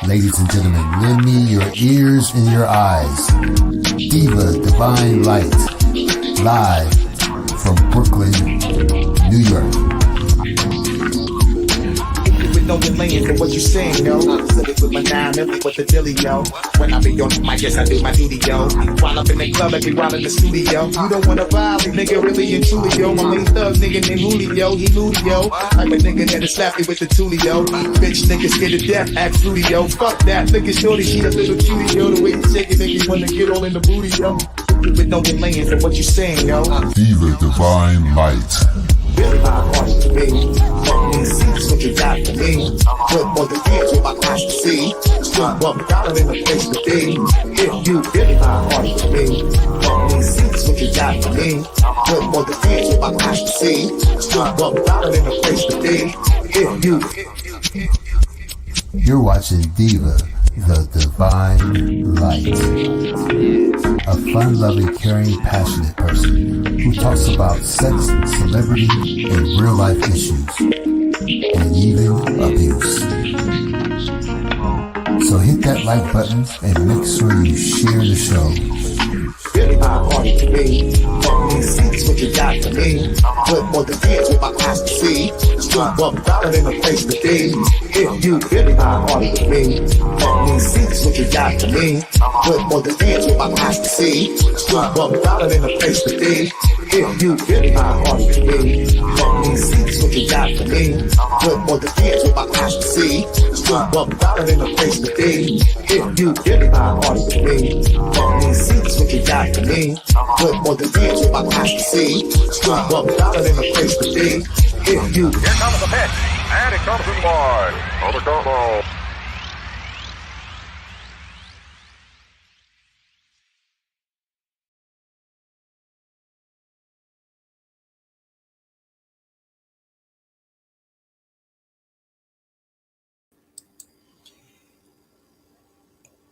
Ladies and gentlemen, lend me your ears and your eyes. Diva Divine Light, live from Brooklyn, New York. Know your lane for what you saying, yo. Silly with my 9 milli with the dilly, yo. When I be on the mic, yes, I do my duty, yo. While up in the club, I be while in the studio. You don't wanna violate, nigga, really and truly, yo. My main thug, nigga named Julio, he moody, yo. Like a nigga that'll slap me with the tulio. Bitch, nigga scared to death, act fruity, yo. Fuck that, look at shorty, she a little cutie, yo. The way you shake it, make you wanna get all in the booty, yo. With no lane for what you saying, yo. Diva Divine Light. Really my heart to me. Fuck me, see what you got for me. Put more than years with my eyes to see. Still $1 in the place to be. If you really my heart to me. Fuck me, see what you got for me. Put more than years with my eyes to see. Still $1 in the place to be. If you. You're watching Diva, the Divine Light. A fun-loving, caring, passionate person who talks about sex, celebrity, and real-life issues, and even abuse. So hit that like button and make sure you share the show. Really my heart to me. Fuck me, see what you got for me. Put more than years with my eyes to see. Still $1 in the place to be. If you really my heart to me. Fuck me, see what you got for me. Put more than years with my eyes to see. Still $1 in the place to be. If you really my heart to me. Fuck me, see what you got for me. Put more than years with my eyes to see. Still $1 in the place to be. If you really my heart to me. Fuck me, see what you got for me. Put more than years with my eyes to see. Still $1 in the place to be. If you. Here comes the pitch, and it comes in wide. On the combo.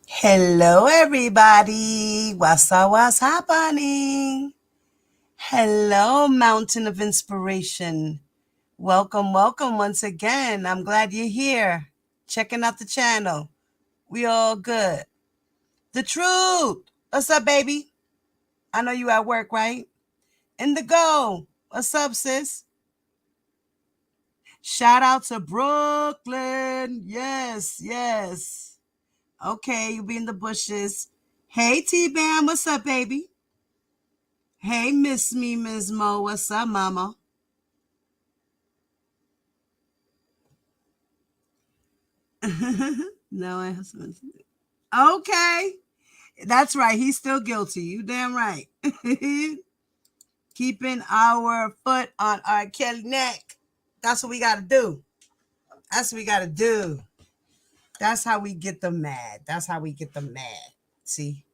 Hello, everybody. What's happening? Hello, Mountain of Inspiration. Welcome once again. I'm glad you're here, checking out the channel. We all good. The Truth. What's up, baby? I know you at work, right? Indigo. What's up, sis? Shout out to Brooklyn. Yes. Okay, you be in the bushes. Hey, T-Bam, what's up, baby? Hey, Miss Mo, what's up, mama? No, I have something. Okay, that's right. He's still guilty. You damn right. Keeping our foot on our Kelly neck. That's what we got to do. That's how we get them mad. See?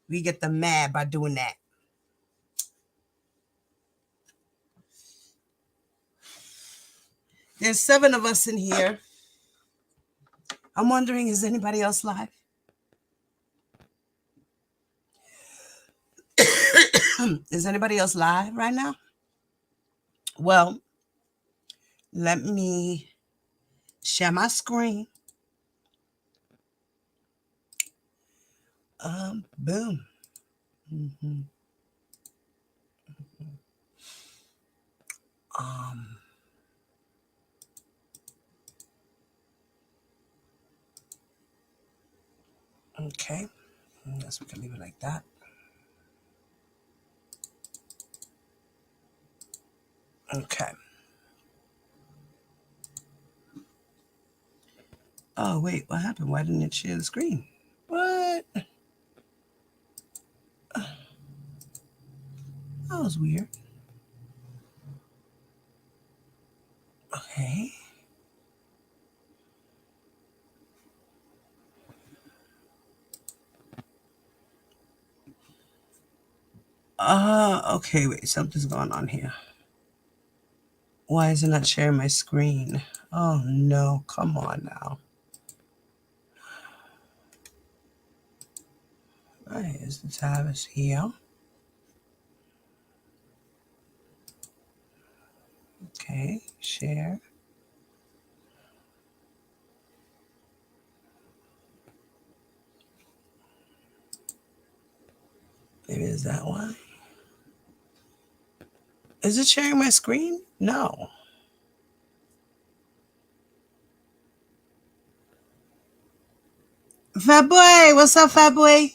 We get them mad by doing that. There's 7 of us in here. I'm wondering, is anybody else live? Is anybody else live right now? Well, let me share my screen. Boom. Okay. I guess we can leave it like that. Okay. Oh, wait, what happened? Why didn't it share the screen? What? That was weird. Okay. Okay, wait, something's going on here. Why is it not sharing my screen? Oh, no, come on now. All right, is the tab is here. Okay, share. Maybe is that why? Is it sharing my screen? No. Fat boy, what's up, fat boy?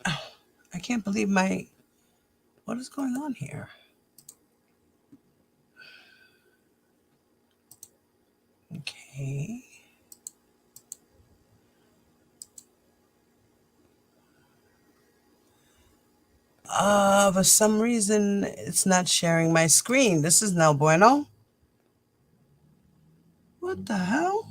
Oh, I can't believe what is going on here? Okay. For some reason, it's not sharing my screen. This is no bueno. What the hell?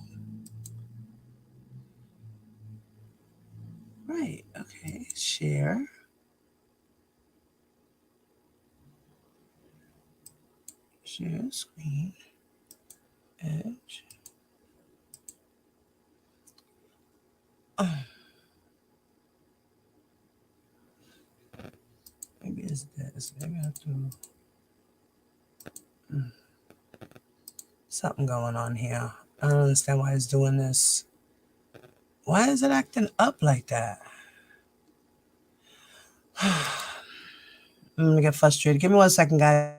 Right, okay, share. Share screen. Edge. Maybe it's this. Maybe I have to. Something going on here. I don't understand why it's doing this. Why is it acting up like that? I'm gonna get frustrated. Give me 1 second, guys.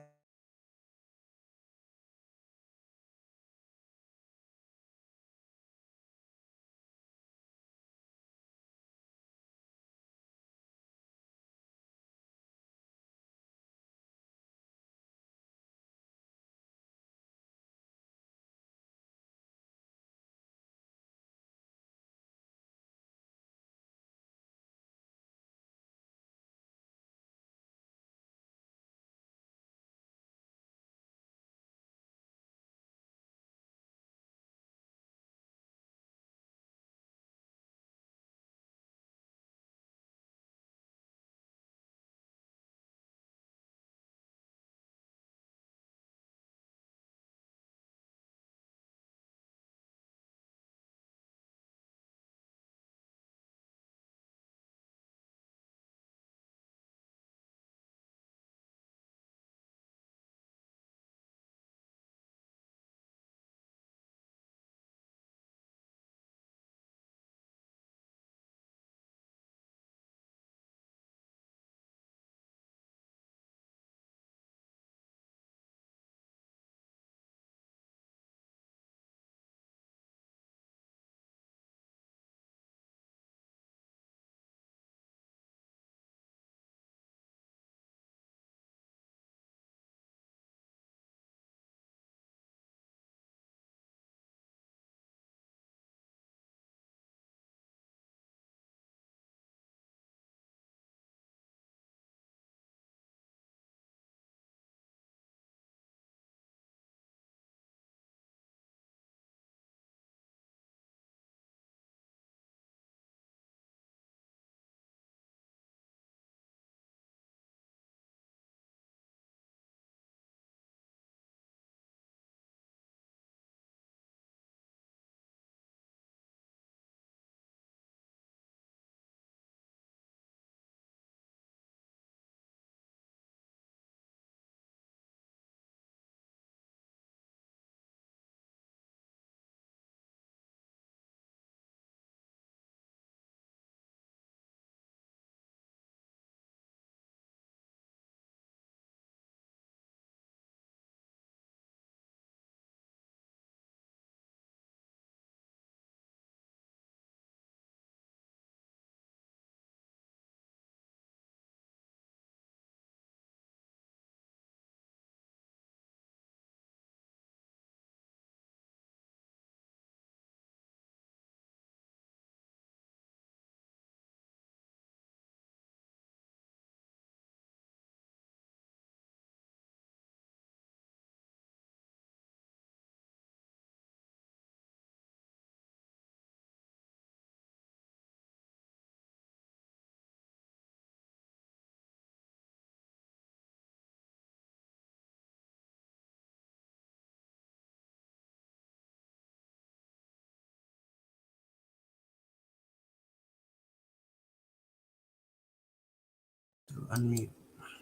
Unmute.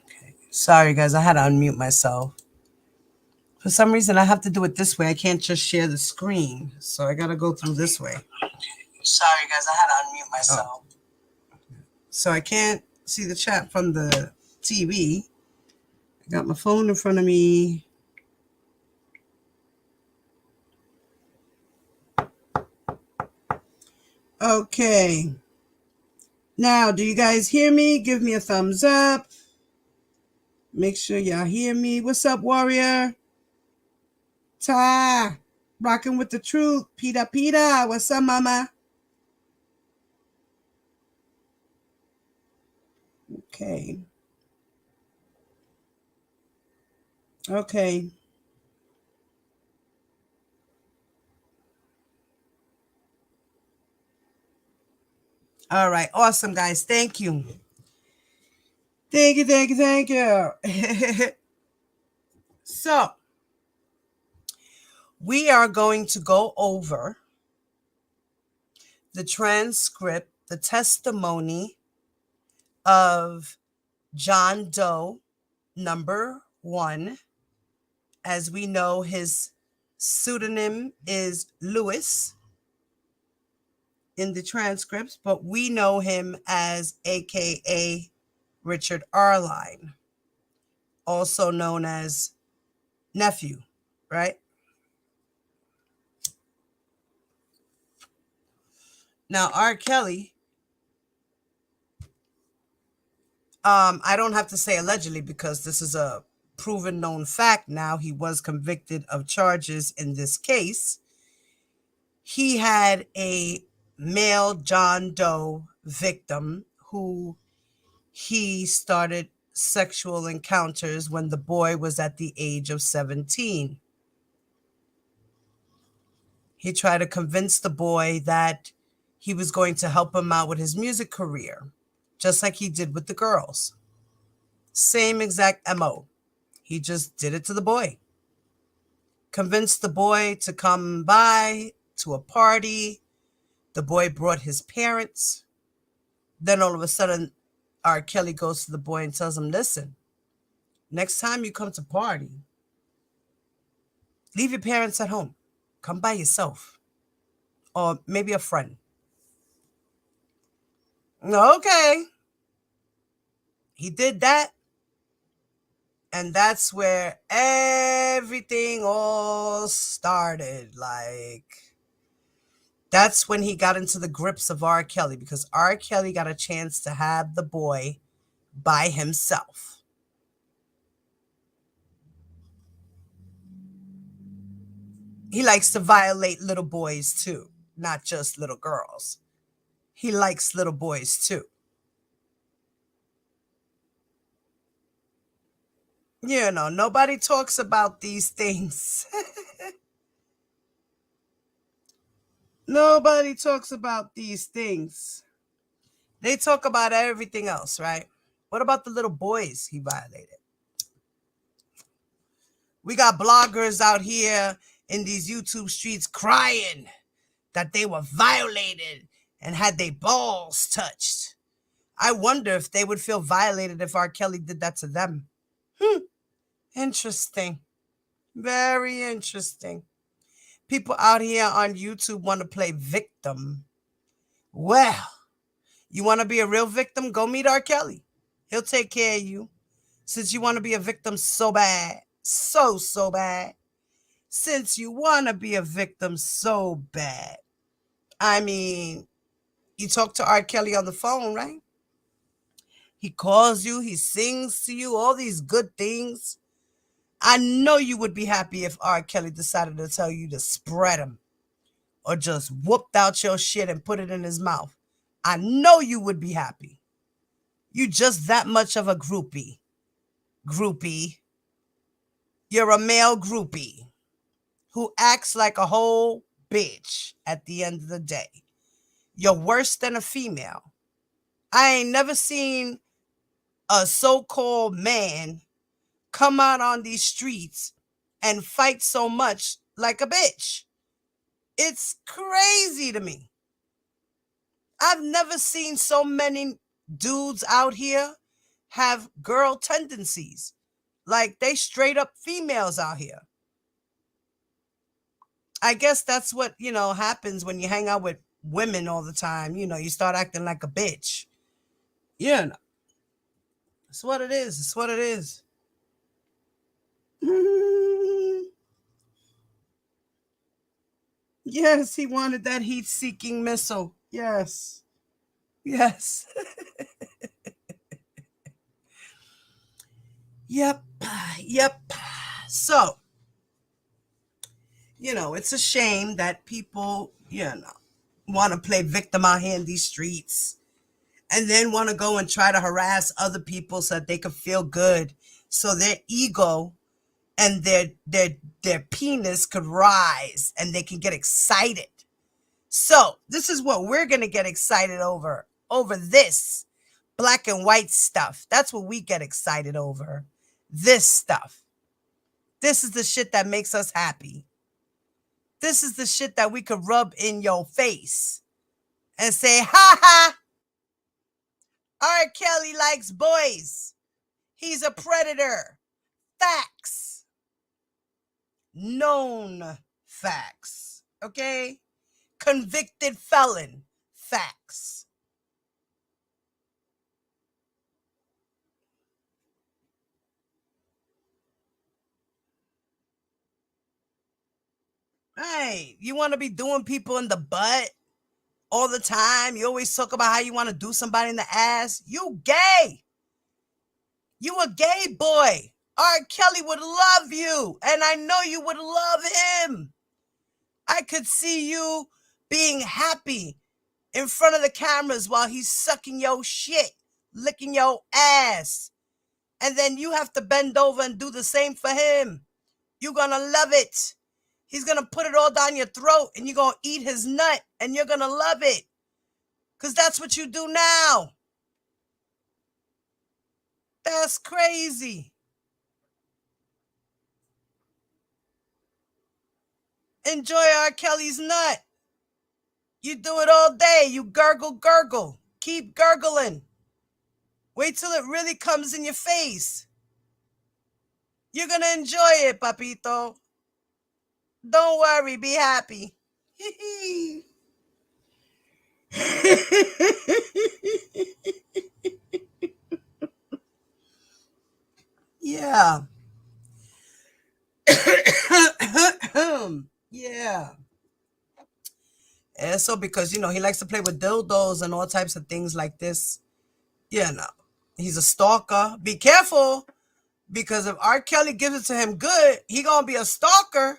Okay. Sorry, guys. I had to unmute myself. For some reason, I have to do it this way. I can't just share the screen. So I got to go through this way. Sorry, guys. I had to unmute myself. Oh. So I can't see the chat from the TV. I got my phone in front of me. Okay. Now, do you guys hear me? Give me a thumbs up. Make sure y'all hear me. What's up, warrior? Ta. Rocking with the truth. Pita Pita. What's up, mama? Okay. Okay. All right. Awesome, guys. Thank you. Thank you, thank you, thank you. So, we are going to go over the transcript, the testimony of John Doe, number 1. As we know, his pseudonym is Lewis in the transcripts, but we know him as AKA Richard Arline, also known as nephew, right? Now, R. Kelly, I don't have to say allegedly because this is a proven known fact now. He was convicted of charges in this case. He had a male John Doe victim who he started sexual encounters when the boy was at the age of 17. He tried to convince the boy that he was going to help him out with his music career, just like he did with the girls. Same exact MO. He just did it to the boy. Convinced the boy to come by to a party. The boy brought his parents. Then all of a sudden, R. Kelly goes to the boy and tells him, listen, next time you come to party, leave your parents at home. Come by yourself. Or maybe a friend. Okay. He did that. And that's where everything all started. Like, that's when he got into the grips of R. Kelly, because R. Kelly got a chance to have the boy by himself. He likes to violate little boys too, not just little girls. He likes little boys too. You know, nobody talks about these things. Nobody talks about these things. They talk about everything else, right? What about the little boys he violated? We got bloggers out here in these YouTube streets crying that they were violated and had their balls touched. I wonder if they would feel violated if R. Kelly did that to them. Interesting. Very interesting. People out here on YouTube want to play victim. Well, you want to be a real victim? Go meet R. Kelly. He'll take care of you. Since you want to be a victim so bad, so bad. Since you want to be a victim so bad. I mean, you talk to R. Kelly on the phone, right? He calls you, he sings to you, all these good things. I know you would be happy if R. Kelly decided to tell you to spread him or just whooped out your shit and put it in his mouth. I know you would be happy. You just that much of a groupie. Groupie. You're a male groupie who acts like a whole bitch at the end of the day. You're worse than a female. I ain't never seen a so-called man come out on these streets and fight so much like a bitch. It's crazy to me. I've never seen so many dudes out here have girl tendencies. Like they straight up females out here. I guess that's what, happens when you hang out with women all the time. You start acting like a bitch. Yeah, no, it's what it is. It's what it is. Yes, he wanted that heat-seeking missile. Yes. Yes. Yep. Yep. So, it's a shame that people, want to play victim out here in these streets and then want to go and try to harass other people so that they can feel good. So their ego and their penis could rise and they can get excited. So this is what we're going to get excited over this black and white stuff. That's what we get excited over. This stuff. This is the shit that makes us happy. This is the shit that we could rub in your face and say, ha ha, R. Kelly likes boys. He's a predator. Facts. Known facts. Okay? Convicted felon. Facts. Hey, you want to be doing people in the butt all the time? You always talk about how you want to do somebody in the ass. You gay. You a gay boy. R. Kelly would love you, and I know you would love him. I could see you being happy in front of the cameras while he's sucking your shit, licking your ass. And then you have to bend over and do the same for him. You're going to love it. He's going to put it all down your throat and you're going to eat his nut and you're going to love it. Because that's what you do now. That's crazy. Enjoy R. Kelly's nut. You do it all day. You gurgle. Keep gurgling. Wait till it really comes in your face. You're going to enjoy it, papito. Don't worry. Be happy. Yeah. Yeah. And so because, he likes to play with dildos and all types of things like this. He's a stalker. Be careful, because if R. Kelly gives it to him good, he gonna be a stalker.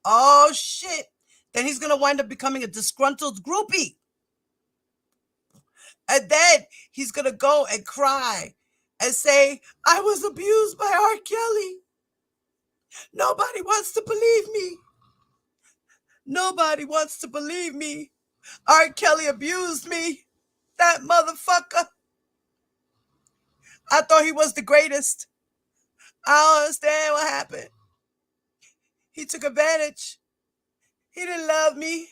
Oh, shit. Then he's gonna wind up becoming a disgruntled groupie. And then he's gonna go and cry and say, I was abused by R. Kelly. Nobody wants to believe me. Nobody wants to believe me. R. Kelly abused me. That motherfucker. I thought he was the greatest. I don't understand what happened. He took advantage. He didn't love me.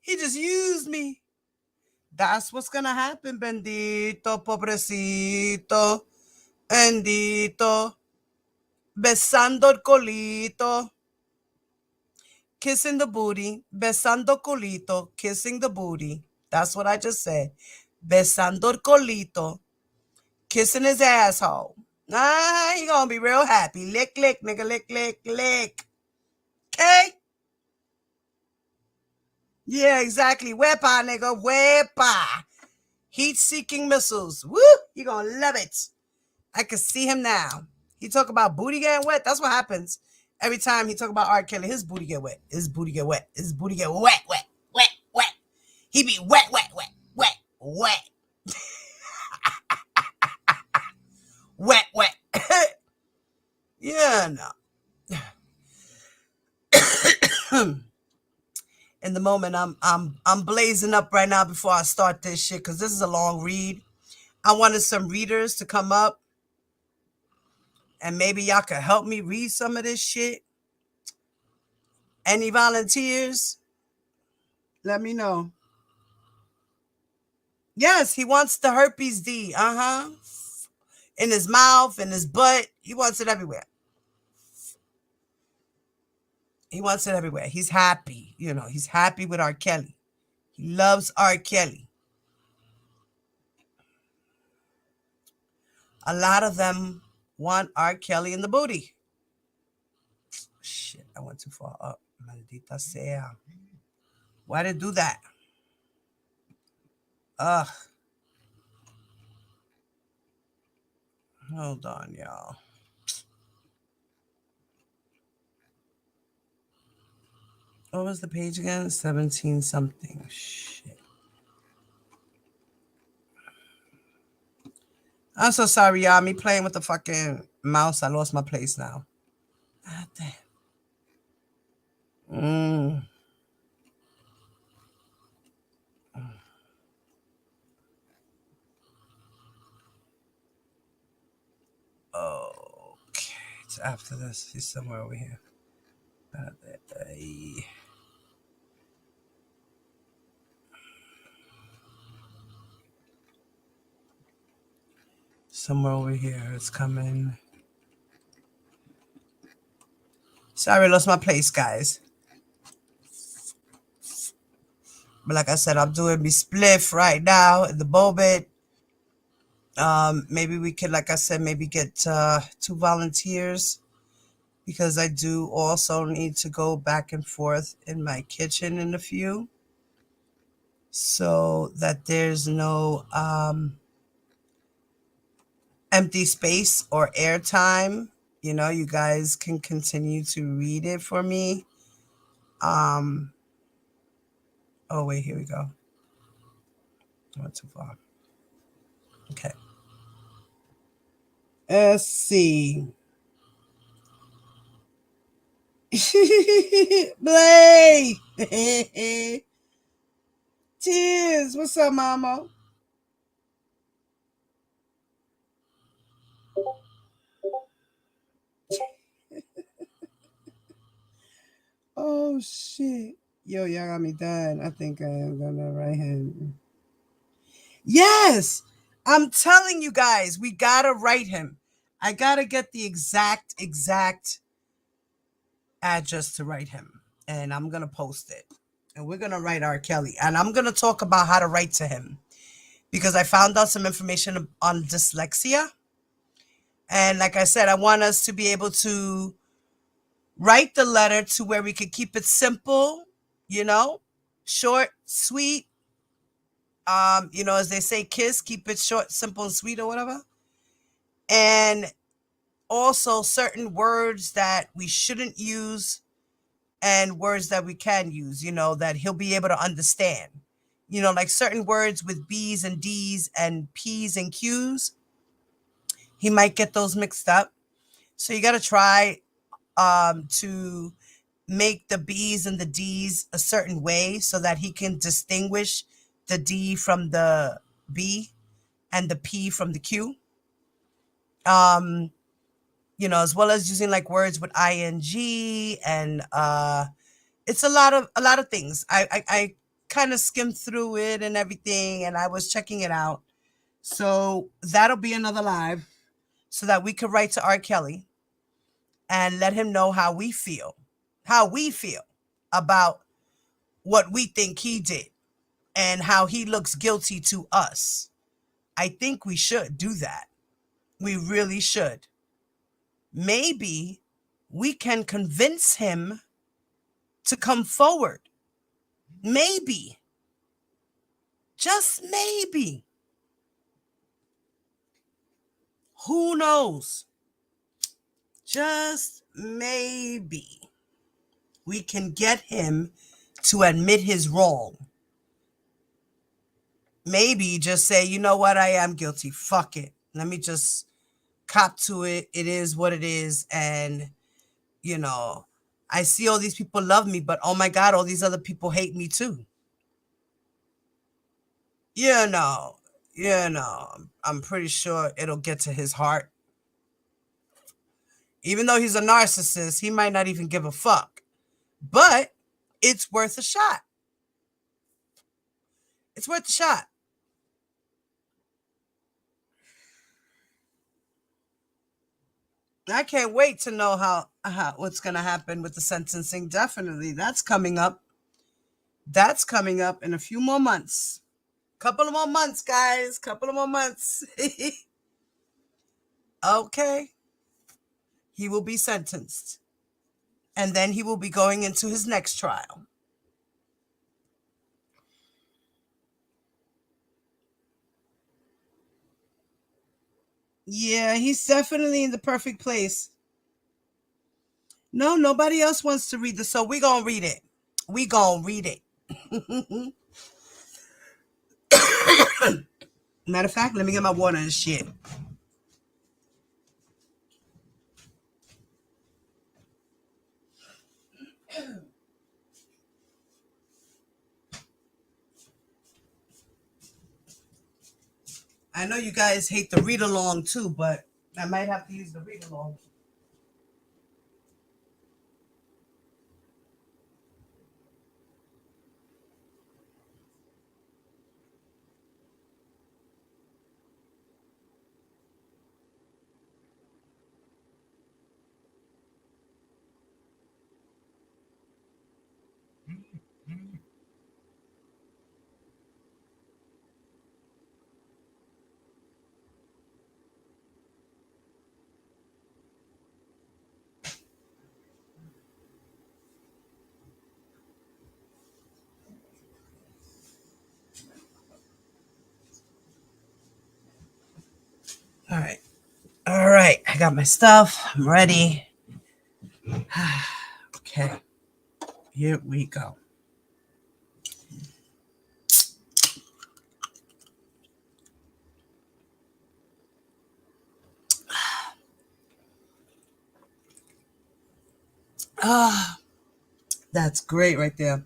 He just used me. That's what's going to happen, bendito, pobrecito, bendito, besando el colito, kissing the booty, besando colito, kissing the booty. That's what I just said. Besando el colito, kissing his asshole. He gonna be real happy. Lick, lick, nigga, lick, lick, lick. Okay? Yeah, exactly. Wepa, nigga, wepa. Heat-seeking missiles. Woo! You gonna love it. I can see him now. He talk about booty getting wet. That's what happens. Every time he talk about R. Kelly, his booty get wet. His booty get wet. His booty get wet, wet, wet, wet. He be wet, wet, wet, wet, wet. Wet, wet. Yeah, no. In the moment, I'm blazing up right now before I start this shit, because this is a long read. I wanted some readers to come up and maybe y'all could help me read some of this shit. Any volunteers? Let me know. Yes, he wants the herpes D. In his mouth, in his butt. He wants it everywhere. He wants it everywhere. He's happy. He's happy with R. Kelly. He loves R. Kelly. A lot of them want R. Kelly in the booty. Shit, I went too far up. Maldita sea. Why did it do that? Ugh. Hold on, y'all. What was the page again? 17 something. Shit. I'm so sorry, y'all. Me playing with the fucking mouse. I lost my place now. God damn. Okay. It's after this. He's somewhere over here. Somewhere over here. It's coming. Sorry, I lost my place, guys. But like I said, I'm doing me spliff right now in the moment. Maybe we could, like I said, maybe get 2 volunteers, because I do also need to go back and forth in my kitchen in a few, so that there's no empty space or airtime. You guys can continue to read it for me. Oh wait, here we go. Not too far. Okay. Let's see. Blay! Tears, what's up, mama? Oh shit. Yo, y'all got me done. I think I am gonna write him. Yes! I'm telling you guys, we gotta write him. I gotta get the exact address to write him. And I'm gonna post it. And we're gonna write R. Kelly. And I'm gonna talk about how to write to him, because I found out some information on dyslexia. And like I said, I want us to be able to write the letter to where we could keep it simple, short, sweet. As they say, kiss, keep it short, simple, and sweet, or whatever. And also certain words that we shouldn't use and words that we can use, that he'll be able to understand. Like certain words with B's and D's and P's and Q's. He might get those mixed up. So you got to try to make the B's and the D's a certain way so that he can distinguish the D from the B and the P from the Q. As well as using like words with ing, and it's a lot of things. I kind of skimmed through it and everything, and I was checking it out. So that'll be another live, so that we could write to R. Kelly and let him know how we feel about what we think he did and how he looks guilty to us. I think we should do that. We really should. Maybe we can convince him to come forward. Maybe. Just maybe. Who knows? Just maybe we can get him to admit his wrong. Maybe just say, you know what, I am guilty. Fuck it. Let me just cop to it. It is what it is. And, I see all these people love me, but oh my God, all these other people hate me too. I'm pretty sure it'll get to his heart. Even though he's a narcissist, he might not even give a fuck. But it's worth a shot. It's worth a shot. I can't wait to know how what's going to happen with the sentencing. Definitely. That's coming up. That's coming up in a few more months. Couple of more months, guys. Couple of more months. Okay. He will be sentenced. And then he will be going into his next trial. Yeah, he's definitely in the perfect place. No, nobody else wants to read this, so we gonna read it. We gonna read it. Matter of fact, let me get my water and shit. I know you guys hate the read along too, but I might have to use the read along. All right. All right. I got my stuff. I'm ready. Okay. Here we go. Ah, that's great right there.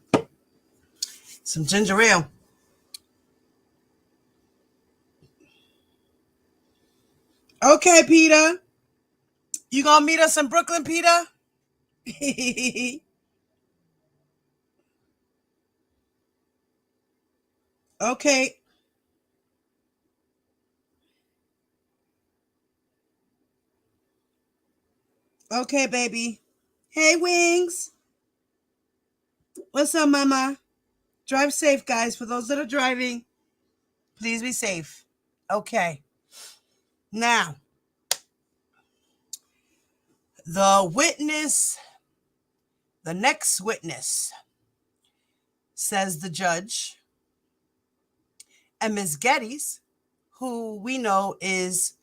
Some ginger ale. Okay, Peter. You gonna meet us in Brooklyn, Peter? Okay. Okay, baby. Hey, Wings. What's up, Mama? Drive safe, guys. For those that are driving, please be safe. Okay. Now, the next witness, says the judge, and Ms. Geddes, who we know is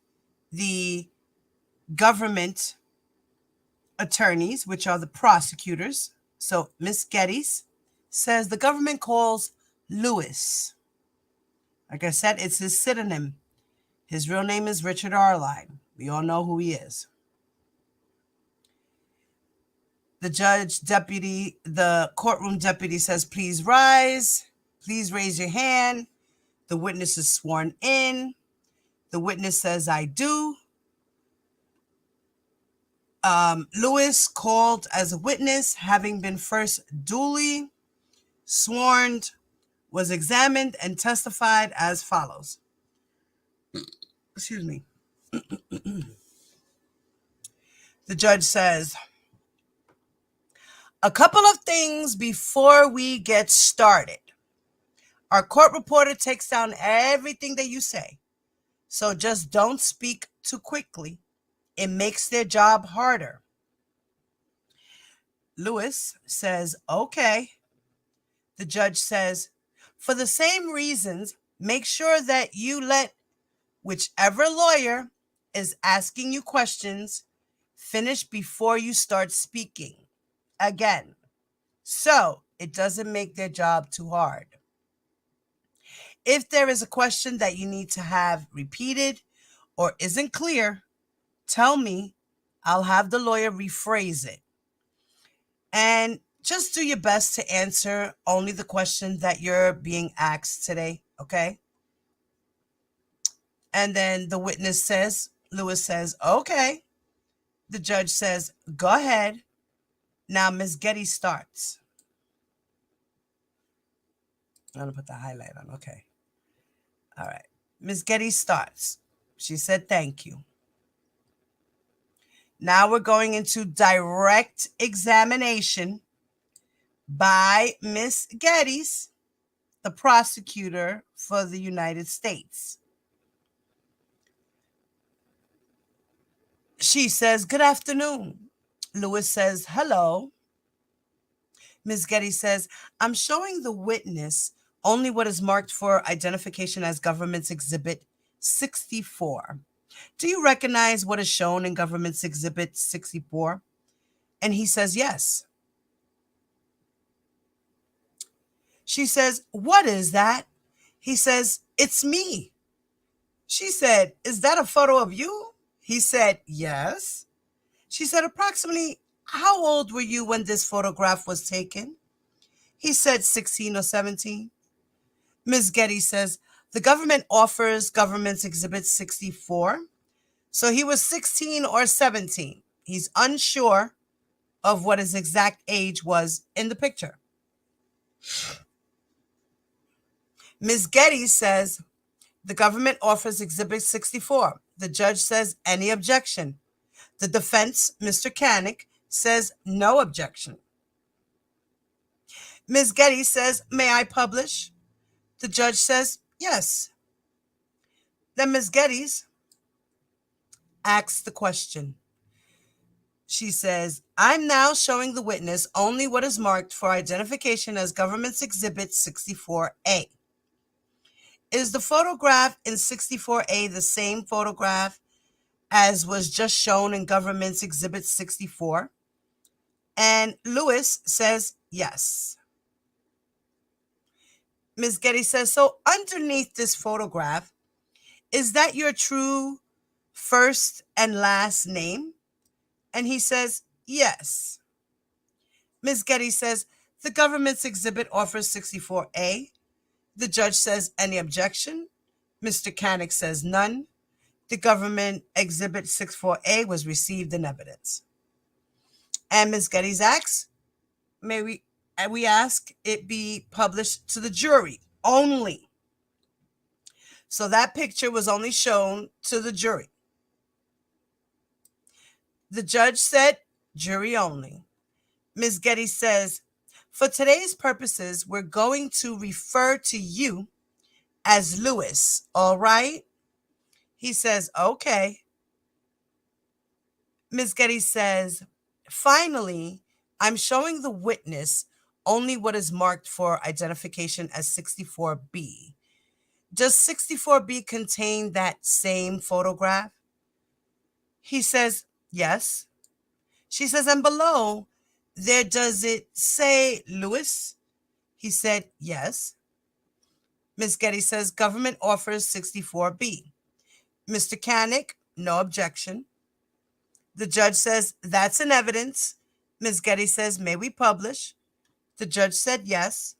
the government attorneys, which are the prosecutors. So Ms. Geddes says the government calls Lewis. Like I said, it's his pseudonym. His real name is Richard Arline. We all know who he is. The courtroom deputy says, please rise. Please raise your hand. The witness is sworn in. The witness says, I do. Lewis called as a witness, having been first duly sworn, was examined and testified as follows. Excuse me. The judge says, a couple of things before we get started. Our court reporter takes down everything that you say, so just don't speak too quickly. It makes their job harder. Lewis says, okay. The judge says, for the same reasons, make sure that you let whichever lawyer is asking you questions finish before you start speaking again, so it doesn't make their job too hard. If there is a question that you need to have repeated or isn't clear, tell me. I'll have the lawyer rephrase it. And just do your best to answer only the question that you're being asked today, okay? And then the witness says, Lewis says, okay. The judge says, go ahead. Now Ms. Geddes starts. I'm going to put the highlight on, okay. All right. Ms. Geddes starts. She said, thank you. Now we're going into direct examination by Miss Geddes, the prosecutor for the United States. She says, "Good afternoon." Lewis says, "Hello." Ms. Geddes says, "I'm showing the witness only what is marked for identification as Government's Exhibit 64. Do you recognize what is shown in Government's Exhibit 64? And he says, "Yes." She says, "What is that?" He says, "It's me." She said, "Is that a photo of you?" He said, "Yes." She said, "Approximately how old were you when this photograph was taken?" He said, 16 or 17. Ms. Geddes says, "The government offers Government's Exhibit 64. So he was 16 or 17. He's unsure of what his exact age was in the picture." Ms. Geddes says, "The government offers Exhibit 64. The judge says, any objection?" The defense, Mr. Canick, says, no objection. Ms. Geddes says, "May I publish?" The judge says, yes. Then Ms. Geddes asks the question. She says, "I'm now showing the witness only what is marked for identification as Government's Exhibit 64A. Is the photograph in 64A the same photograph as was just shown in Government's Exhibit 64? And Lewis says, yes. Ms. Geddes says, "So underneath this photograph, is that your true first and last name?" And he says, yes. Ms. Geddes says, "The Government's Exhibit offers 64A. The judge says, any objection?" Mr. Canick says, none. The Government Exhibit 64A was received in evidence. And Ms. Geddes asks, may we ask it be published to the jury only. So that picture was only shown to the jury. The judge said, jury only. Ms. Geddes says, "For today's purposes, we're going to refer to you as Lewis, all right?" He says, okay. Ms. Geddes says, "Finally, I'm showing the witness only what is marked for identification as 64B. Does 64B contain that same photograph?" He says, yes. She says, "And below there, does it say Lewis?" He said, yes. Ms. Geddes says, "Government offers 64B. Mr. Canick, no objection." The judge says, "That's in evidence." Ms. Geddes says, "May we publish?" The judge said yes.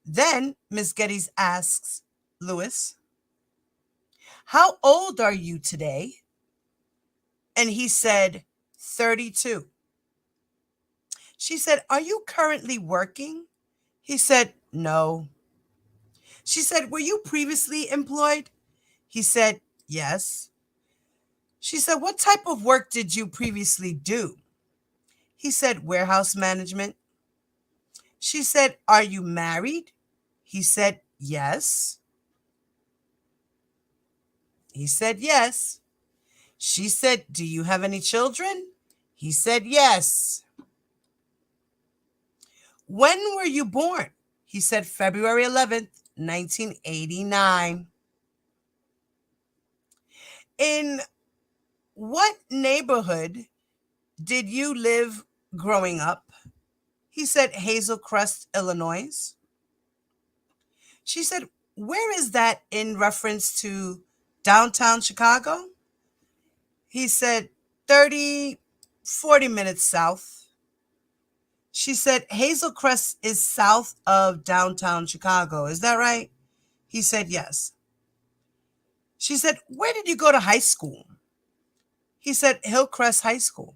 Then Ms. Geddes asks Lewis, "How old are you today?" And he said, 32. She said, "Are you currently working?" He said, no. She said, "Were you previously employed?" He said, yes. She said, "What type of work did you previously do?" He said, "Warehouse management." She said, "Are you married?" He said, yes. He said, yes. She said, "Do you have any children?" He said, yes. "When were you born?" He said, February 11th, 1989. "In what neighborhood did you live growing up?" He said, Hazel Crest, Illinois. She said, "Where is that in reference to downtown Chicago?" He said, 30, 40 minutes south. She said, "Hazel Crest is south of downtown Chicago. Is that right?" He said, yes. She said, "Where did you go to high school?" He said, Hillcrest High School.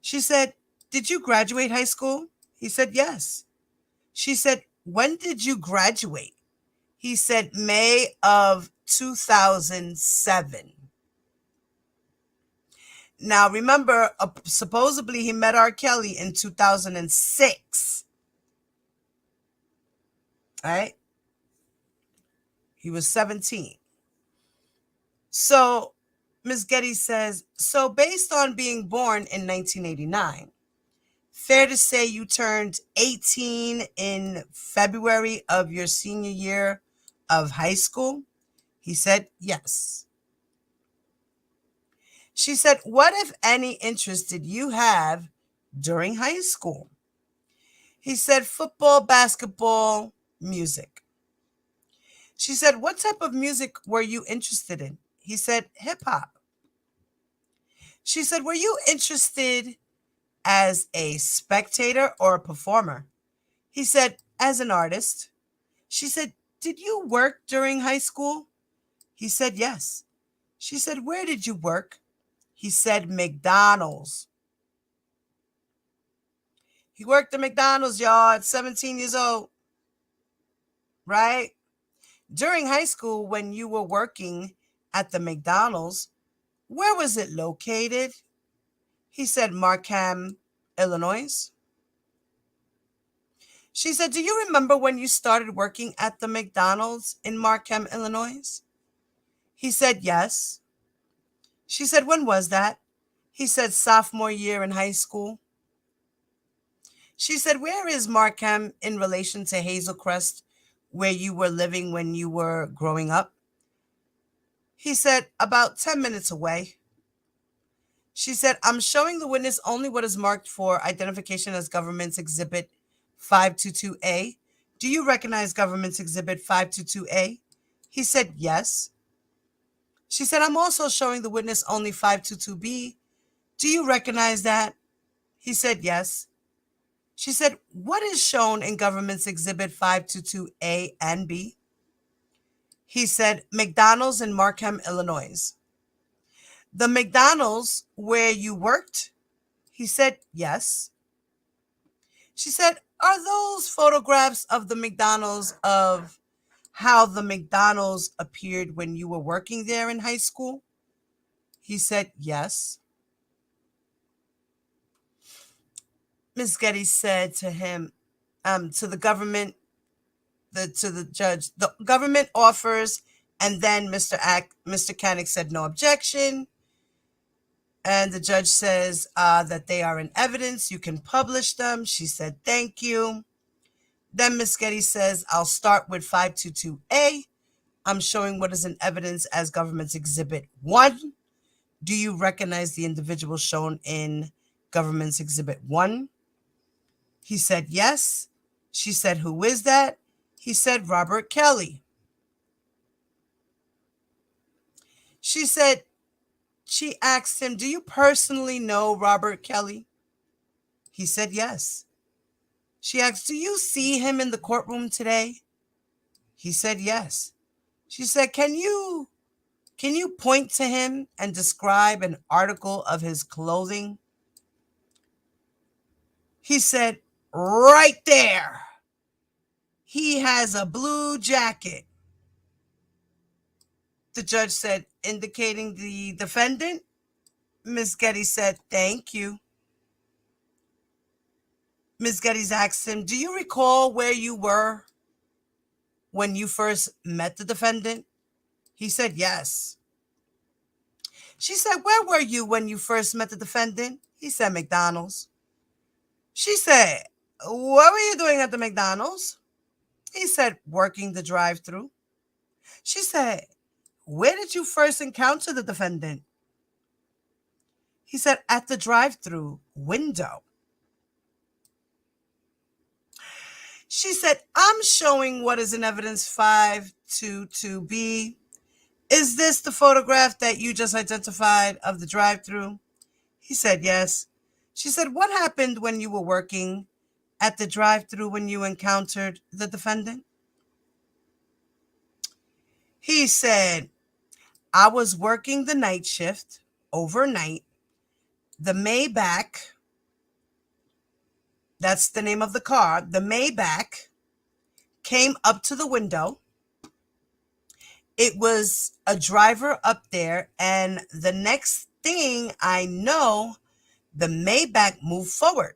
She said, "Did you graduate high school?" He said, yes. She said, "When did you graduate?" He said, May of 2007. Now, remember, supposedly he met R. Kelly in 2006. Right? He was 17. So Ms. Getty says, so based on being born in 1989, fair to say you turned 18 in February of your senior year of high school? He said, yes. She said, what, if any, interest did you have during high school? He said, football, basketball, music. She said, what type of music were you interested in? He said, hip hop. She said, were you interested as a spectator or a performer? He said, as an artist. She said, did you work during high school? He said, yes. She said, where did you work? He said, McDonald's. He worked at McDonald's, y'all, at 17 years old. Right? During high school, when you were working at the McDonald's, where was it located? He said, Markham, Illinois. She said, do you remember when you started working at the McDonald's in Markham, Illinois? He said, yes. She said, when was that? He said, sophomore year in high school. She said, where is Markham in relation to Hazel Crest, where you were living when you were growing up? He said, about 10 minutes away. She said, I'm showing the witness only what is marked for identification as Government's Exhibit 522A. Do you recognize Government's Exhibit 522A? He said, yes. She said, I'm also showing the witness only 522B. Do you recognize that? He said, yes. She said, what is shown in Government's Exhibit 522A and B? He said, McDonald's in Markham, Illinois. The McDonald's where you worked? He said, yes. She said, are those photographs of the McDonald's of how the McDonald's appeared when you were working there in high school? He said, yes. Ms. Getty said to him, to the government, to the judge, the government offers, and then Mr. Canick said no objection. And the judge says that they are in evidence. You can publish them. She said, thank you. Then Ms. Getty says, I'll start with 522A. I'm showing what is in evidence as Government's Exhibit 1. Do you recognize the individual shown in Government's Exhibit 1? He said, yes. She said, who is that? He said, Robert Kelly. She asked him, do you personally know Robert Kelly? He said, yes. She asked, do you see him in the courtroom today? He said, yes. She said, can you point to him and describe an article of his clothing? He said, right there. He has a blue jacket. The judge said, indicating the defendant. Ms. Getty said, thank you. Ms. Getty asked him, do you recall where you were when you first met the defendant? He said, yes. She said, where were you when you first met the defendant? He said, McDonald's. She said, what were you doing at the McDonald's? He said, working the drive-thru. She said, where did you first encounter the defendant? He said, at the drive-thru window. She said, I'm showing what is in evidence 522B. Is this the photograph that you just identified of the drive-thru? He said, yes. She said, what happened when you were working at the drive-thru when you encountered the defendant? He said, I was working the night shift overnight. The Maybach, that's the name of the car, the Maybach came up to the window. It was a driver up there, and the next thing I know, the Maybach moved forward.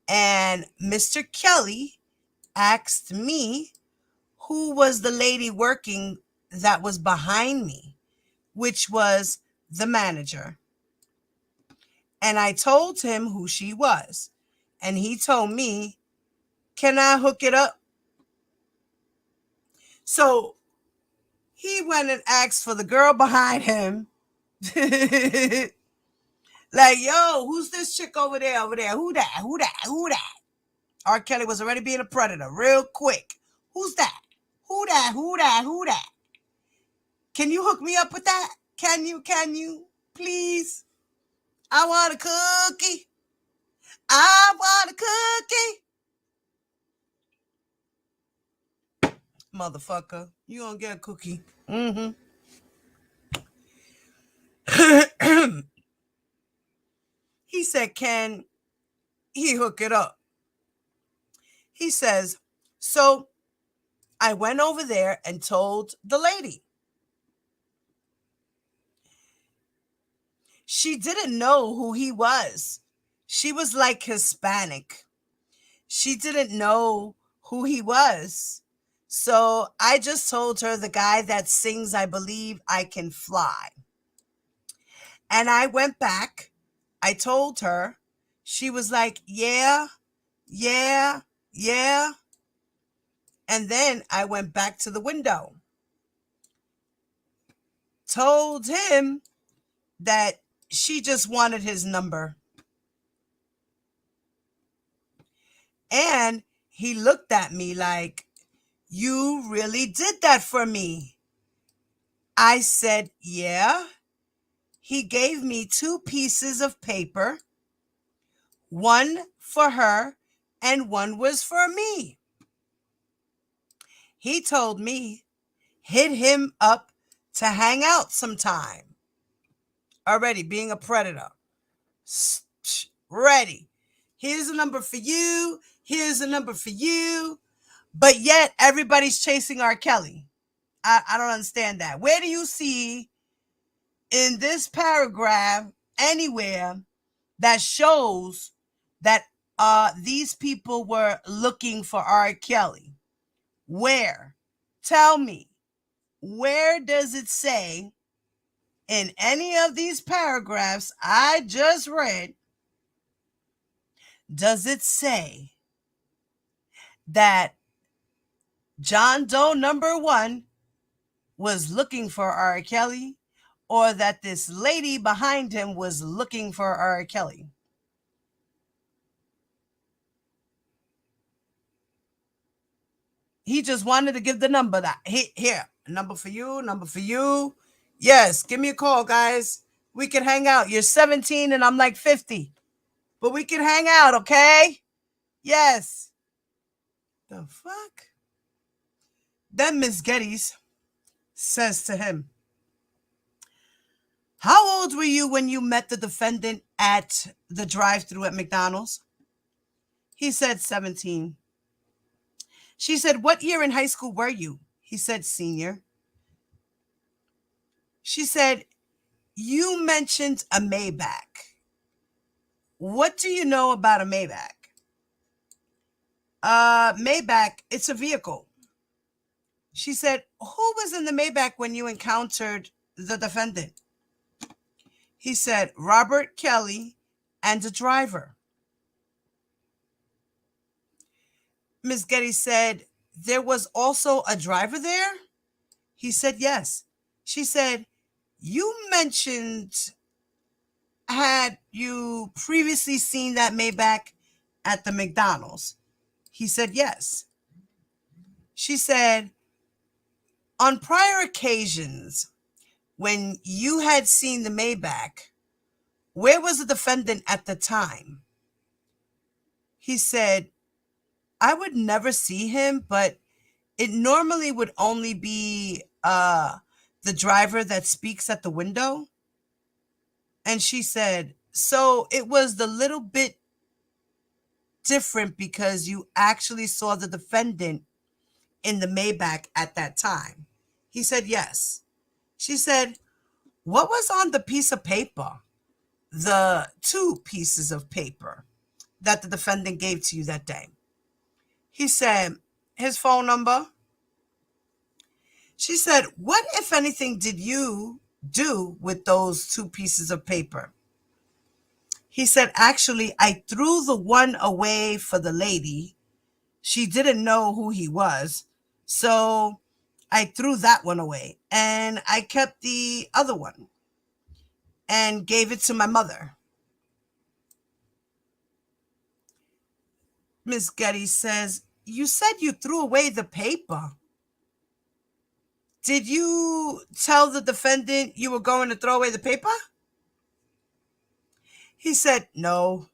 And Mr. Kelly asked me who was the lady working that was behind me, which was the manager. And I told him who she was. And he told me, can I hook it up? So he went and asked for the girl behind him. Like, yo, who's this chick over there? Who that? R. Kelly was already being a predator real quick. Who's that? Who that? Can you hook me up with that? Can you? Please? I want a cookie. Motherfucker, you gonna get a cookie. He said, can he hook it up? He says, so I went over there and told the lady. She didn't know who he was. She was like Hispanic. She didn't know who he was. So I just told her the guy that sings I Believe I Can Fly. And I went back. I told her. She was like, yeah. And then I went back to the window. Told him that she just wanted his number. And he looked at me like, you really did that for me. I said, yeah. He gave me 2 pieces of paper. One for her and one was for me. He told me, hit him up to hang out sometime. Already being a predator. Ready. Here's a number for you. Here's a number for you. But yet everybody's chasing R. Kelly. I don't understand that. Where do you see in this paragraph anywhere that shows that these people were looking for R. Kelly? Where? Tell me. Where does it say in any of these paragraphs I just read, does it say that John Doe number 1 was looking for R. Kelly, or that this lady behind him was looking for R. Kelly? He just wanted to give the number. That here, number for you. Yes, give me a call, guys. We can hang out. You're 17 and I'm like 50. But we can hang out, okay? Yes. The fuck? Then Miss Geddes says to him, how old were you when you met the defendant at the drive-thru at McDonald's? He said 17. She said, what year in high school were you? He said senior. She said, you mentioned a Maybach. What do you know about a Maybach? Maybach, it's a vehicle. She said, who was in the Maybach when you encountered the defendant? He said, Robert Kelly and the driver. Ms. Geddes said, there was also a driver there? He said, yes. She said, you mentioned, had you previously seen that Maybach at the McDonald's? He said, yes. She said, on prior occasions, when you had seen the Maybach, where was the defendant at the time? He said, I would never see him, but it normally would only be the driver that speaks at the window. And she said, so it was the little bit different because you actually saw the defendant in the Maybach at that time. He said, yes. She said, What was on the piece of paper? The two pieces of paper that the defendant gave to you that day. He said, his phone number. She said, what, if anything, did you do with those two pieces of paper? He said, actually, I threw the one away for the lady. She didn't know who he was. So I threw that one away and I kept the other one and gave it to my mother. Miss Getty says, you said you threw away the paper. Did you tell the defendant you were going to throw away the paper? He said, no.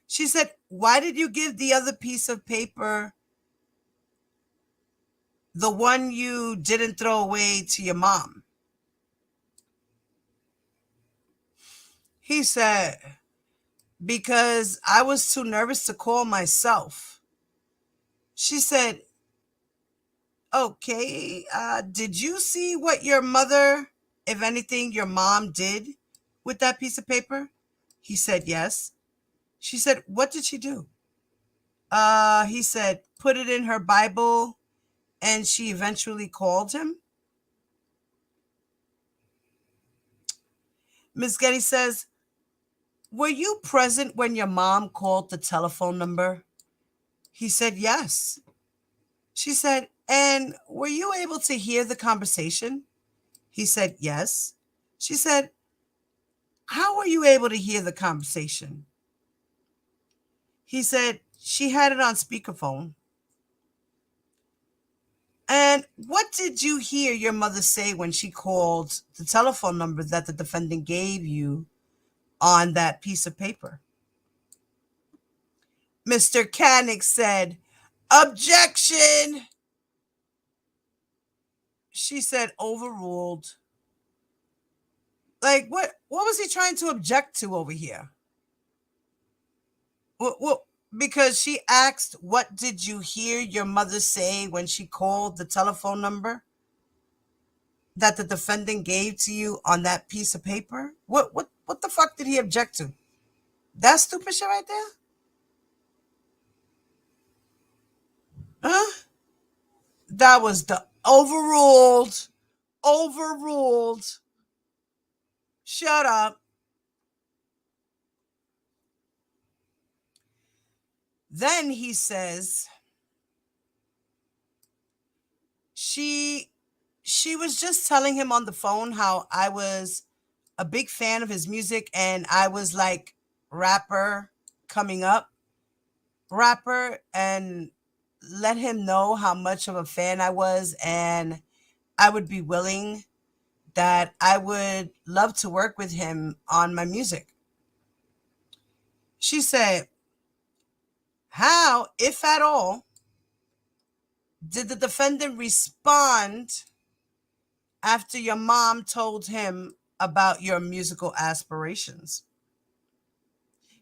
She said, why did you give the other piece of paper, the one you didn't throw away, to your mom? He said, because I was too nervous to call myself. She said, okay, did you see what your mother, if anything, your mom did with that piece of paper? He said, yes. She said, what did she do? He said, put it in her Bible, and she eventually called him. Miss Getty says, were you present when your mom called the telephone number? He said, yes. She said, and were you able to hear the conversation? He said, yes. She said, how were you able to hear the conversation? He said, she had it on speakerphone. And what did you hear your mother say when she called the telephone number that the defendant gave you on that piece of paper? Mr. Canick said, objection. She said, overruled. Like, what was he trying to object to over here? Well, because she asked, what did you hear your mother say when she called the telephone number that the defendant gave to you on that piece of paper? What the fuck did he object to? That stupid shit right there? Huh? That was the overruled. Shut up. Then he says, she was just telling him on the phone how I was a big fan of his music and I was like rapper coming up, and let him know how much of a fan I was and I would be willing, that I would love to work with him on my music. She said, how, if at all, did the defendant respond after your mom told him about your musical aspirations?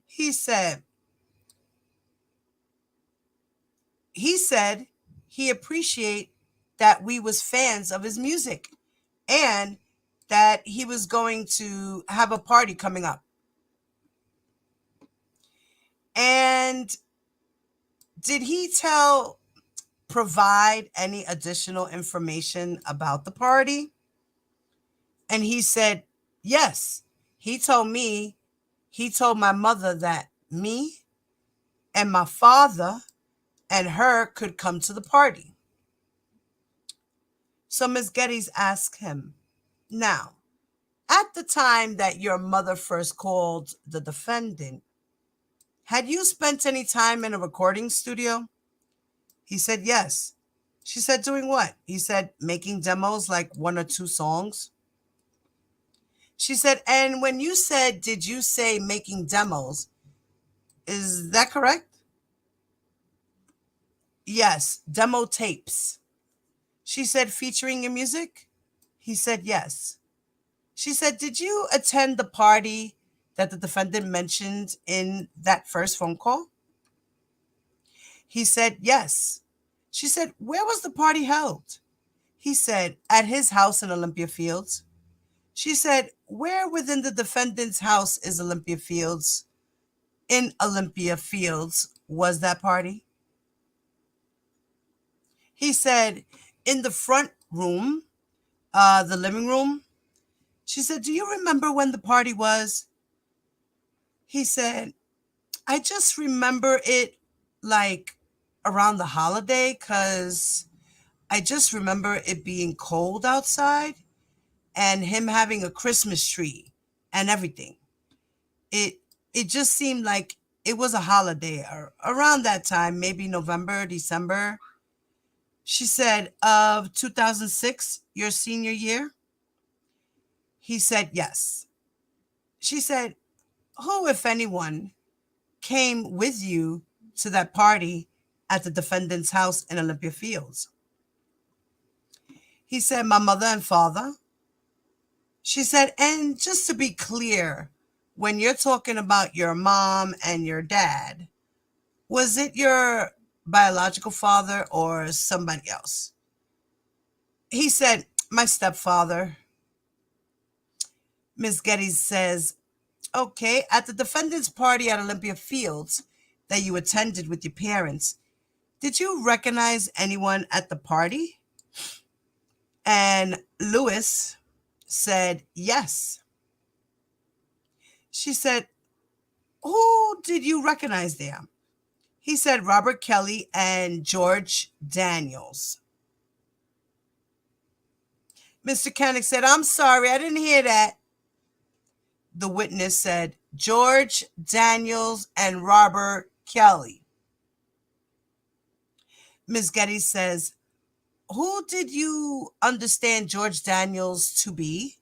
He said he appreciated that we was fans of his music and that he was going to have a party coming up. And did he provide any additional information about the party? And he said, yes. He told my mother that me and my father and her could come to the party. So Ms. Geddes asked him, now, at the time that your mother first called the defendant, had you spent any time in a recording studio? He said, yes. She said, doing what? He said, making demos, like 1 or 2 songs. She said, and when you said, did you say making demos? Is that correct? Yes, demo tapes. She said, featuring your music? He said, yes. She said, did you attend the party that the defendant mentioned in that first phone call? He said, yes. She said, where was the party held? He said, at his house in Olympia Fields. She said, where within the defendant's house is Olympia Fields? In Olympia Fields was that party? He said, in the front room, the living room. She said, do you remember when the party was? He said, I just remember it like around the holiday because I just remember it being cold outside and him having a Christmas tree and everything. It it just seemed like it was a holiday around that time, maybe November, December. She said, of 2006, your senior year? He said, yes. She said, who, if anyone, came with you to that party at the defendant's house in Olympia Fields? He said, my mother and father. She said, and just to be clear, when you're talking about your mom and your dad, was it your biological father or somebody else? He said, my stepfather. Miss Geddes says, okay, at the defendant's party at Olympia Fields that you attended with your parents, did you recognize anyone at the party? And Lewis said, yes. She said, who did you recognize there? He said, Robert Kelly and George Daniels. Mr. Koenig said, I'm sorry, I didn't hear that. The witness said, George Daniels and Robert Kelly. Ms. Geddes says, who did you understand George Daniels to be?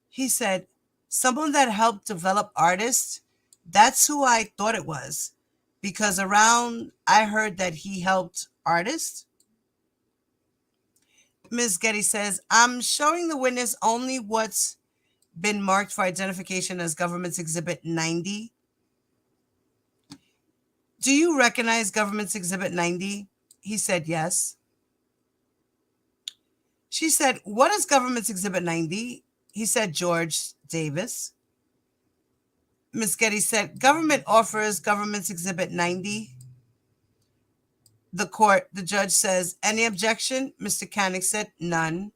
He said, someone that helped develop artists. That's who I thought it was, because around I heard that he helped artists. Ms. Geddes says, I'm showing the witness only what's been marked for identification as Government's Exhibit 90. Do you recognize Government's Exhibit 90? He said, yes. She said, what is Government's Exhibit 90? He said, George Davis. Ms. Geddes said, government offers Government's Exhibit 90. The judge says, any objection? Mr. Koenig said, none.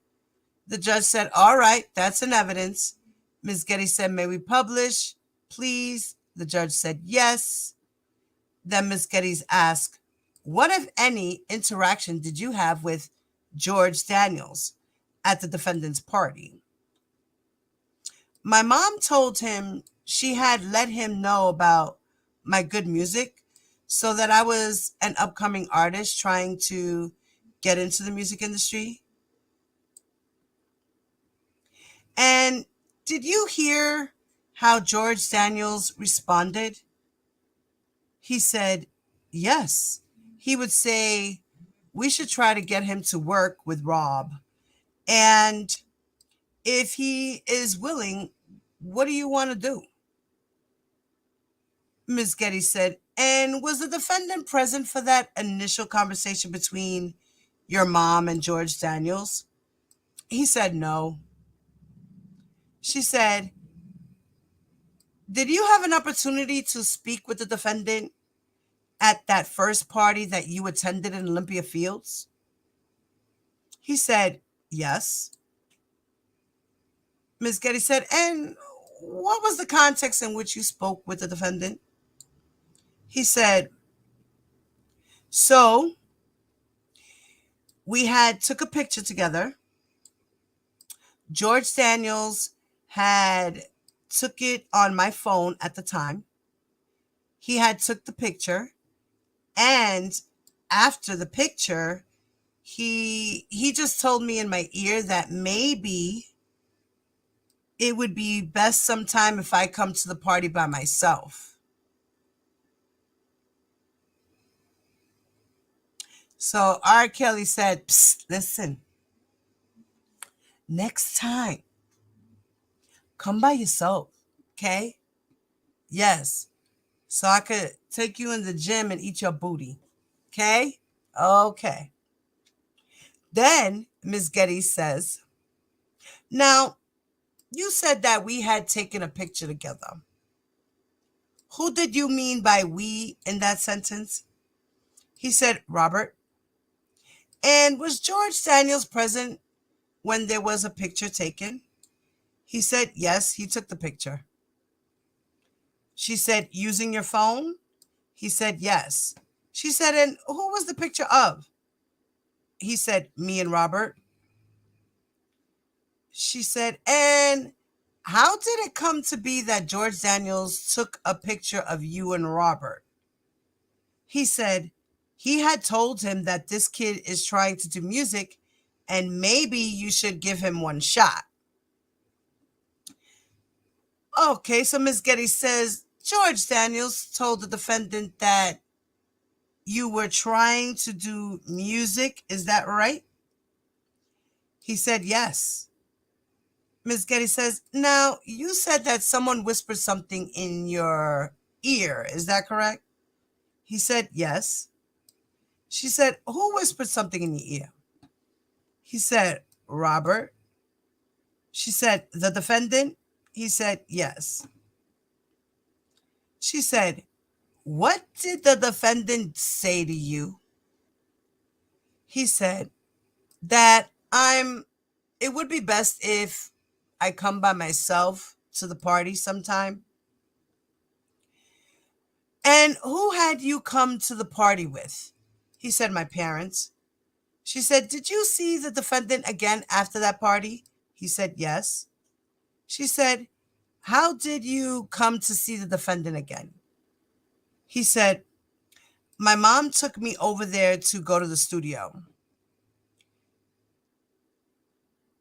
The judge said, all right, that's an evidence. Ms. Geddes said, may we publish, please? The judge said, yes. Then Ms. Geddes asked, what, if any, interaction did you have with George Daniels at the defendant's party? My mom told him she had let him know about my good music so that I was an upcoming artist trying to get into the music industry. And did you hear how George Daniels responded? He said, yes. He would say, we should try to get him to work with Rob. And if he is willing, what do you want to do? Ms. Geddes said, and was the defendant present for that initial conversation between your mom and George Daniels? He said, no. She said, did you have an opportunity to speak with the defendant at that first party that you attended in Olympia Fields? He said, yes. Ms. Geddes said, and what was the context in which you spoke with the defendant? He said, so we had took a picture together. George Daniels had took it on my phone at the time. He had took the picture, and after the picture, he just told me in my ear that maybe it would be best sometime if I come to the party by myself. So R. Kelly said, psst, listen, next time, come by yourself, okay? Yes. So I could take you in the gym and eat your booty, okay? Okay. Then Ms. Geddes says, now, You said that we had taken a picture together. Who did you mean by we in that sentence? He said, Robert. And was George Daniels present when there was a picture taken? He said, yes, he took the picture. She said, using your phone? He said, yes. She said, and who was the picture of? He said, me and Robert. She said, and how did it come to be that George Daniels took a picture of you and Robert? He said, he had told him that this kid is trying to do music and maybe you should give him one shot. Okay, so Ms. Getty says, George Daniels told the defendant that you were trying to do music. Is that right? He said, yes. Ms. Getty says, now, you said that someone whispered something in your ear. Is that correct? He said, yes. She said, who whispered something in your ear? He said, Robert. She said, the defendant? He said, yes. She said, what did the defendant say to you? He said, that it would be best if I come by myself to the party sometime. And who had you come to the party with? He said, my parents. She said, did you see the defendant again after that party? He said, yes. She said, how did you come to see the defendant again? He said, my mom took me over there to go to the studio.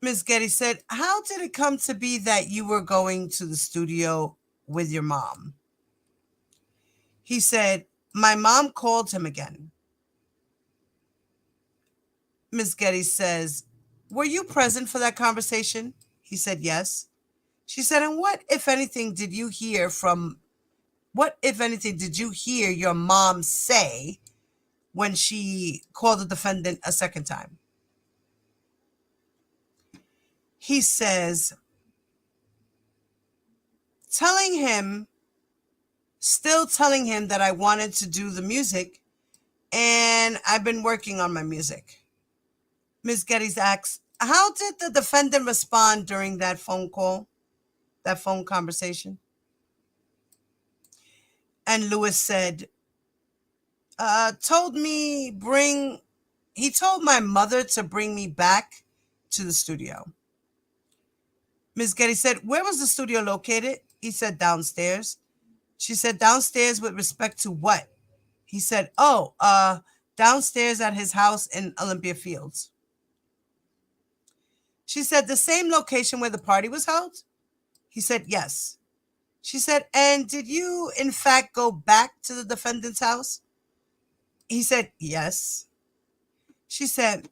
Ms. Getty said, how did it come to be that you were going to the studio with your mom? He said, my mom called him again. Ms. Getty says, were you present for that conversation? He said, yes. She said, and what, if anything, did you hear your mom say when she called the defendant a second time? He says, still telling him that I wanted to do the music and I've been working on my music. Ms. Geddes asks, how did the defendant respond during that phone conversation? And Lewis said, he told my mother to bring me back to the studio. Ms. Geddes said, where was the studio located? He said, downstairs. She said, downstairs with respect to what? He said, downstairs at his house in Olympia Fields. She said, the same location where the party was held? He said, yes. She said, and did you, in fact, go back to the defendant's house? He said, yes. She said,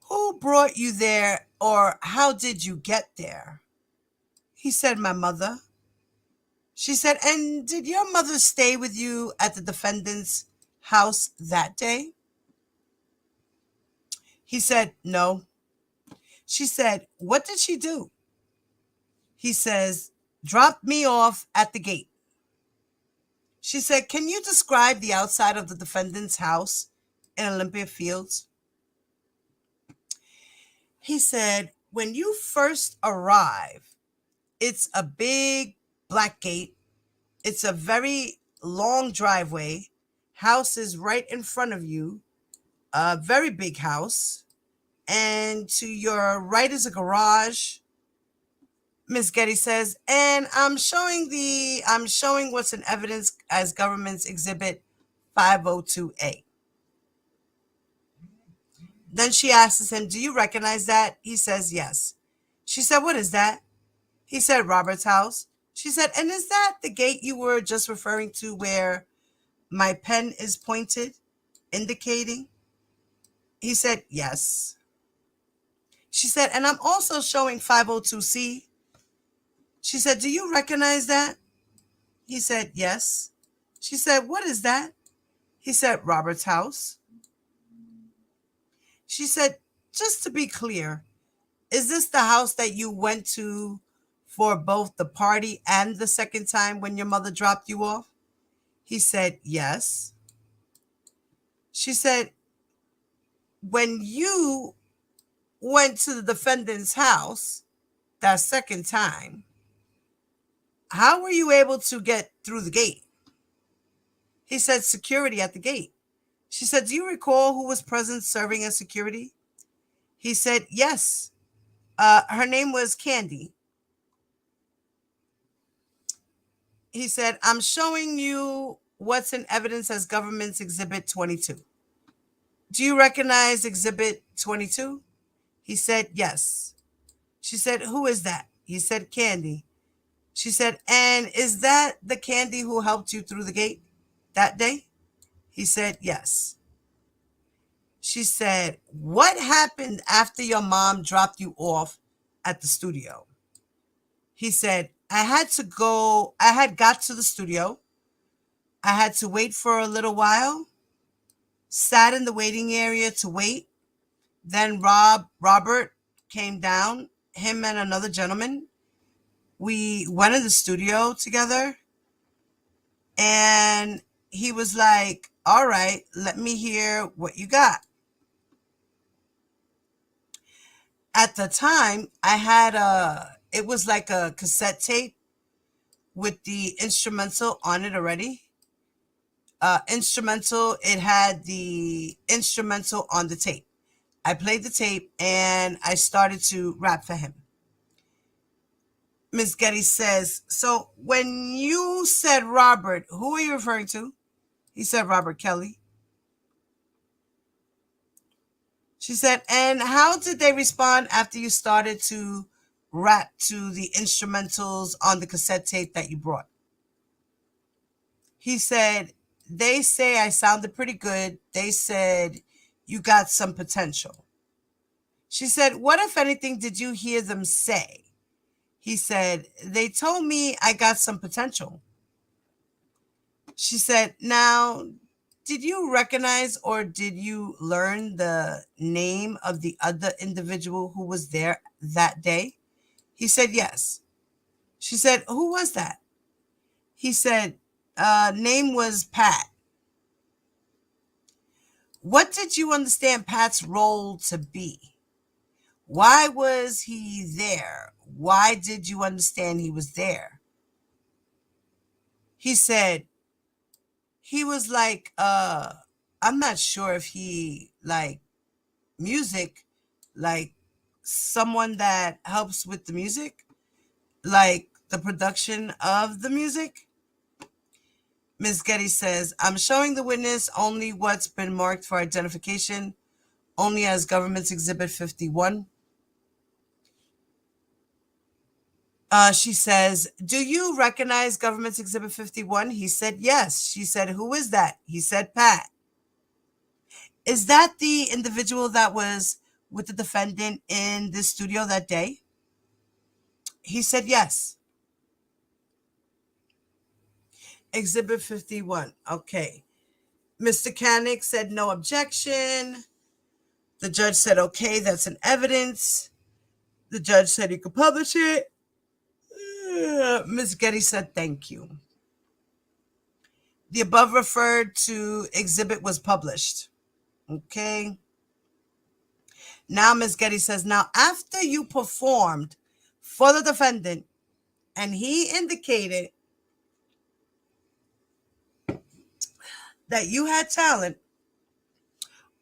who brought you there, or how did you get there? He said, my mother. She said, and did your mother stay with you at the defendant's house that day? He said, no. She said, what did she do? He says, drop me off at the gate. She said, can you describe the outside of the defendant's house in Olympia Fields? He said, when you first arrive, it's a big black gate. It's a very long driveway. House is right in front of you. A very big house. And to your right is a garage. Ms. Getty says, and I'm showing what's in evidence as government's exhibit 502A. Then she asks him, do you recognize that? He says, yes. She said, what is that? He said, Robert's house. She said, and is that the gate you were just referring to where my pen is pointed, indicating? He said, yes. She said, and I'm also showing 502C. She said, do you recognize that? He said, yes. She said, what is that? He said, Robert's house. She said, just to be clear, is this the house that you went to for both the party and the second time when your mother dropped you off? He said, yes. She said, when you went to the defendant's house that second time, how were you able to get through the gate? He said, security at the gate. She said, do you recall who was present serving as security? He said, yes. Her name was Candy. He said, I'm showing you what's in evidence as government's Exhibit 22. Do you recognize Exhibit 22? He said, yes. She said, who is that? He said, Candy. She said, and is that the Candy who helped you through the gate that day? He said, yes. She said, what happened after your mom dropped you off at the studio? He said, I had got to the studio. I had to wait for a little while, sat in the waiting area to wait. Then Robert came down, him and another gentleman. We went in the studio together, and he was like, all right, let me hear what you got. At the time, I had it was like a cassette tape with the instrumental on it already. It had the instrumental on the tape. I played the tape and I started to rap for him. Miss Getty says, so when you said Robert, who are you referring to? He said Robert Kelly. She said, and how did they respond after you started to rap to the instrumentals on the cassette tape that you brought? He said, they say I sounded pretty good. They said you got some potential. She said, what, if anything, did you hear them say? He said, they told me I got some potential. She said, now, did you recognize or did you learn the name of the other individual who was there that day? He said, yes. She said, who was that? He said, name was Pat. What did you understand Pat's role to be? Why was he there? Why did you understand he was there? He said, he was like, I'm not sure if he like music, like someone that helps with the music, like the production of the music. Ms. Getty says, I'm showing the witness only what's been marked for identification, only as Government's Exhibit 51. She says, do you recognize Government's Exhibit 51? He said, yes. She said, who is that? He said, Pat. Is that the individual that was with the defendant in the studio that day? He said, yes. Exhibit 51. Okay. Mr. Kanik said no objection. The judge said, okay, that's an evidence. The judge said he could publish it. Ms. Getty said, thank you. The above referred to exhibit was published. Okay. Now, Ms. Getty says, now, after you performed for the defendant and he indicated that you had talent,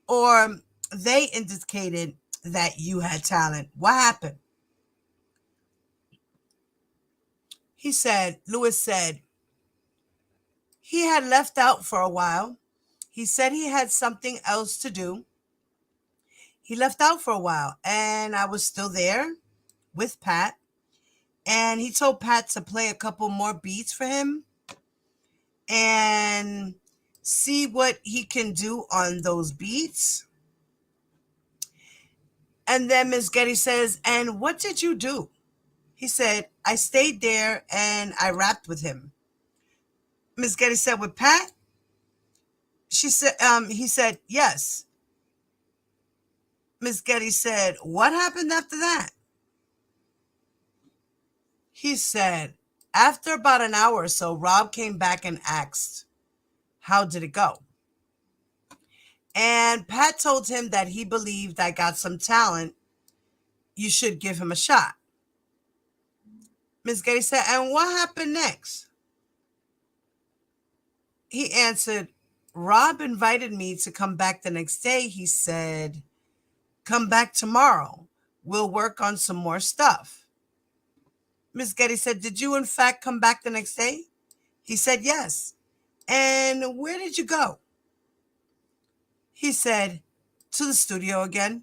or they indicated that you had talent, what happened? He said, Lewis said, he had left out for a while. He said he had something else to do. He left out for a while, and I was still there with Pat. And he told Pat to play a couple more beats for him and see what he can do on those beats. And then Ms. Getty says, and what did you do? He said, I stayed there and I rapped with him. Ms. Getty said, with Pat? She said, he said, yes. Ms. Getty said, what happened after that? He said, after about an hour or so, Rob came back and asked, how did it go? And Pat told him that he believed I got some talent. You should give him a shot. Miss Getty said, and what happened next? He answered, Rob invited me to come back the next day. He said, come back tomorrow. We'll work on some more stuff. Miss Getty said, did you in fact come back the next day? He said, yes. And where did you go? He said, to the studio again.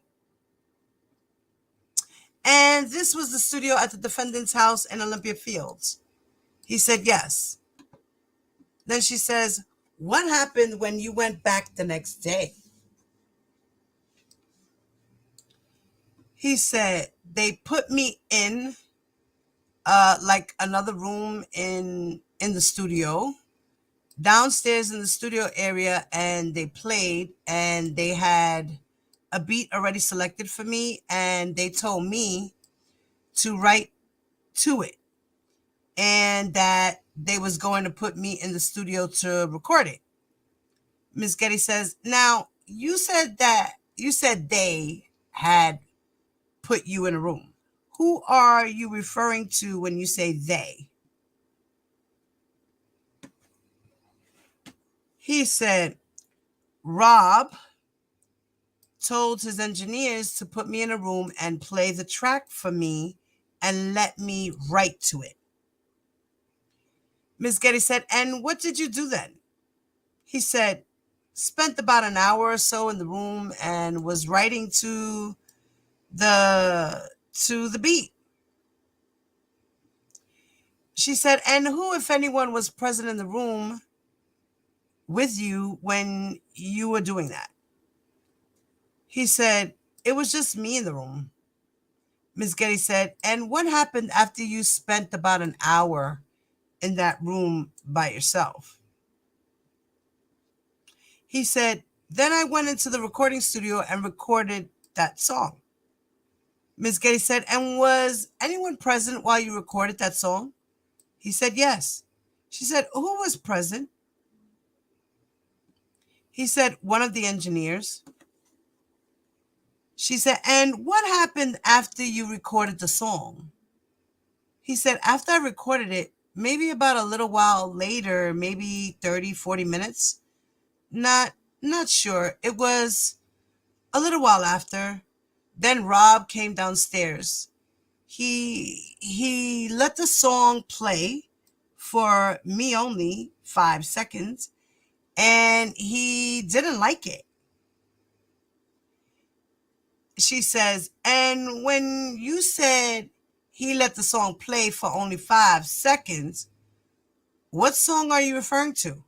And this was the studio at the defendant's house in Olympia Fields. He said, yes. Then she says, what happened when you went back the next day? He said, they put me in like another room in the studio, downstairs in the studio area, and they played, and they had a beat already selected for me, and they told me to write to it, and that they was going to put me in the studio to record it. Miss Getty says, now, you said they had put you in a room. Who are you referring to when you say they? He said, Rob told his engineers to put me in a room and play the track for me and let me write to it. Miss Getty said, and what did you do then? He said, spent about an hour or so in the room and was writing to the beat. She said, and who, if anyone, was present in the room with you when you were doing that? He said, it was just me in the room. Miss Getty said, and what happened after you spent about an hour in that room by yourself? He said, then I went into the recording studio and recorded that song. Miss Getty said, and was anyone present while you recorded that song? He said, yes. She said, who was present? He said, one of the engineers. She said, and what happened after you recorded the song? He said, after I recorded it, maybe about a little while later, maybe 30, 40 minutes. Not sure. It was a little while after. Then Rob came downstairs. He let the song play for me only 5 seconds, and he didn't like it. She says, and when you said he let the song play for only 5 seconds, what song are you referring to?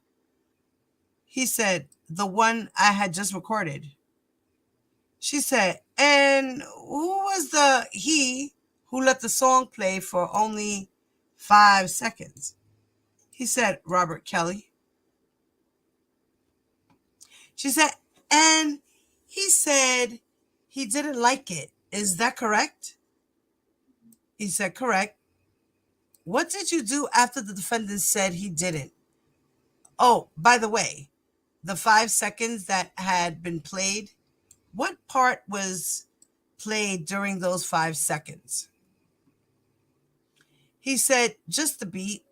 He said, the one I had just recorded. She said, and who was the he who let the song play for only 5 seconds? He said, Robert Kelly. She said, and he said he didn't like it. Is that correct? He said, correct. What did you do after the defendant said he didn't? Oh, by the way, the 5 seconds that had been played, what part was played during those 5 seconds? He said, just the beat.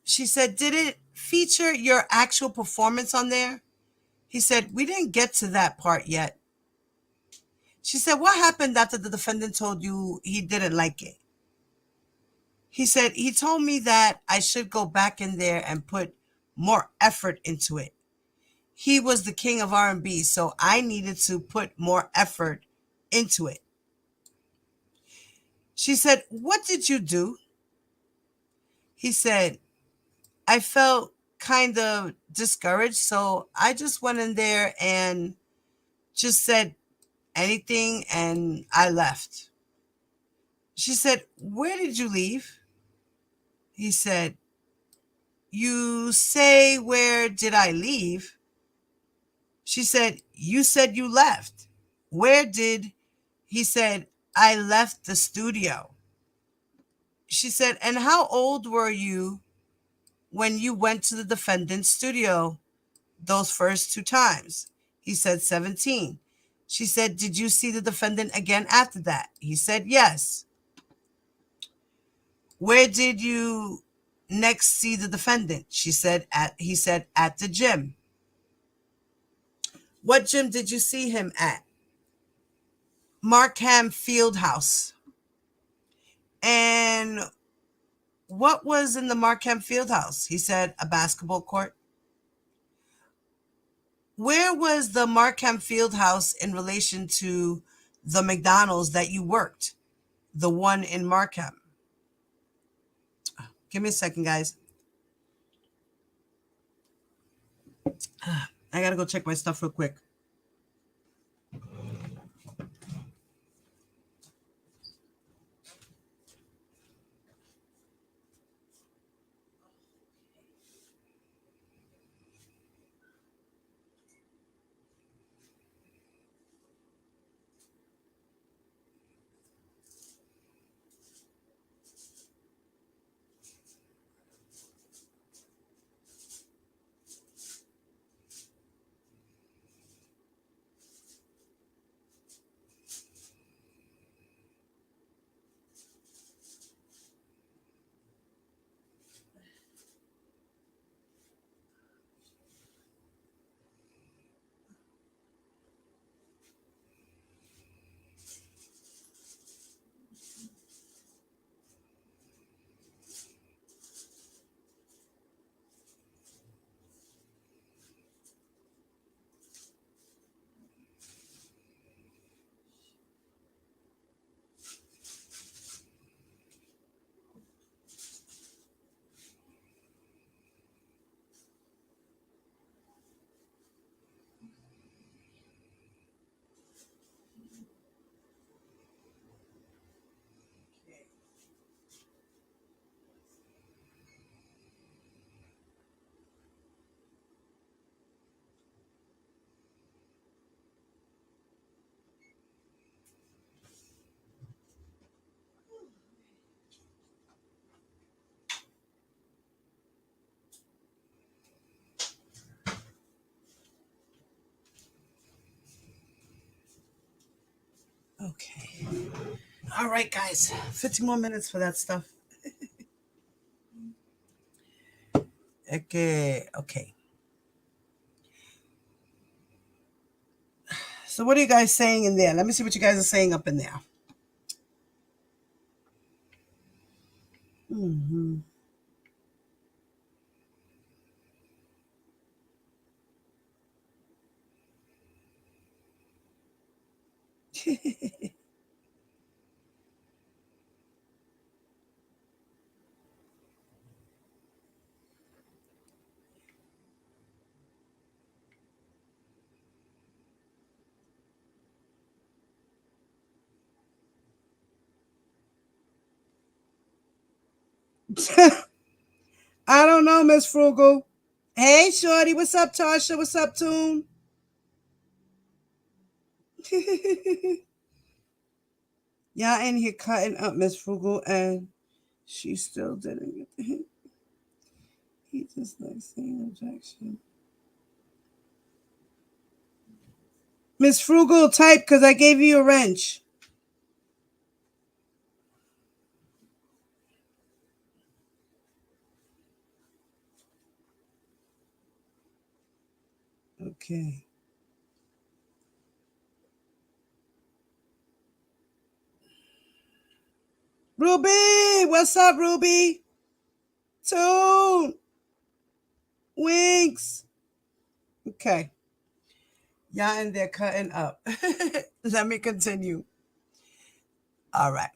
She said, did it feature your actual performance on there? He said, we didn't get to that part yet. She said, what happened after the defendant told you he didn't like it? He said, he told me that I should go back in there and put more effort into it. He was the king of R&B, so I needed to put more effort into it. She said, what did you do? He said, I felt kind of discouraged, so I just went in there and just said anything and I left. She said, where did you leave? He said, you say, where did I leave? She said, you left. Where did? He said, I left the studio. she said, and how old were you when you went to the defendant's studio those first 2 times? He said 17. She said, did you see the defendant again after that? He said, yes. Where did you next see the defendant? He said, at the gym. What gym did you see him at? Markham Fieldhouse. And what was in the Markham Fieldhouse? He said, a basketball court. Where was the Markham Fieldhouse in relation to the McDonald's that you worked? The one in Markham. Give me a second, guys. I gotta go check my stuff real quick. Okay. All right, guys. 15 more minutes for that stuff. Okay. So what are you guys saying in there? Let me see what you guys are saying up in there. Mm-hmm. I don't know, Miss Frugal. Hey, Shorty. What's up, Tasha? What's up, Toon? Y'all in here cutting up Miss Frugal, and she still didn't get the hint. He just like saying objection. Miss Frugal, type because I gave you a wrench. Okay. Ruby, what's up, Ruby? Toon. Winks. Okay. Y'all in there cutting up. Let me continue. All right.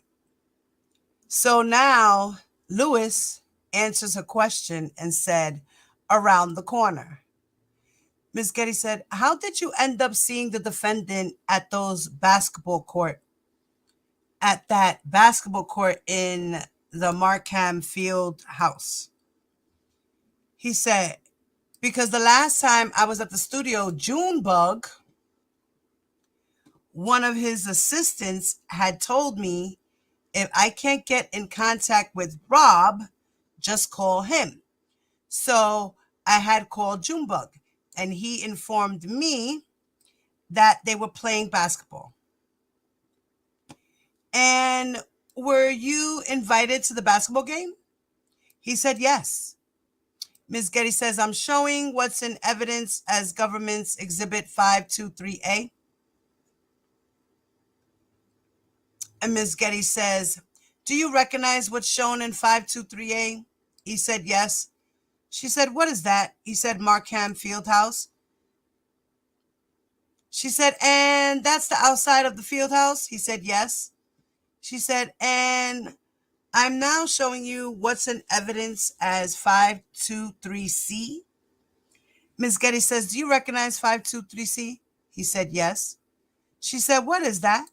So now Lewis answers her question and said, around the corner. Miss Getty said, how did you end up seeing the defendant at that basketball court in the Markham Field house? He said, because the last time I was at the studio, Junebug, one of his assistants, had told me If I can't get in contact with Rob, just call him. So I had called Junebug, and he informed me that they were playing basketball. And were you invited to the basketball game? He said yes. Ms. Getty says, I'm showing what's in evidence as government's exhibit 523A. And Ms. Getty says, do you recognize what's shown in 523A? He said yes. She said, what is that? He said, Markham Fieldhouse. She said, and that's the outside of the field house? He said, yes. She said, and I'm now showing you what's in evidence as 523C. Ms. Getty says, do you recognize 523C? He said, yes. She said, what is that?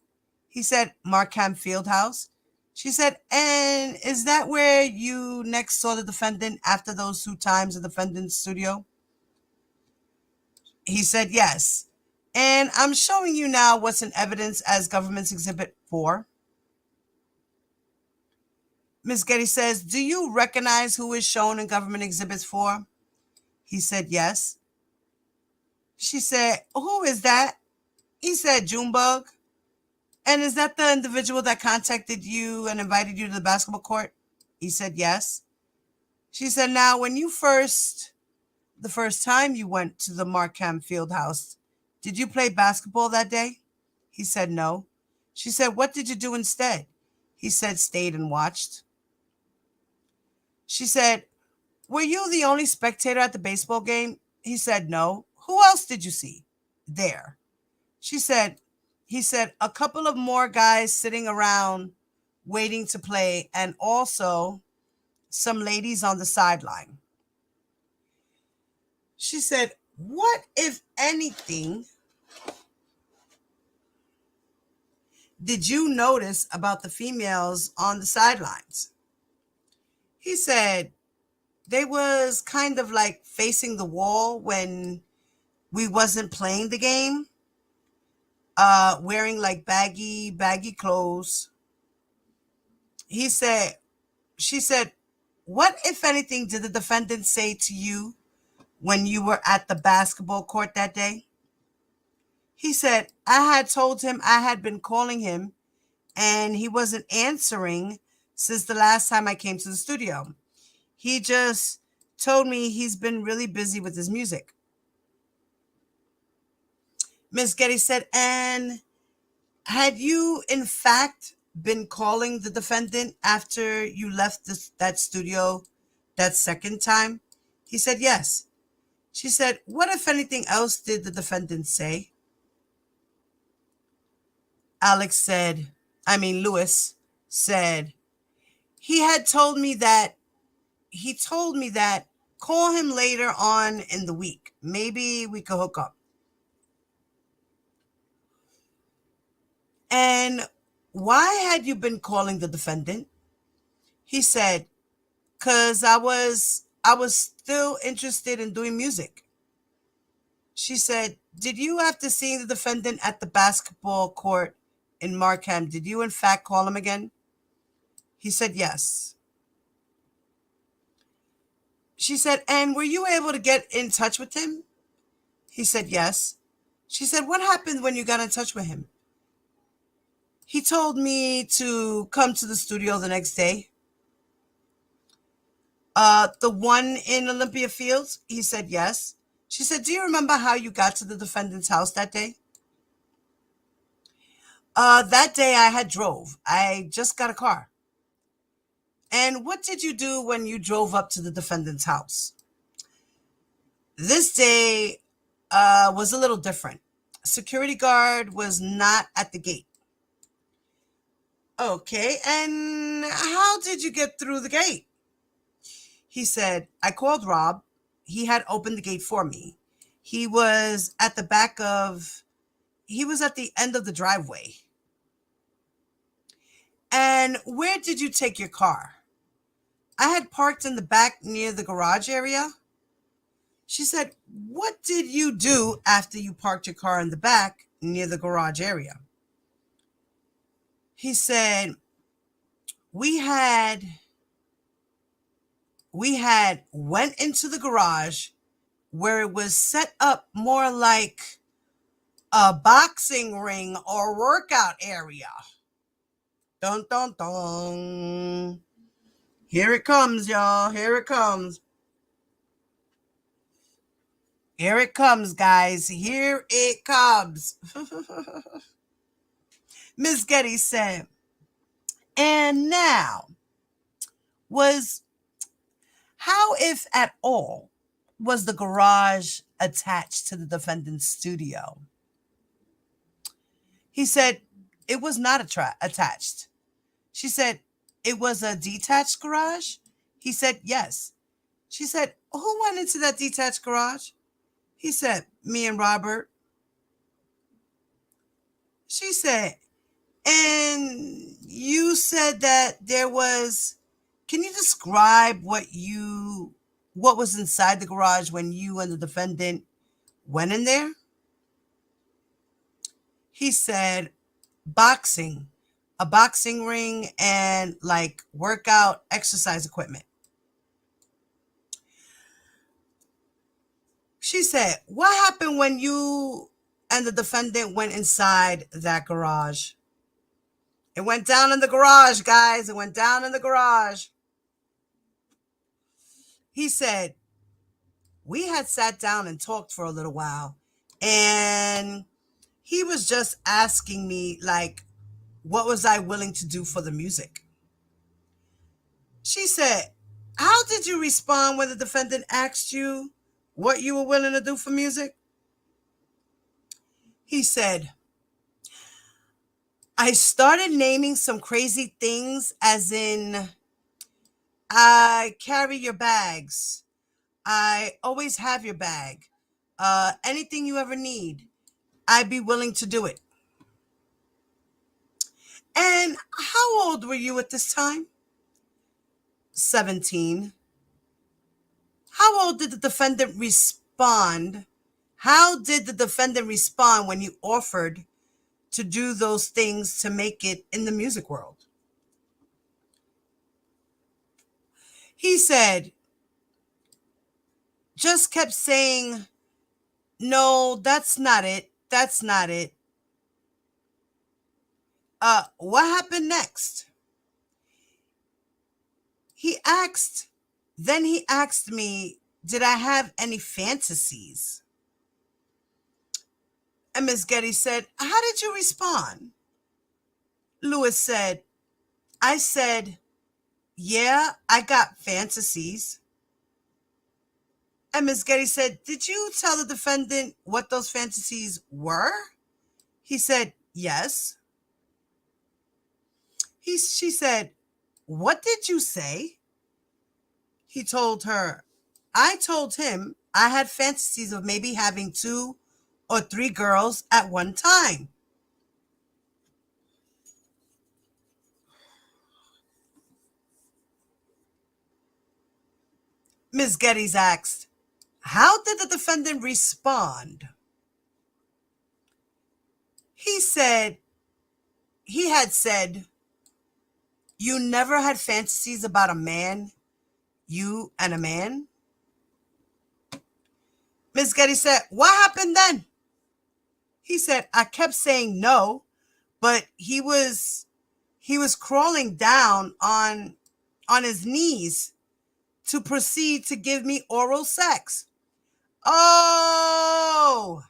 He said, Markham Fieldhouse. She said, and is that where you next saw the defendant after those 2 times in the defendant's studio? He said, yes. And I'm showing you now what's in evidence as government's exhibit 4. Ms. Getty says, do you recognize who is shown in government exhibits 4? He said, yes. She said, who is that? He said, Junebug. And is that the individual that contacted you and invited you to the basketball court? He said, yes. She said, now, when the first time you went to the Markham Fieldhouse, did you play basketball that day? He said, no. She said, what did you do instead? He said, stayed and watched. She said, were you the only spectator at the baseball game? He said, no. Who else did you see there? He said, a couple of more guys sitting around waiting to play, and also some ladies on the sideline. She said, what, if anything, did you notice about the females on the sidelines? He said, they was kind of like facing the wall when we wasn't playing the game, wearing like baggy clothes. She said, what, if anything, did the defendant say to you when you were at the basketball court that day? He said, I had told him I had been calling him and he wasn't answering since the last time I came to the studio. He just told me he's been really busy with his music. Ms. Getty said, and had you in fact been calling the defendant after you left that studio that second time? He said, yes. She said, what, if anything else, did the defendant say? Lewis said, he told me that call him later on in the week. Maybe we could hook up. And why had you been calling the defendant? He said, because I was still interested in doing music. She said, did you, after seeing the defendant at the basketball court in Markham, did you in fact call him again? He said, yes. She said, and were you able to get in touch with him? He said, yes. She said, what happened when you got in touch with him? He told me to come to the studio the next day. The one in Olympia Fields? He said, yes. She said, do you remember how you got to the defendant's house that day? That day I had drove. I just got a car. And what did you do when you drove up to the defendant's house? This day was a little different. A security guard was not at the gate. Okay, and how did you get through the gate? He said, I called Rob. He had opened the gate for me. He was at the end of the driveway. And where did you take your car? I had parked in the back near the garage area. She said, what did you do after you parked your car in the back near the garage area? He said, we had went into the garage where it was set up more like a boxing ring or workout area. Dun dun dun. Here it comes, y'all. Here it comes. Here it comes, guys. Here it comes. Miss Getty said, and now was how, if at all, was the garage attached to the defendant's studio? He said it was not attached. She said it was a detached garage. He said yes. She said, who went into that detached garage? He said, me and Robert. She said, and you said that there was, can you describe what was inside the garage when you and the defendant went in there? He said, a boxing ring and like workout exercise equipment. She said, what happened when you and the defendant went inside that garage? It went down in the garage, guys. It went down in the garage. He said, we had sat down and talked for a little while, and he was just asking me, like, what was I willing to do for the music? She said, how did you respond when the defendant asked you what you were willing to do for music? He said, I started naming some crazy things, as in, I carry your bags. I always have your bag. Anything you ever need, I'd be willing to do it. And how old were you at this time? 17. How did the defendant respond? How did the defendant respond when you offered to do those things to make it in the music world? He said, just kept saying, no, that's not it. That's not it. What happened next? He asked me, did I have any fantasies? And Miss Getty said, how did you respond? Lewis said, I said, yeah, I got fantasies. And Miss Getty said, did you tell the defendant what those fantasies were? He said, yes. She said, what did you say? He told her, I told him I had fantasies of maybe having 2 or 3 girls at one time. Ms. Geddes asked, how did the defendant respond? He had said, you never had fantasies about a man, you and a man? Ms. Geddes said, what happened then? He said, I kept saying no, but he was crawling down on his knees to proceed to give me oral sex. Oh!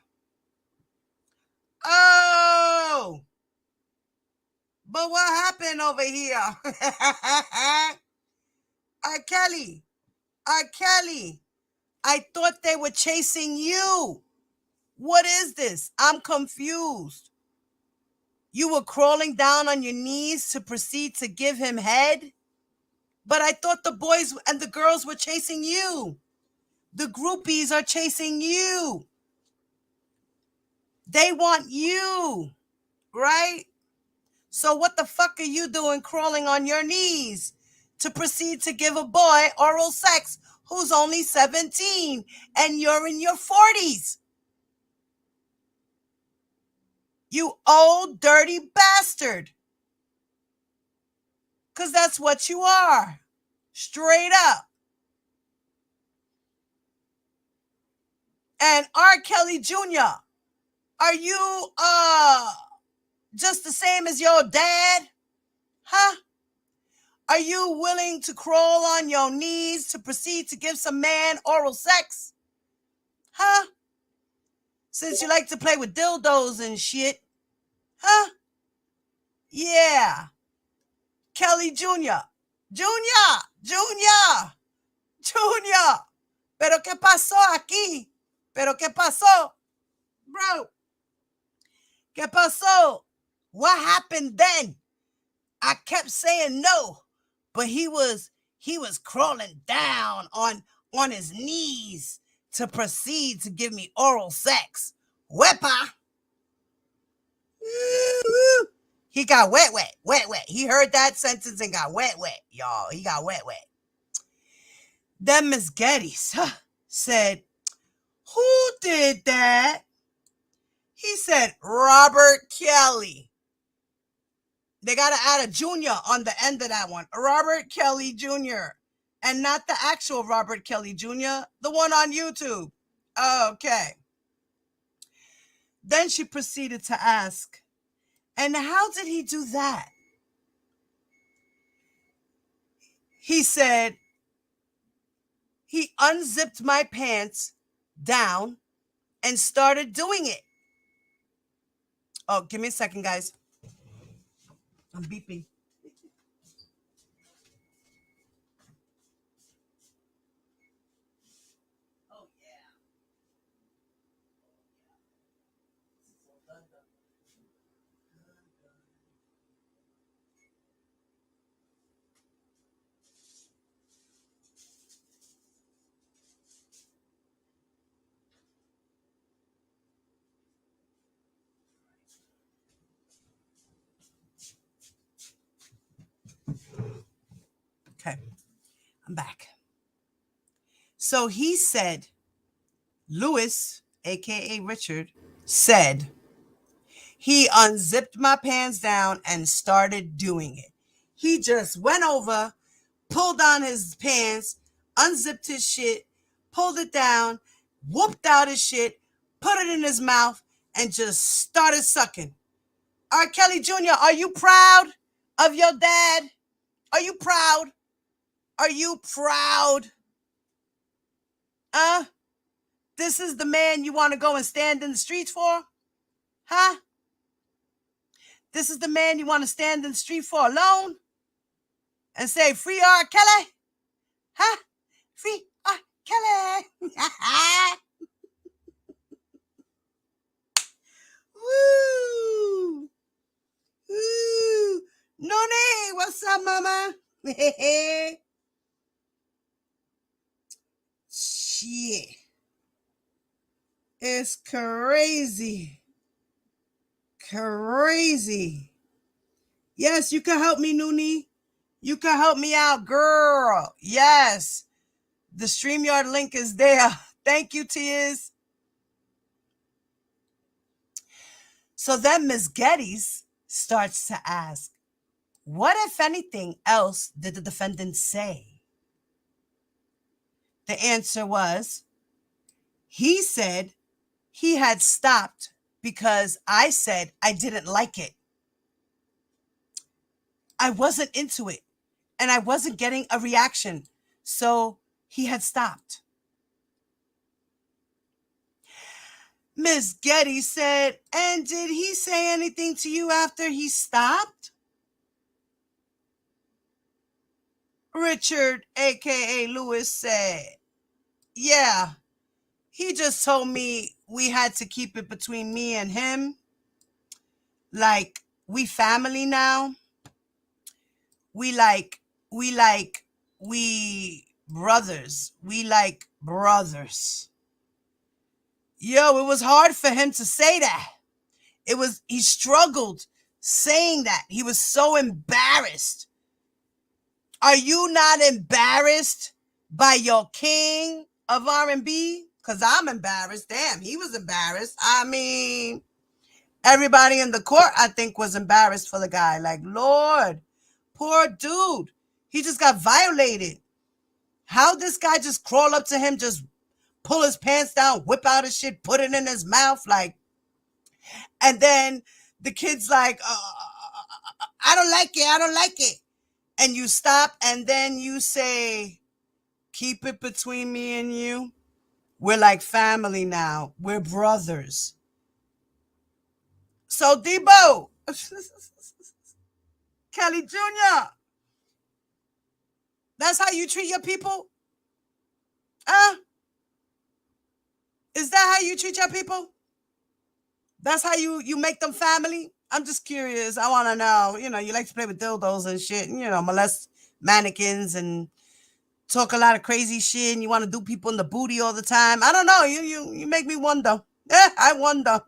But what happened over here? Kelly, I thought they were chasing you. What is this? I'm confused. You were crawling down on your knees to proceed to give him head? But I thought the boys and the girls were chasing you. The groupies are chasing you. They want you, right? So what the fuck are you doing crawling on your knees to proceed to give a boy oral sex who's only 17 and you're in your 40s? You old dirty bastard. Because that's what you are. Straight up. And R. Kelly Jr., are you just the same as your dad? Huh? Are you willing to crawl on your knees to proceed to give some man oral sex? Huh? Since you like to play with dildos and shit. Huh? Yeah. Kelly Jr. Jr. Jr. Jr. Pero ¿qué pasó aquí? Pero ¿qué pasó? Bro. ¿Qué pasó? What happened then? I kept saying no, but he was crawling down on his knees to proceed to give me oral sex. Wepa. He got wet. He heard that sentence and got wet, y'all. He got wet. Then Miss Geddes said, who did that? He said, Robert Kelly. They got to add a junior on the end of that one. Robert Kelly Jr. And not the actual Robert Kelly Jr., the one on YouTube. Okay. Then she proceeded to ask, and how did he do that? He said, he unzipped my pants down and started doing it. Oh, give me a second, guys. I'm beeping. Oh, yeah. Okay, I'm back. So he said, Lewis, aka Richard, said he unzipped my pants down and started doing it. He just went over, pulled down his pants, unzipped his shit, pulled it down, whooped out his shit, put it in his mouth, and just started sucking. R. Kelly Jr., are you proud of your dad? Are you proud? Are you proud? This is the man you want to go and stand in the streets for? Huh? This is the man you want to stand in the street for alone? And say, free R. Kelly? Huh? Free R. Kelly? Woo! Woo! Noni, what's up, mama? Shit. It's crazy. Crazy. Yes, you can help me, Nuni. You can help me out, girl. Yes. The StreamYard link is there. Thank you, Tears. So then Miss Geddes starts to ask, what, if anything, else did the defendant say? The answer was, he said he had stopped because I said I didn't like it. I wasn't into it, and I wasn't getting a reaction, so he had stopped. Miss Geddes said, and did he say anything to you after he stopped? Richard, aka Lewis, said, yeah, he just told me we had to keep it between me and him. Like, we family now. We brothers. We like brothers. Yo, it was hard for him to say that. He struggled saying that. He was so embarrassed. Are you not embarrassed by your king of R&B? Because I'm embarrassed. Damn, he was embarrassed. I mean, everybody in the court, I think, was embarrassed for the guy. Like, Lord, Poor dude. He just got violated. How this guy just crawl up to him, just pull his pants down, whip out his shit, put it in his mouth, like, and then the kid's like, I don't like it, I don't like it. And you stop, and then you say, keep it between me and you. We're like family now. We're brothers. So, Debo, Kelly Jr., that's how you treat your people? Is that how you treat your people? That's how you make them family? I'm just curious. I want to know. You like to play with dildos and shit, and, molest mannequins and talk a lot of crazy shit, and you want to do people in the booty all the time. I don't know. You make me wonder. I wonder.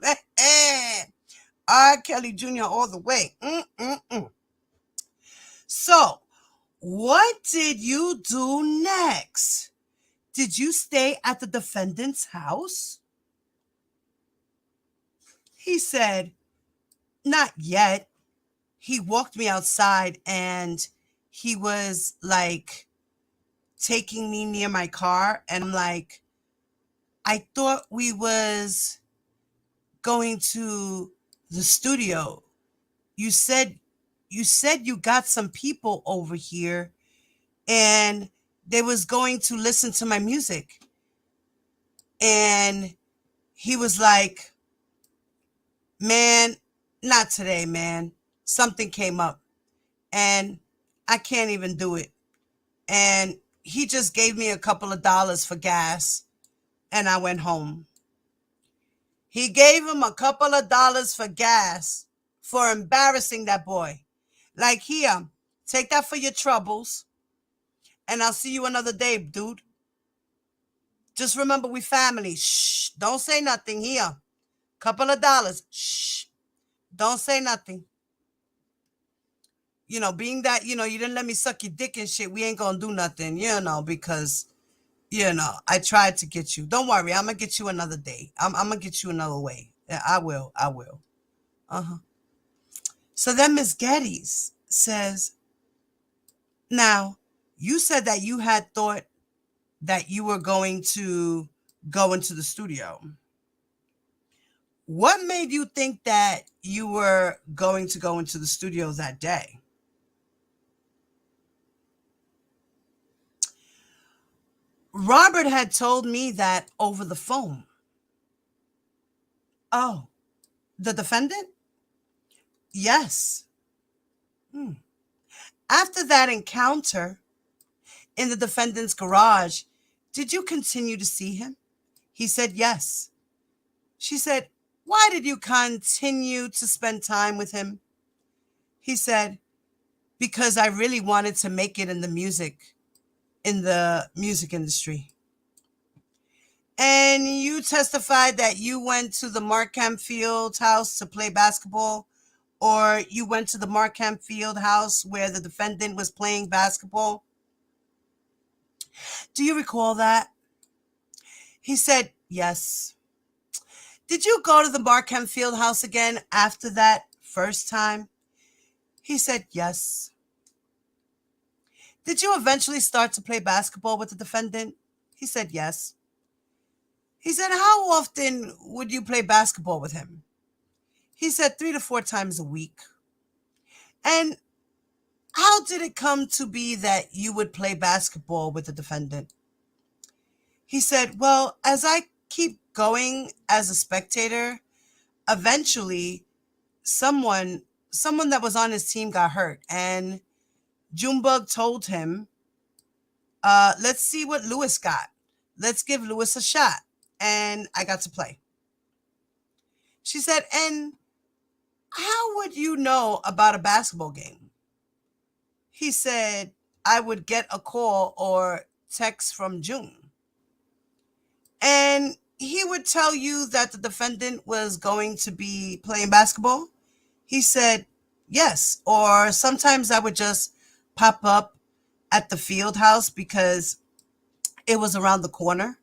R. Kelly Jr. all the way. So, what did you do next? Did you stay at the defendant's house? He said, not yet. He walked me outside and he was like taking me near my car, and I'm like, I thought we was going to the studio. You said you got some people over here and they was going to listen to my music. And he was like, man, not today, man. Something came up and I can't even do it. And he just gave me a couple of dollars for gas and I went home. He gave him a couple of dollars for gas for embarrassing that boy. Like, here, take that for your troubles and I'll see you another day, dude. Just remember, we family. Shh, don't say nothing. Here, couple of dollars. Shh, don't say nothing. Being that, you didn't let me suck your dick and shit, we ain't gonna do nothing, because, I tried to get you. Don't worry, I'm gonna get you another day. I'm gonna get you another way. Yeah, I will. So then Miss Geddes says, now, you said that you had thought that you were going to go into the studio. What made you think that you were going to go into the studio that day? Robert had told me that over the phone. Oh, the defendant? Yes. After that encounter in the defendant's garage, did you continue to see him? He said yes. She said, why did you continue to spend time with him? He said, because I really wanted to make it in the music industry. And you testified that you went to the Markham Field house to play basketball, or you went to the Markham Field house where the defendant was playing basketball. Do you recall that? He said, yes. Did you go to the Markham Field house again after that first time? He said, yes. Did you eventually start to play basketball with the defendant? He said, yes. He said, how often would you play basketball with him? He said 3 to 4 times a week. And how did it come to be that you would play basketball with the defendant? He said, well, as I keep going as a spectator, eventually someone that was on his team got hurt, and Junebug told him, let's see what Lewis got. Let's give Lewis a shot. And I got to play. She said, and how would you know about a basketball game? He said, I would get a call or text from June. And he would tell you that the defendant was going to be playing basketball? He said, yes. Or sometimes I would just pop up at the field house because it was around the corner.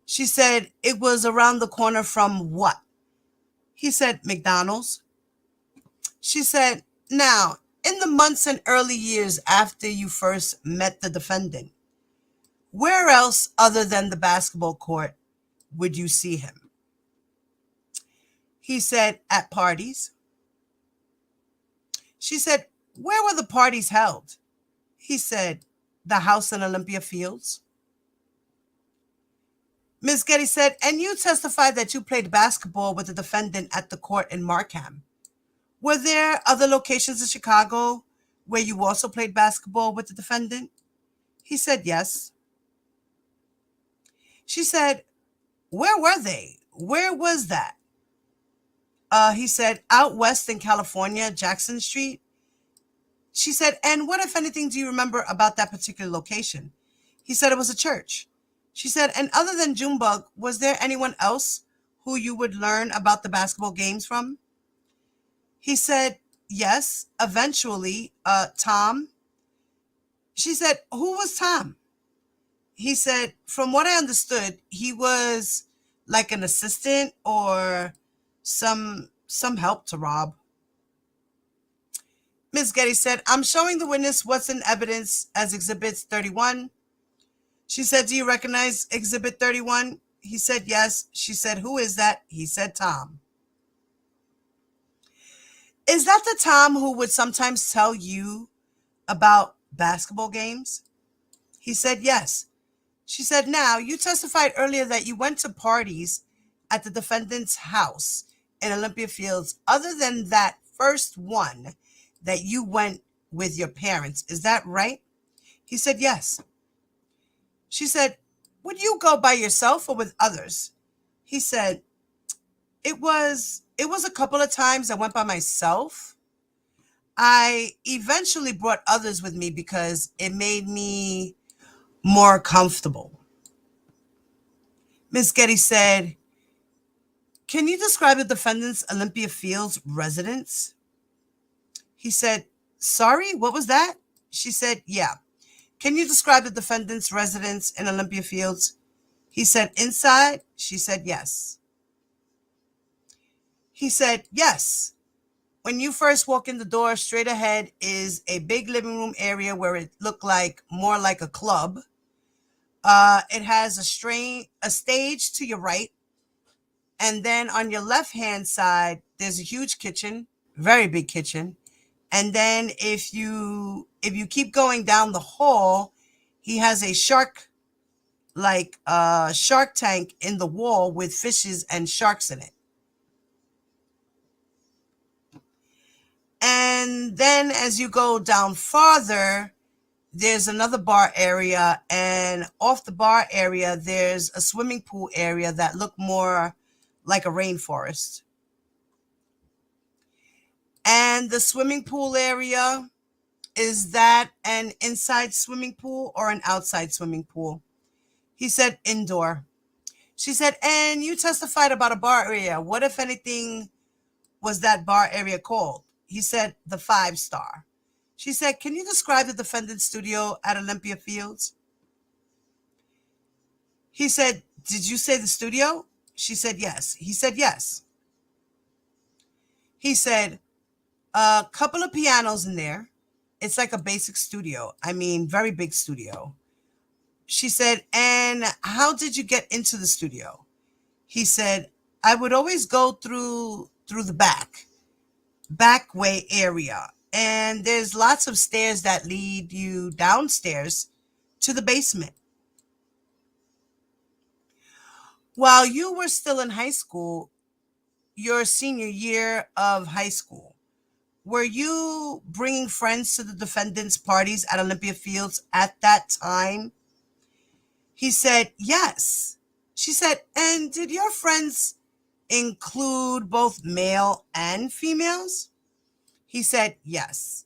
She said, it was around the corner from what? He said, McDonald's. She said, now, in the months and early years after you first met the defendant, where else other than the basketball court would you see him? He said, at parties. She said, where were the parties held? He said, the house in Olympia Fields. Ms. Getty said, and you testified that you played basketball with the defendant at the court in Markham. Were there other locations in Chicago where you also played basketball with the defendant? He said, yes. She said, where were they? Where was that? He said, out west in California, Jackson Street. She said, and what, if anything, do you remember about that particular location? He said, it was a church. She said, and other than Junebug, was there anyone else who you would learn about the basketball games from? He said, yes, eventually, Tom. She said, who was Tom? He said, from what I understood, he was like an assistant or some help to Rob. Ms. Getty said, I'm showing the witness what's in evidence as Exhibit 31. She said, do you recognize Exhibit 31? He said, yes. She said, who is that? He said, Tom. Is that the Tom who would sometimes tell you about basketball games? He said, yes. She said, now, you testified earlier that you went to parties at the defendant's house in Olympia Fields other than that first one that you went with your parents. Is that right? He said, yes. She said, would you go by yourself or with others? He said, it was a couple of times I went by myself. I eventually brought others with me because it made me more comfortable. Ms. Getty said, can you describe the defendant's Olympia Fields residence? He said, sorry, what was that? She said, yeah. Can you describe the defendant's residence in Olympia Fields? He said, inside? She said, yes. He said, yes. When you first walk in the door, straight ahead is a big living room area where it looked like more like a club. It has a stage to your right. And then on your left-hand side, there's a huge kitchen, very big kitchen. And then if you keep going down the hall, he has a shark tank in the wall with fishes and sharks in it. And then as you go down farther, there's another bar area, and off the bar area, there's a swimming pool area that looked more like a rainforest. And the swimming pool area, is that an inside swimming pool or an outside swimming pool? He said indoor. She said, and you testified about a bar area. What, if anything, was that bar area called? He said the 5-Star. She said, can you describe the defendant's studio at Olympia Fields? He said, did you say the studio? She said, yes. He said, yes. He said, a couple of pianos in there. It's like a basic studio. I mean, very big studio. She said, and how did you get into the studio? He said, I would always go through the back way area. And there's lots of stairs that lead you downstairs to the basement. While you were still in high school, your senior year of high school, were you bringing friends to the defendant's parties at Olympia Fields at that time? He said, yes. She said, and did your friends include both male and females? He said, yes.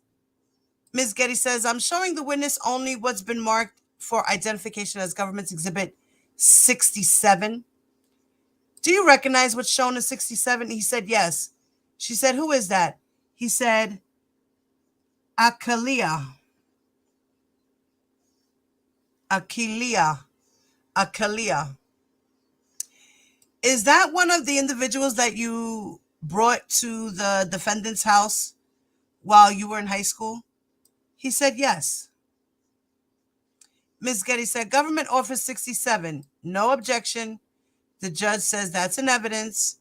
Ms. Getty says, I'm showing the witness only what's been marked for identification as Government's Exhibit 67. Do you recognize what's shown as 67? He said, yes. She said, who is that? He said, Akelia. Is that one of the individuals that you brought to the defendant's house while you were in high school? He said yes. Ms. Getty said, government offers 67. No objection. The judge says that's an evidence.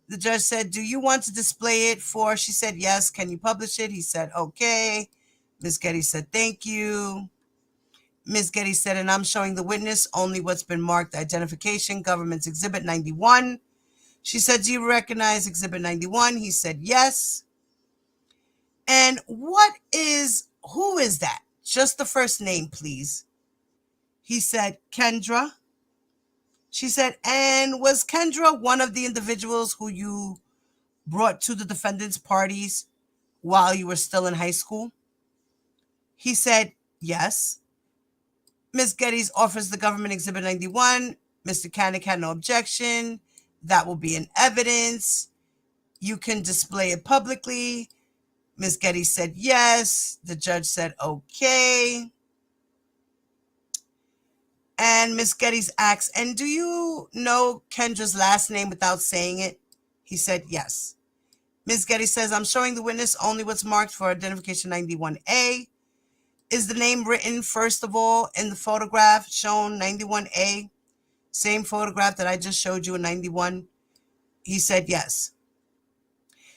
The judge said, do you want to display it for? She said, yes. Can you publish it? He said, okay. Ms. Getty said, thank you. Ms. Getty said, and I'm showing the witness only what's been marked identification, government's Exhibit 91. She said, do you recognize Exhibit 91? He said, yes. And who is that? Just the first name, please. He said, Kendra. She said, and was Kendra one of the individuals who you brought to the defendant's parties while you were still in high school? He said, yes. Ms. Geddes offers the government Exhibit 91. Mr. Kanik had no objection. That will be in evidence. You can display it publicly. Ms. Geddes said yes. The judge said okay. And Ms. Geddes asks, and do you know Kendra's last name without saying it? He said yes. Ms. Geddes says, I'm showing the witness only what's marked for identification 91A. Is the name written, first of all, in the photograph shown 91A? Same photograph that I just showed you in 91? He said yes.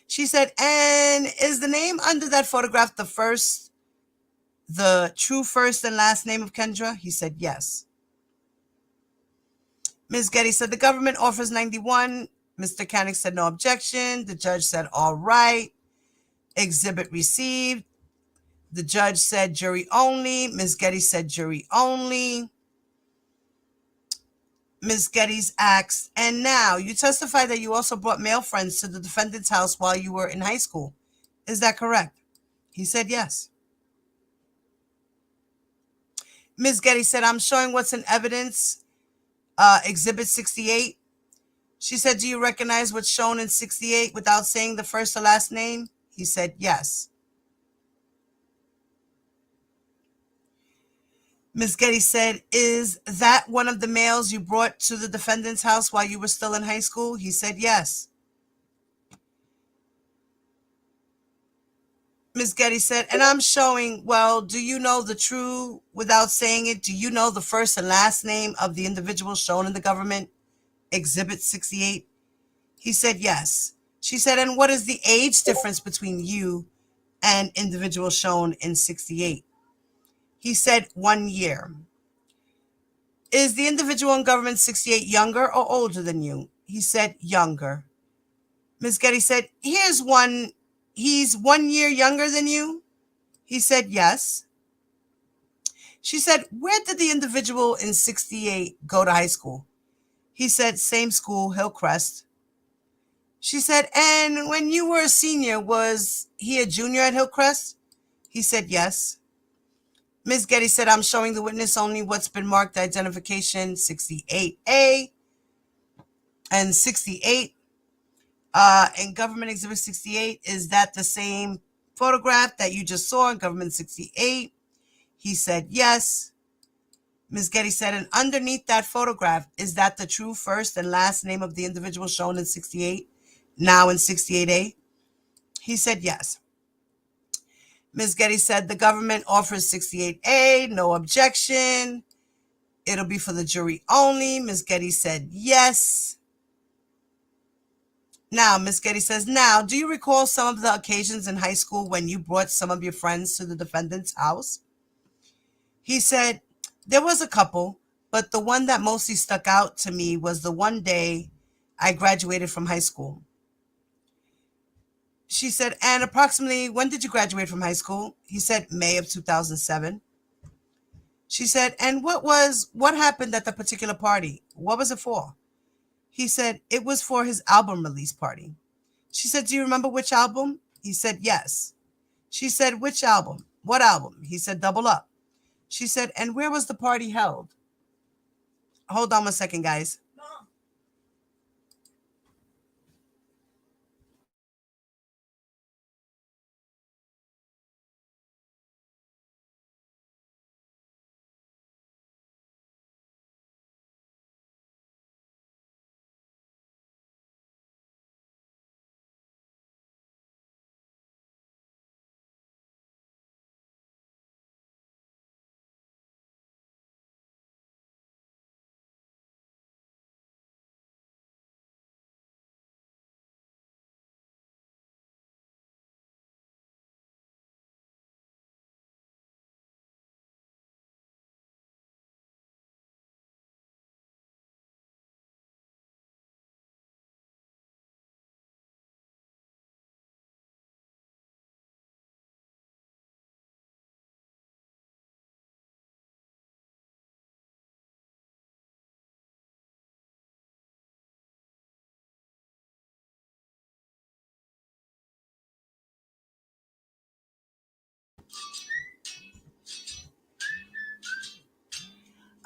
She said, and is the name under that photograph the true first and last name of Kendra? He said yes. Ms. Getty said, the government offers 91. Mr. Kanik said no objection. The judge said, all right. Exhibit received. The judge said jury only. Ms. Getty said jury only. Ms. Geddes asked, and now you testify that you also brought male friends to the defendant's house while you were in high school. Is that correct? He said yes. Ms. Geddes said, I'm showing what's in evidence, Exhibit 68. She said, do you recognize what's shown in 68 without saying the first or last name? He said yes. Ms. Getty said, is that one of the males you brought to the defendant's house while you were still in high school? He said yes. Ms. Getty said, and I'm showing, well, do you know the true, without saying it, do you know the first and last name of the individual shown in the government Exhibit 68? He said yes. She said, and what is the age difference between you and individual shown in 68? He said 1 year. Is the individual in government 68 younger or older than you? He said younger. Ms. Getty said, here's one. He's 1 year younger than you? He said yes. She said, where did the individual in 68 go to high school? He said, same school, Hillcrest. She said, and when you were a senior, was he a junior at Hillcrest? He said yes. Ms. Getty said, I'm showing the witness only what's been marked identification 68A and 68. In government exhibit 68, is that the same photograph that you just saw in government 68? He said yes. Ms. Getty said, and underneath that photograph, is that the true first and last name of the individual shown in 68, now in 68A? He said yes. Ms. Getty said, the government offers 68A, no objection. It'll be for the jury only. Ms. Getty said yes. Now, Ms. Getty says, now, do you recall some of the occasions in high school when you brought some of your friends to the defendant's house? He said, there was a couple, but the one that mostly stuck out to me was the one day I graduated from high school. She said, and approximately when did you graduate from high school? He said, May of 2007. She said, and what happened at the particular party? What was it for? He said, it was for his album release party. She said, do you remember which album? He said, yes. She said, which album? What album? He said, Double Up. She said, and where was the party held? Hold on 1 second, guys.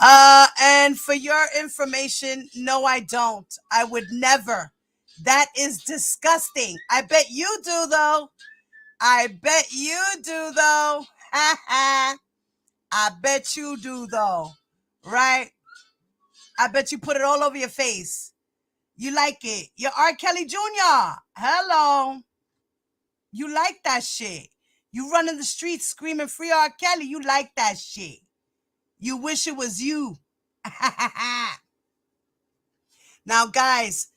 And for your information, no, I don't. I would never. That is disgusting. I bet you do, though. I bet you do, though. Ha ha. I bet you do, though. Right? I bet you put it all over your face. You like it. You're R. Kelly Jr. Hello. You like that shit. You run in the streets screaming free R. Kelly. You like that shit. You wish it was you. Now, guys,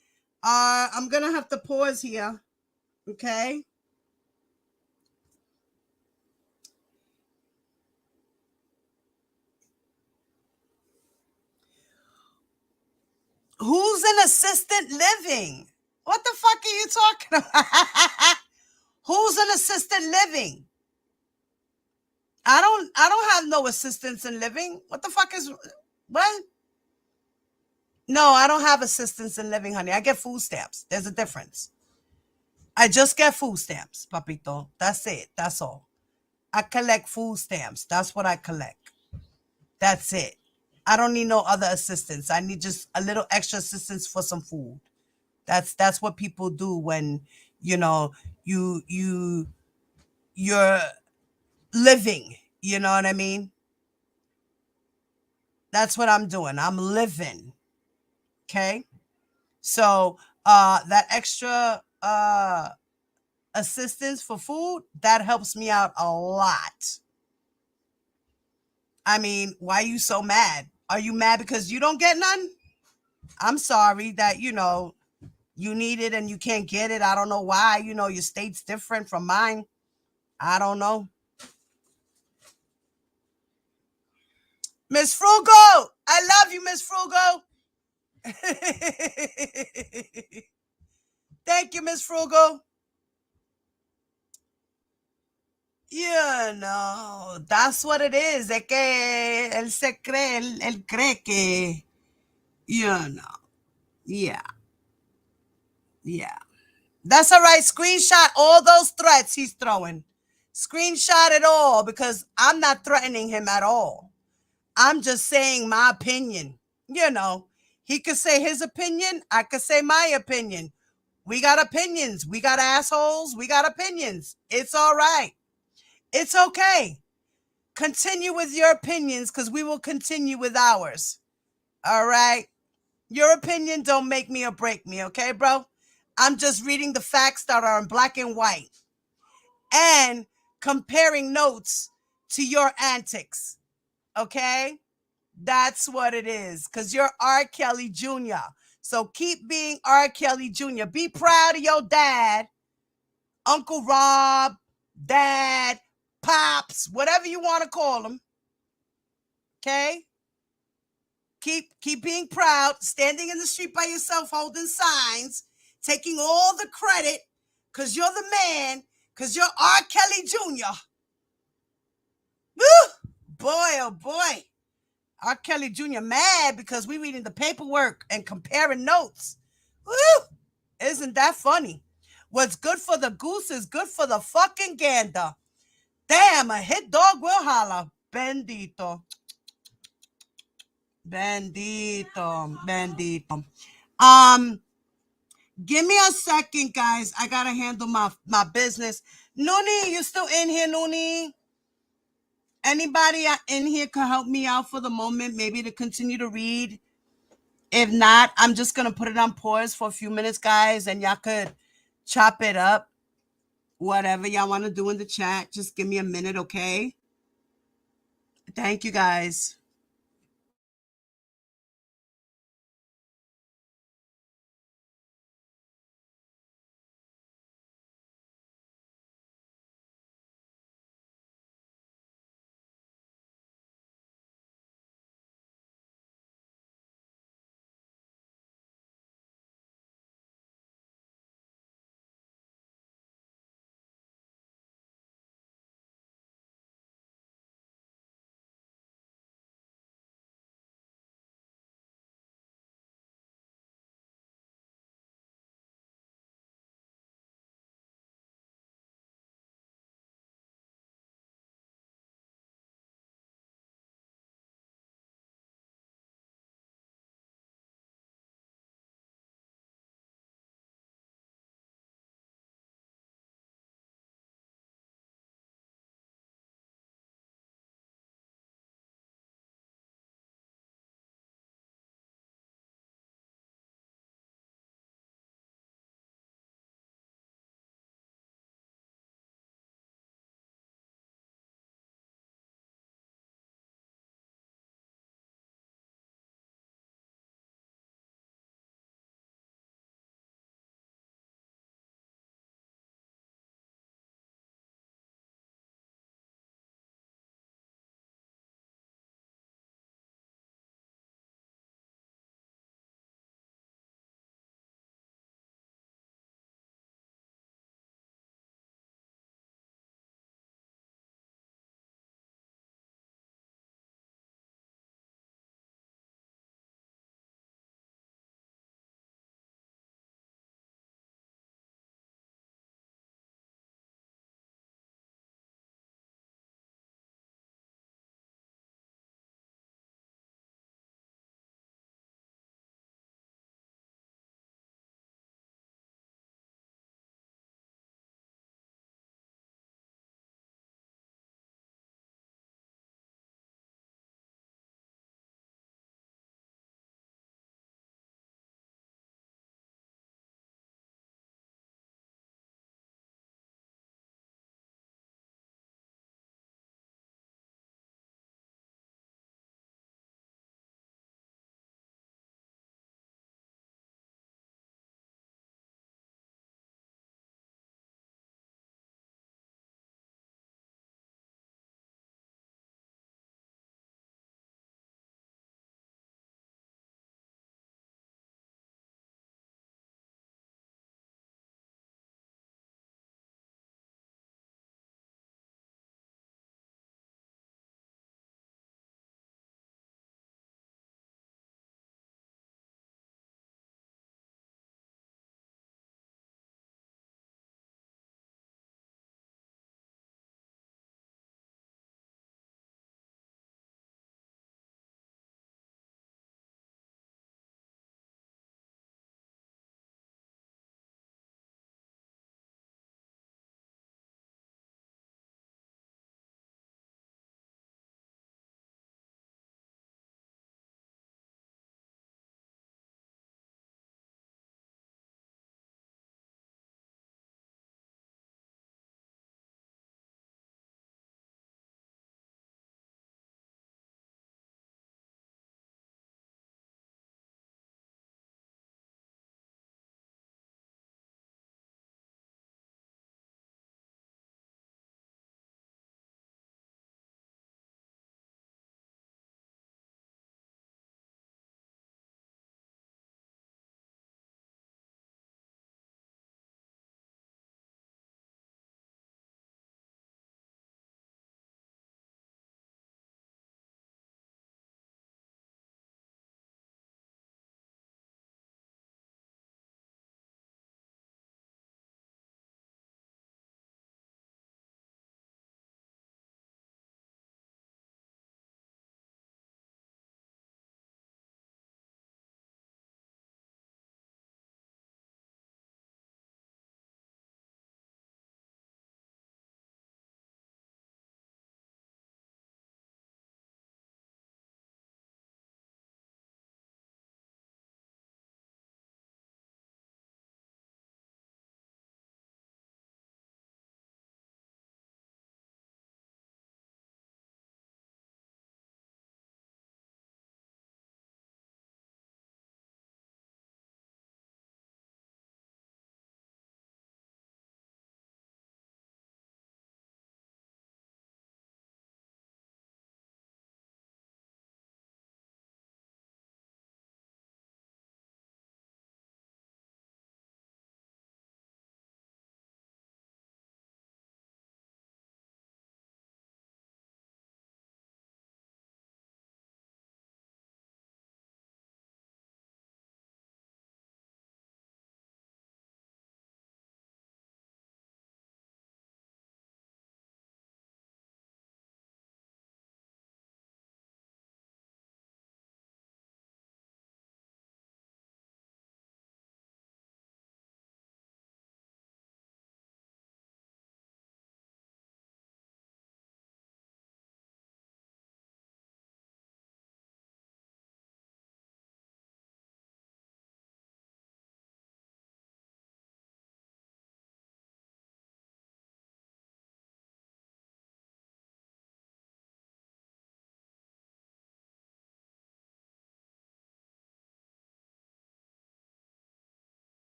I'm going to have to pause here. Okay? Who's in assistant living? What the fuck are you talking about? Who's in assistant living? I don't have no assistance in living. What the fuck is what? No, I don't have assistance in living, honey. I get food stamps. There's a difference. I just get food stamps, papito. That's it. That's all. I collect food stamps. That's what I collect. That's it. I don't need no other assistance. I need just a little extra assistance for some food. That's what people do when, you know, you're living. You know what I mean? That's what I'm doing. I'm living. Okay? So, that extra assistance for food, that helps me out a lot. I mean, why are you so mad? Are you mad because you don't get none? I'm sorry that, you need it and you can't get it. I don't know why. Your state's different from mine. I don't know. Miss Frugal, I love you, Miss Frugal. Thank you, Miss Frugal. That's what it is. Es que él se cree, él cree que, yeah. Yeah. That's all right. Screenshot all those threats he's throwing. Screenshot it all because I'm not threatening him at all. I'm just saying my opinion. He could say his opinion. I could say my opinion. We got opinions. We got assholes. We got opinions. It's all right. It's okay. Continue with your opinions because we will continue with ours. All right? Your opinion don't make me or break me, okay, bro? I'm just reading the facts that are in black and white and comparing notes to your antics, okay? That's what it is, because you're R. Kelly Jr. So keep being R. Kelly Jr. Be proud of your dad, Uncle Rob, Dad, Pops, whatever you want to call him, okay? Keep being proud, standing in the street by yourself, holding signs, taking all the credit, because you're the man, because you're R. Kelly Jr. Woo! Boy, oh boy. R. Kelly Jr. mad because we reading the paperwork and comparing notes. Woo! Isn't that funny? What's good for the goose is good for the fucking gander. Damn, a hit dog will holler. Bendito. Bendito. Bendito. Give me a second, guys. I gotta handle my business. Noonie, you still in here, Noonie? Anybody in here can help me out for the moment, maybe to continue to read. If not, I'm just gonna put it on pause for a few minutes, guys, and y'all could chop it up. Whatever y'all want to do in the chat, just give me a minute, okay? Thank you, guys.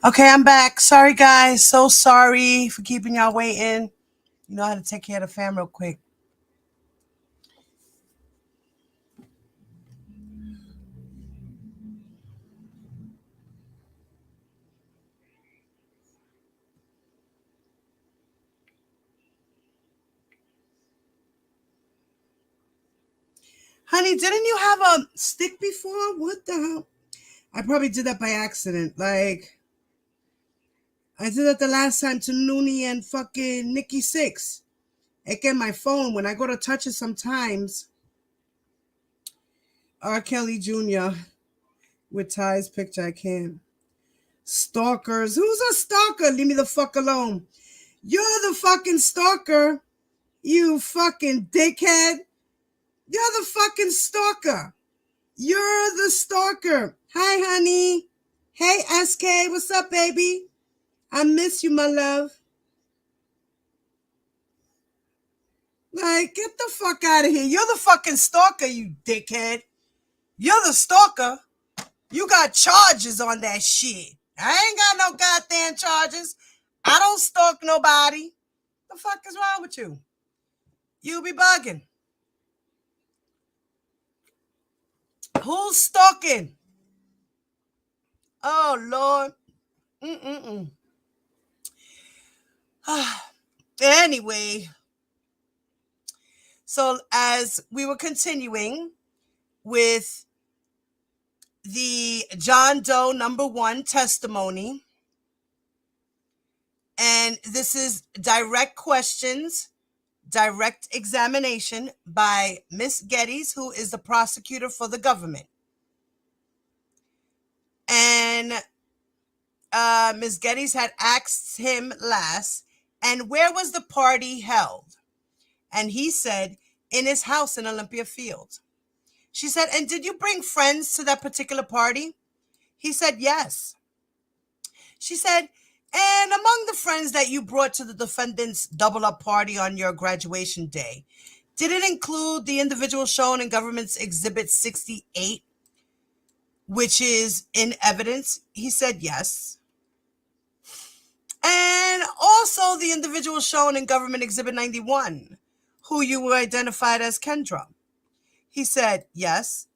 Okay, I'm back. Sorry, guys. So sorry for keeping y'all waiting. You know how to take care of the fam real quick. Honey, didn't you have a stick before? What the hell? I probably did that by accident. Like, I did that the last time to Looney and fucking Nikki Six. Again, my phone, when I go to touch it sometimes, R. Kelly Jr. with Ty's picture, I can't. Stalkers. Who's a stalker? Leave me the fuck alone. You're the fucking stalker. You fucking dickhead. You're the fucking stalker. You're the stalker. Hi, honey. Hey, SK. What's up, baby? I miss you, my love. Like, get the fuck out of here. You're the fucking stalker, you dickhead. You're the stalker. You got charges on that shit. I ain't got no goddamn charges. I don't stalk nobody. The fuck is wrong with you? You be bugging. Who's stalking? Oh, Lord. Anyway, so as we were continuing with the John Doe #1 testimony, and this is direct questions, direct examination by Miss Geddes, who is the prosecutor for the government. And Ms. Geddes had asked him last, and where was the party held? And he said, in his house in Olympia Fields. She said, and did you bring friends to that particular party? He said, yes. She said, and among the friends that you brought to the defendant's double-up party on your graduation day, did it include the individual shown in Government's Exhibit 68, which is in evidence? He said, yes. And also the individual shown in Government Exhibit 91, who you were identified as Kendra. He said, yes.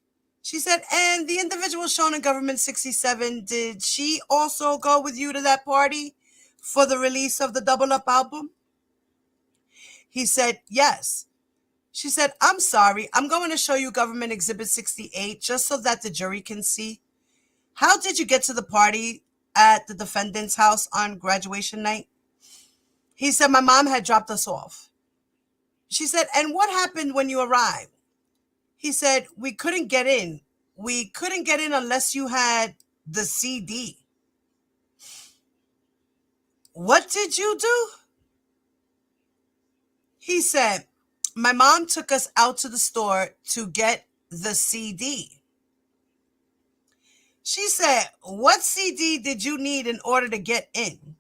She said, and the individual shown in Government 67, did she also go with you to that party for the release of the Double Up album? He said, yes. She said, I'm sorry, I'm going to show you Government Exhibit 68 just so that the jury can see. How did you get to the party at the defendant's house on graduation night? He said, my mom had dropped us off. She said, and what happened when you arrived? He said, we couldn't get in. We couldn't get in unless you had the CD. What did you do? He said, my mom took us out to the store to get the CD. She said, what CD did you need in order to get in?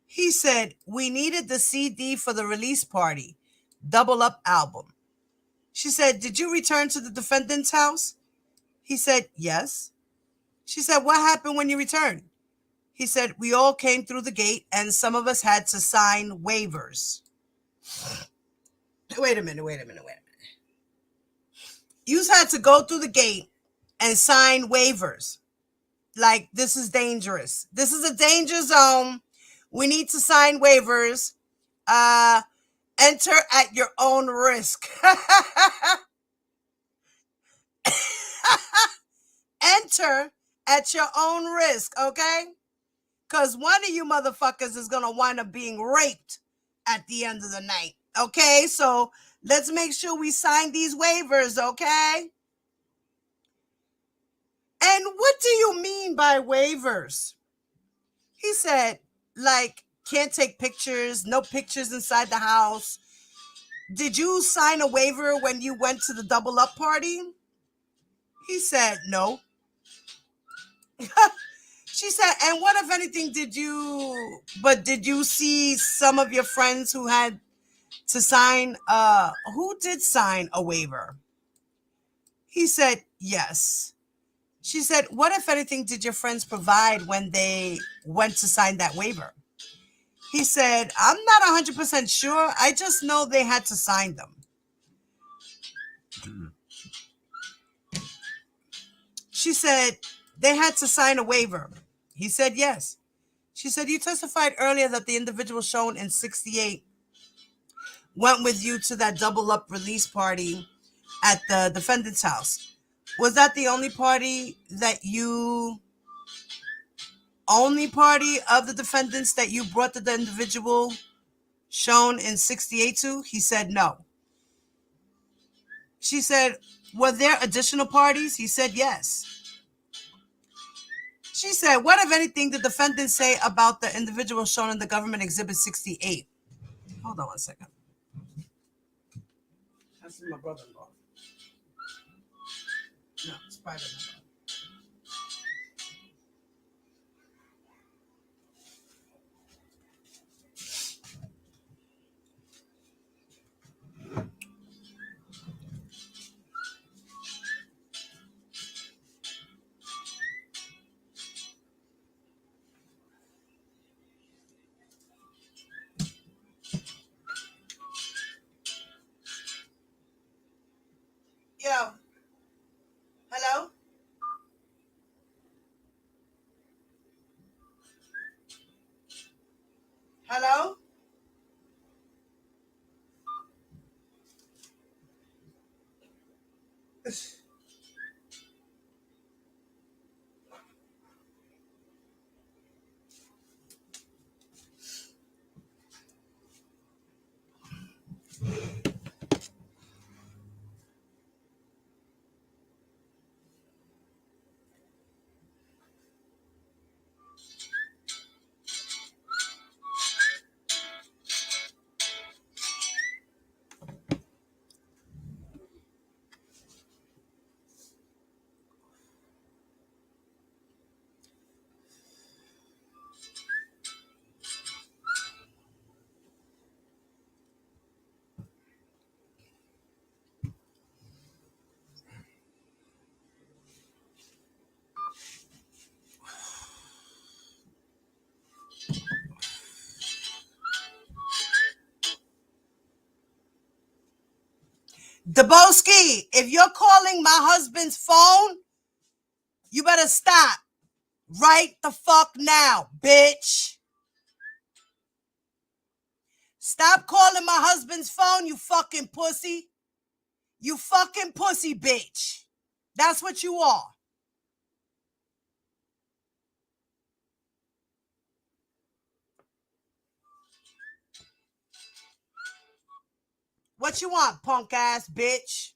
He said, we needed the CD for the release party, Double Up album. She said, did you return to the defendant's house? He said, yes. She said, what happened when you returned? He said, we all came through the gate and some of us had to sign waivers. Wait a minute. You had to go through the gate and sign waivers. Like, this is dangerous. This is a danger zone. We need to sign waivers. Enter at your own risk. Enter at your own risk, okay? Because one of you motherfuckers is going to wind up being raped at the end of the night, okay? So let's make sure we sign these waivers, okay? And what do you mean by waivers? He said, like, can't take pictures, no pictures inside the house. Did you sign a waiver when you went to the Double Up party? He said, no. She said, and what, if anything, did you see some of your friends who had to sign, who did sign a waiver? He said, yes. She said, what, if anything, did your friends provide when they went to sign that waiver? He said, I'm not 100% sure. I just know they had to sign them. She said, they had to sign a waiver. He said, yes. She said, you testified earlier that the individual shown in 68 went with you to that double up release party at the defendant's house. Was that the only party of the defendants that you brought the individual shown in 68 to? He said, no. She said, were there additional parties? He said, yes. She said, what, if anything, did the defendant say about the individual shown in the government exhibit 68? Hold on one second. That's my brother-in-law. No, it's private number. Yo. Hello? Hello? Daboski, if you're calling my husband's phone, you better stop right the fuck now, bitch. Stop calling my husband's phone, you fucking pussy. You fucking pussy bitch. That's what you are. What you want, punk ass bitch?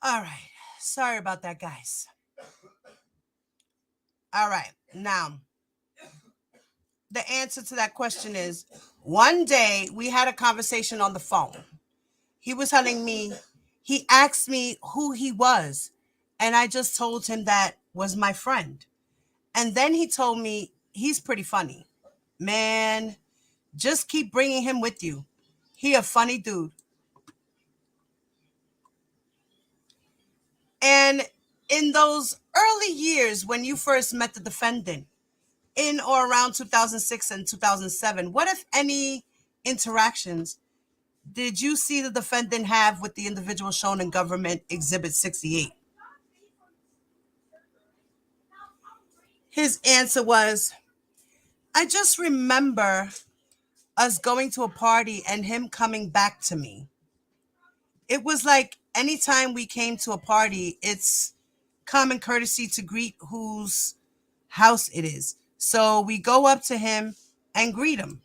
All right. Sorry about that, guys. All right. Now, the answer to that question is, one day we had a conversation on the phone. He was telling me, he asked me who he was, and I just told him that was my friend. And then he told me he's pretty funny. Man, just keep bringing him with you. He a funny dude. And in those early years when you first met the defendant, in or around 2006 and 2007, what, if any, interactions did you see the defendant have with the individual shown in government exhibit 68? His answer was, I just remember us going to a party and him coming back to me. It was like anytime we came to a party, it's common courtesy to greet whose house it is. So we go up to him and greet him.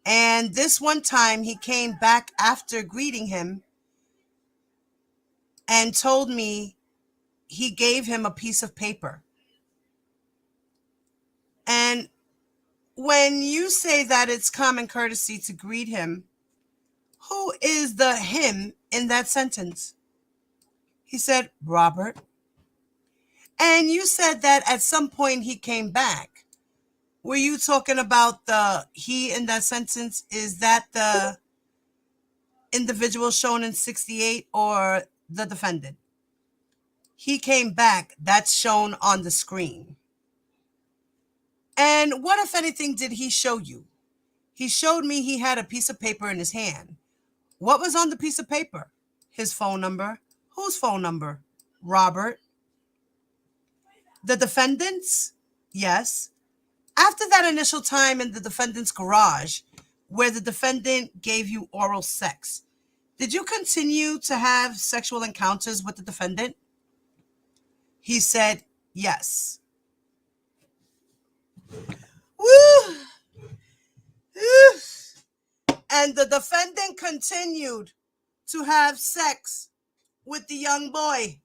And this one time he came back after greeting him and told me he gave him a piece of paper. And when you say that it's common courtesy to greet him, who is the him in that sentence? He said, Robert. And you said that at some point he came back. Were you talking about the he in that sentence? Is that the individual shown in 68 or the defendant? He came back. That's shown on the screen. And what, if anything, did he show you? He showed me he had a piece of paper in his hand. What was on the piece of paper? His phone number. Whose phone number? Robert. The defendant's? Yes. After that initial time in the defendant's garage, where the defendant gave you oral sex, did you continue to have sexual encounters with the defendant? He said, yes. Woo! And the defendant continued to have sex with the young boy.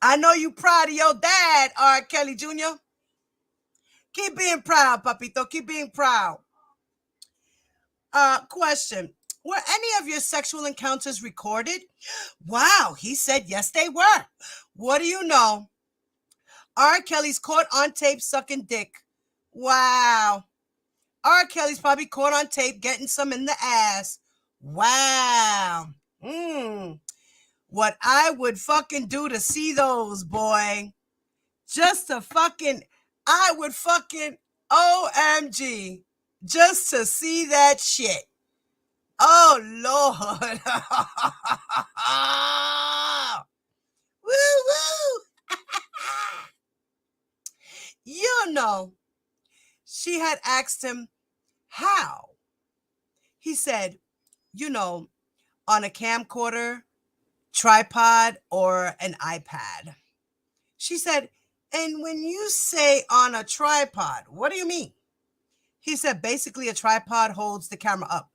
I know you proud of your dad, R. Kelly Jr. Keep being proud, papito. Keep being proud. Question. Were any of your sexual encounters recorded? Wow, he said yes, they were. What do you know? R. Kelly's caught on tape sucking dick. Wow. R. Kelly's probably caught on tape getting some in the ass. Wow. What I would fucking do to see those, boy. Just to fucking, I would fucking OMG. Just to see that shit. Oh, Lord. Woo, woo. You know, she had asked him how. He said, you know, on a camcorder, tripod, or an iPad. She said, and when you say on a tripod, what do you mean? He said, basically a tripod holds the camera up.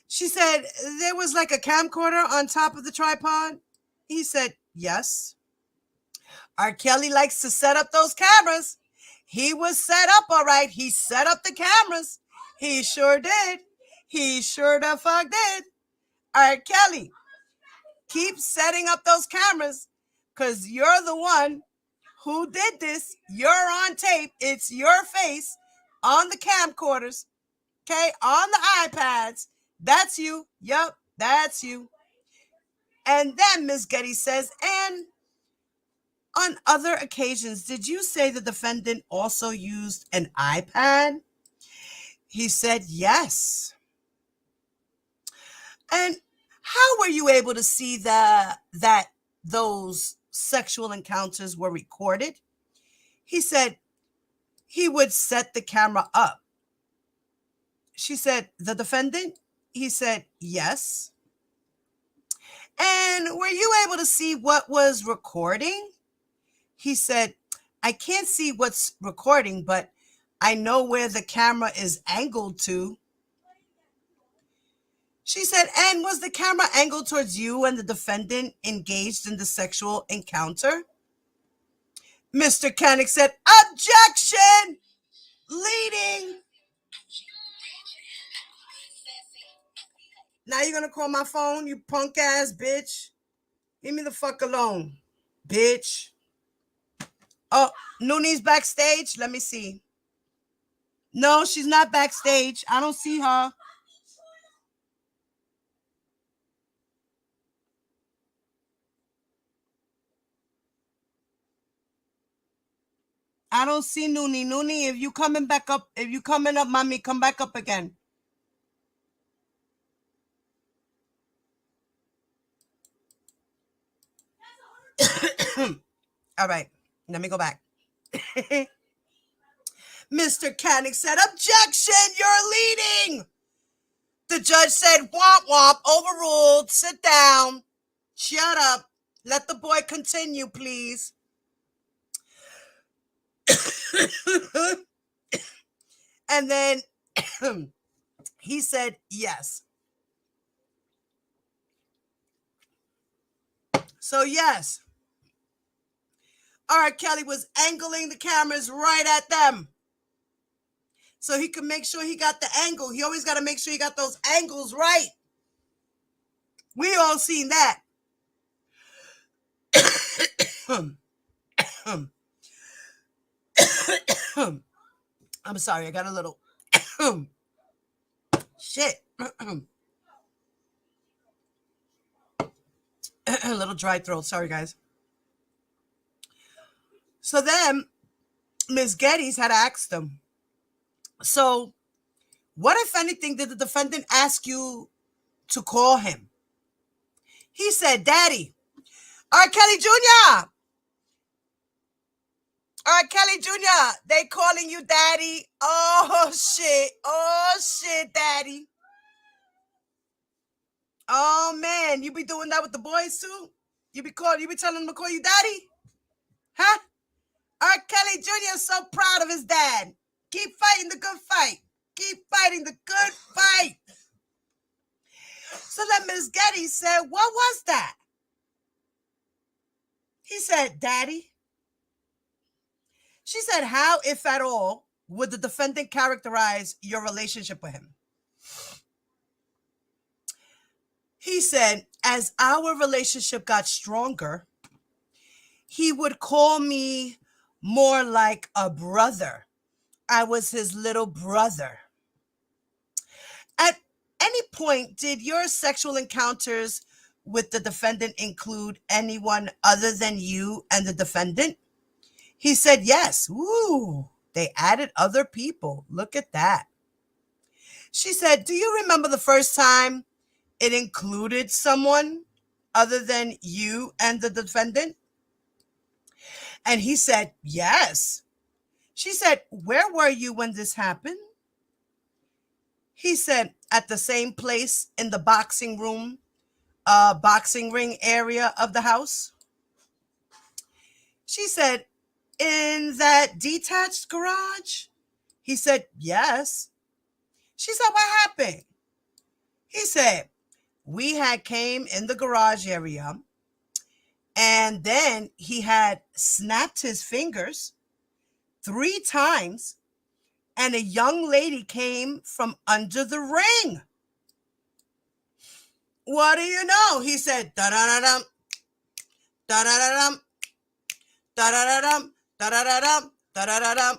She said, there was like a camcorder on top of the tripod? He said, yes. R. Kelly likes to set up those cameras. He was set up, all right. He set up the cameras. He sure did. He sure the fuck did. R. Kelly, keep setting up those cameras because you're the one who did this. You're on tape. It's your face on the camcorders, okay, on the iPads. That's you. Yup, that's you. And then Miss Getty says, and on other occasions, did you say the defendant also used an iPad? He said, yes. And how were you able to see that those sexual encounters were recorded? He said, he would set the camera up. She said, the defendant? He said, yes. And were you able to see what was recording? He said, I can't see what's recording, but I know where the camera is angled to. She said, and was the camera angled towards you and the defendant engaged in the sexual encounter? Mr. Koenig said, objection! Leading. Now you're going to call my phone, you punk ass bitch? Leave me the fuck alone, bitch. Oh, Nooni's backstage? Let me see. No, she's not backstage. I don't see her. I don't see Noonie. Noonie, if you coming back up, if you coming up, mommy, come back up again. All right, let me go back. Mr. Koenig said, objection, you're leading. The judge said, womp womp, overruled, sit down, shut up, let the boy continue, please. And then he said, yes. So yes, R. Kelly was angling the cameras right at them so he could make sure he got the angle. He always got to make sure he got those angles right. We all seen that. I'm sorry, I got a little shit. A little dry throat. Sorry, guys. So then Ms. Geddes had asked him, so what, if anything, did the defendant ask you to call him? He said, Daddy. R. Kelly Jr. R. Kelly Jr., they calling you Daddy. Oh, shit. Oh, shit, Daddy. Oh, man. You be doing that with the boys, too? You be telling them to call you Daddy? Huh? R. Kelly Jr. is so proud of his dad. Keep fighting the good fight. Keep fighting the good fight. So then Ms. Geddes said, what was that? He said, Daddy. She said, how, if at all, would the defendant characterize your relationship with him? He said, as our relationship got stronger, he would call me more like a brother. I was his little brother. At any point, did your sexual encounters with the defendant include anyone other than you and the defendant? He said, yes. Ooh, they added other people. Look at that. She said, do you remember the first time it included someone other than you and the defendant? And he said, yes. She said, where were you when this happened? He said, at the same place in the boxing ring area of the house. She said, in that detached garage? He said, yes. She said, what happened? He said, we had came in the garage area, and then he had snapped his fingers 3 times, and a young lady came from under the ring. What do you know? He said, da-da-da-dum, da-da-da-dum, da-da-da-dum, da-da-da-dum, da-da-da-dum.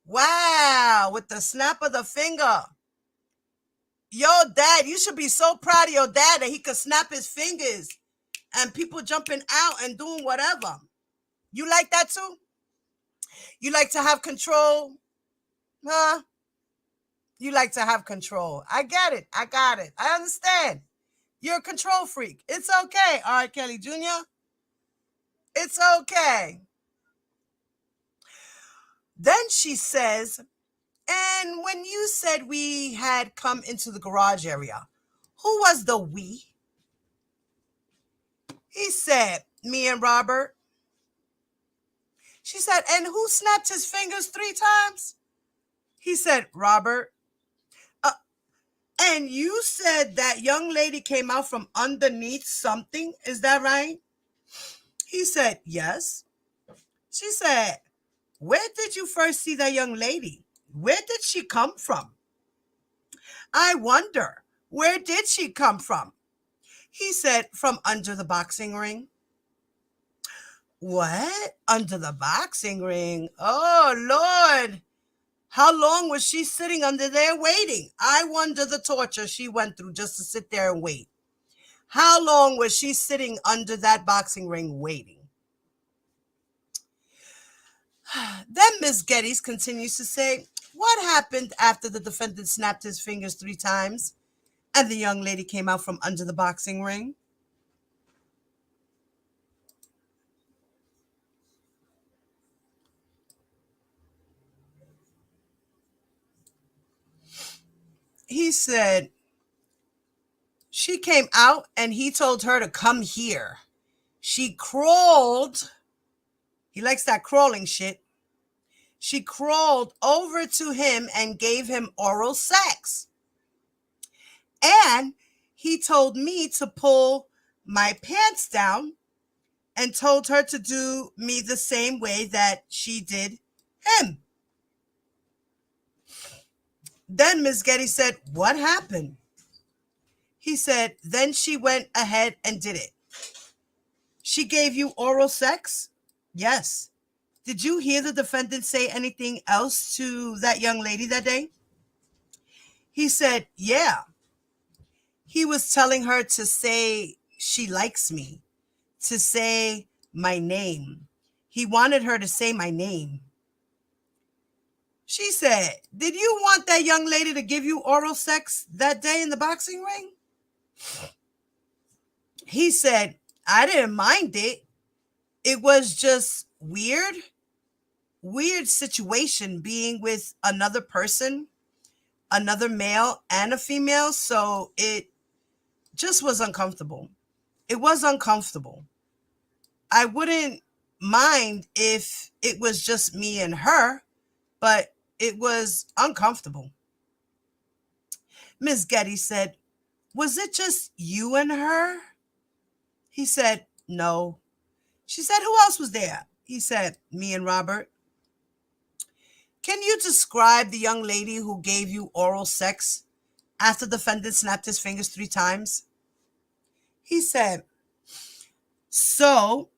Wow, with the snap of the finger. Yo, Dad, you should be so proud of your dad that he could snap his fingers and people jumping out and doing whatever. You like that too? You like to have control? Huh? You like to have control. I get it. I got it. I understand. You're a control freak. It's okay, all right, Kelly Jr. It's okay. Then she says, and when you said we had come into the garage area, who was the we? He said, me and Robert. She said, and who snapped his fingers 3 times? He said, Robert. And you said that young lady came out from underneath something. Is that right? He said, yes. She said, where did you first see that young lady? Where did she come from? I wonder, where did she come from? He said, from under the boxing ring. What? Under the boxing ring? Oh, Lord. How long was she sitting under there waiting? I wonder the torture she went through just to sit there and wait. How long was she sitting under that boxing ring waiting? Then Miss Geddes continues to say, what happened after the defendant snapped his fingers 3 times and the young lady came out from under the boxing ring? He said, she came out and he told her to come here. She crawled. He likes that crawling shit. She crawled over to him and gave him oral sex. And he told me to pull my pants down and told her to do me the same way that she did him. Then Miss Getty said, "What happened?" He said, "Then she went ahead and did it." "She gave you oral sex?" "Yes." "Did you hear the defendant say anything else to that young lady that day?" He said, "Yeah. He was telling her to say she likes me, to say my name. He wanted her to say my name." She said, "Did you want that young lady to give you oral sex that day in the boxing ring?" He said, "I didn't mind it. It was just weird situation being with another person, another male and a female. So it just was uncomfortable. It was uncomfortable. I wouldn't mind if it was just me and her, but it was uncomfortable." Miss Getty said, "Was it just you and her?" He said, "No." She said, "Who else was there?" He said, "Me and Robert." "Can you describe the young lady who gave you oral sex after the defendant snapped his fingers 3 times?" He said, "So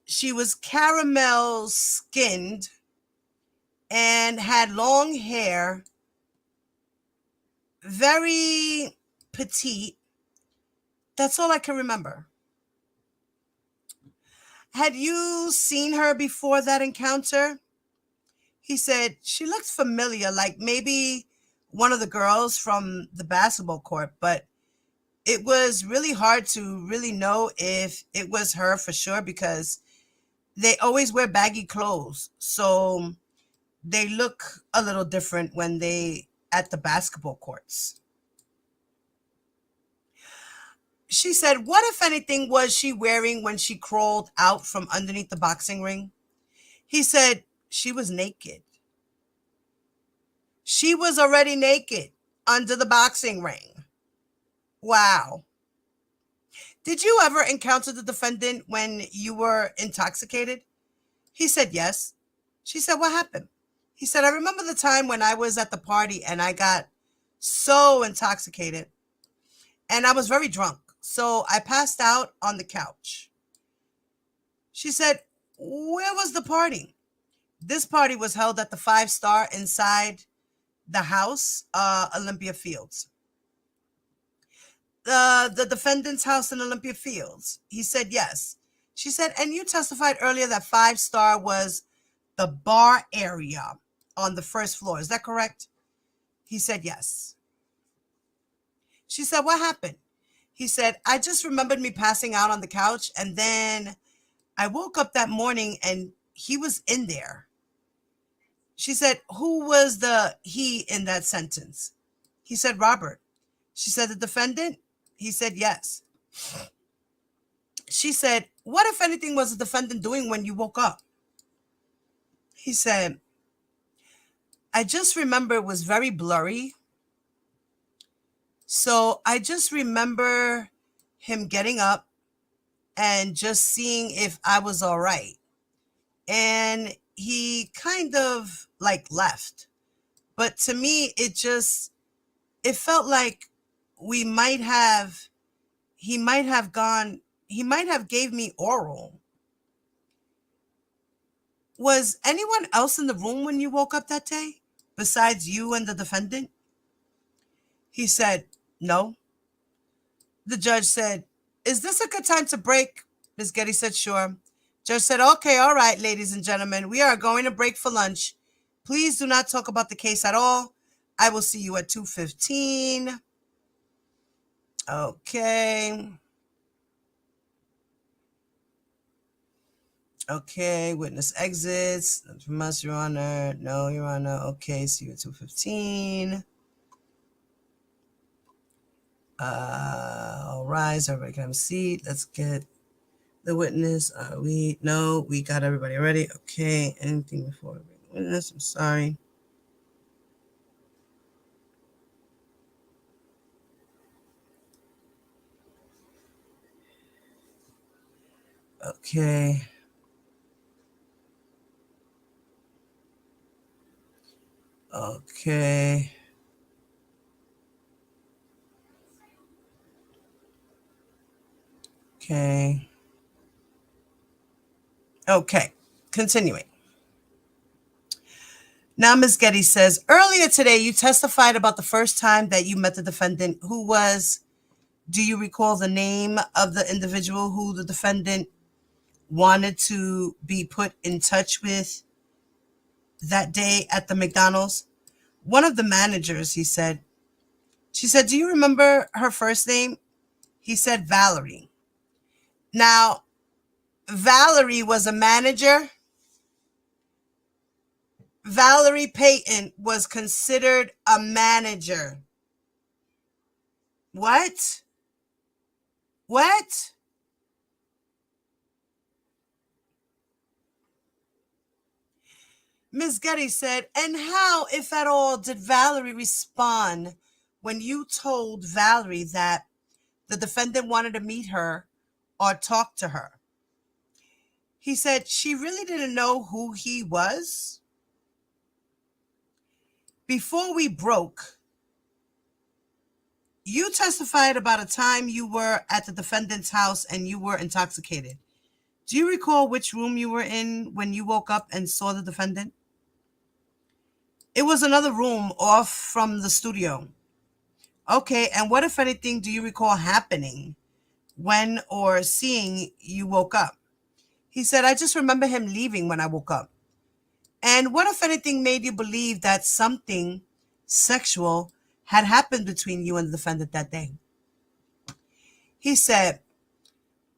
she was caramel skinned and had long hair, very petite. That's all I can remember." "Had you seen her before that encounter?" He said, "She looked familiar, like maybe one of the girls from the basketball court, but it was really hard to really know if it was her for sure because they always wear baggy clothes. So they look a little different when they at the basketball courts." She said, "What, if anything, was she wearing when she crawled out from underneath the boxing ring?" He said, "She was naked. She was already naked under the boxing ring." Wow. "Did you ever encounter the defendant when you were intoxicated?" He said, "Yes." She said, "What happened?" He said, "I remember the time when I was at the party and I got so intoxicated and I was very drunk. So I passed out on the couch." She said, "Where was the party?" "This party was held at the 5-star inside the house, Olympia Fields." The defendant's house in Olympia Fields?" He said, "Yes." She said, "And you testified earlier that 5-star was the bar area on the first floor. Is that correct?" He said, "Yes." She said, "What happened?" He said, "I just remembered me passing out on the couch, and then I woke up that morning and he was in there." She said, "Who was the he in that sentence?" He said, "Robert." She said, "The defendant?" He said, "Yes." She said, "What, if anything, was the defendant doing when you woke up?" He said, "I just remember it was very blurry. So I just remember him getting up and just seeing if I was all right. And he kind of like left. But to me, it felt like we might have, he might have gave me oral. Was anyone else in the room when you woke up that day besides you and the defendant?" He said, "No." The judge said, "Is this a good time to break?" Ms. Getty said, "Sure." Judge said, "Okay, all right, ladies and gentlemen, we are going to break for lunch. Please do not talk about the case at all. I will see you at 2:15. Okay. Okay, witness exits. From us, Your Honor. No, Your Honor. Okay, see you at 2:15. All rise. Everybody can have a seat. Let's get the witness. No, we got everybody ready. Okay, anything before we bring the witness? I'm sorry. Okay. Okay. Okay. Okay. Continuing. Now, Ms. Getty says, earlier today, you testified about the first time that you met the defendant. Who was, do you recall the name of the individual who the defendant wanted to be put in touch with that day at the McDonald's? One of the managers, he said. She said, do you remember her first name? He said, Valerie. Now, Valerie was a manager. Valerie Payton was considered a manager. What? What? Ms. Getty said, and how, if at all, did Valerie respond when you told Valerie that the defendant wanted to meet her or talk to her? He said she really didn't know who he was. Before we broke, you testified about a time you were at the defendant's house and you were intoxicated. Do you recall which room you were in when you woke up and saw the defendant? It was another room off from the studio. Okay, and what, if anything, do you recall happening when or seeing you woke up? He said, I just remember him leaving when I woke up. And what, if anything, made you believe that something sexual had happened between you and the defendant that day? He said,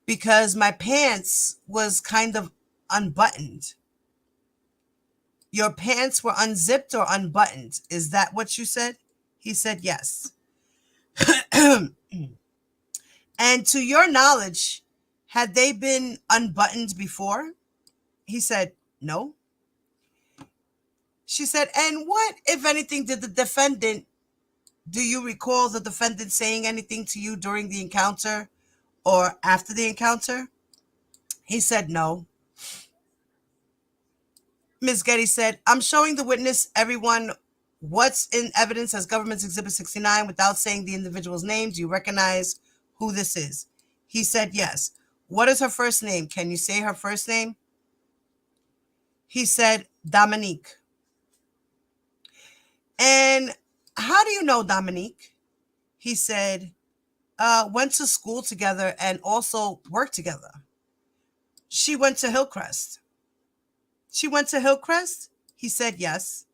because my pants was kind of unbuttoned. Your pants were unzipped or unbuttoned. Is that what you said? He said, yes. And to your knowledge, had they been unbuttoned before? He said, no. She said, and what, if anything, did the defendant, do you recall the defendant saying anything to you during the encounter or after the encounter? He said, no. Ms. Getty said, I'm showing the witness, everyone, what's in evidence as Government's Exhibit 69 without saying the individual's name. Do you recognize who this is? He said, yes. What is her first name? Can you say her first name? He said, Dominique. And how do you know Dominique? He said, went to school together and also worked together. She went to Hillcrest. She went to Hillcrest? He said, yes.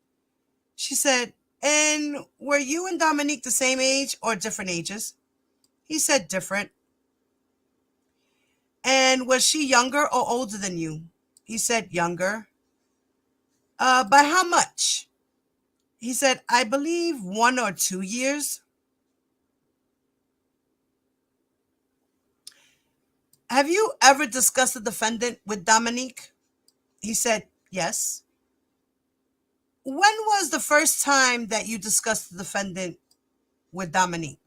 She said, and were you and Dominique the same age or different ages? He said, different. And was she younger or older than you? He said, younger. By how much? He said, I believe 1 or 2 years. Have you ever discussed the defendant with Dominique? He said, yes. When was the first time that you discussed the defendant with Dominique?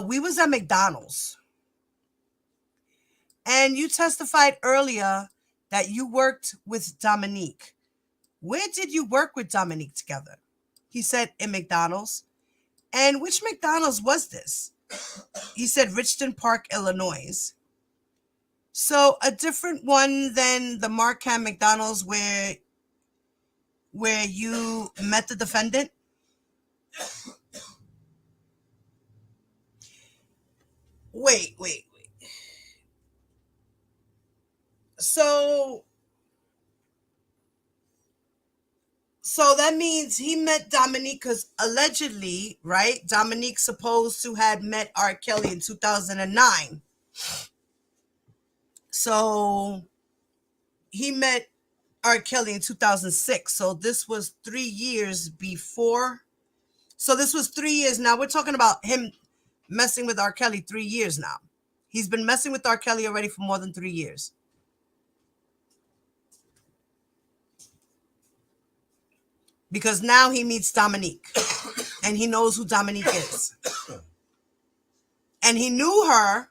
We was at McDonald's. And you testified earlier that you worked with Dominique. Where did you work with Dominique together? He said, in McDonald's. And which McDonald's was this? He said, Richton Park, Illinois. So a different one than the Markham McDonald's where you met the defendant? Wait. So that means he met Dominique because allegedly, right? Dominique supposed to had met R. Kelly in 2009. So he met R. Kelly in 2006. So this was 3 years before. So this was 3 years. Now we're talking about him messing with R. Kelly 3 years now. He's been messing with R. Kelly already for more than 3 years. Because now he meets Dominique. And he knows who Dominique is. And he knew her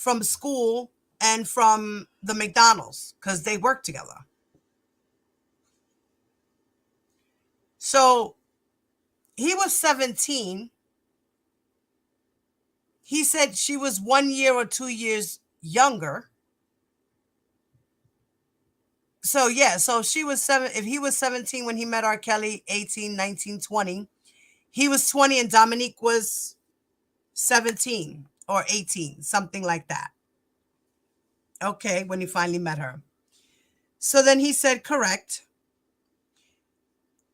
from school and from the McDonald's because they work together. So he was 17. He said she was 1 year or 2 years younger. So yeah, so she was if he was 17 when he met R. Kelly, 18, 19, 20. He was 20 and Dominique was 17 or 18, something like that. Okay, when he finally met her. So then he said, correct.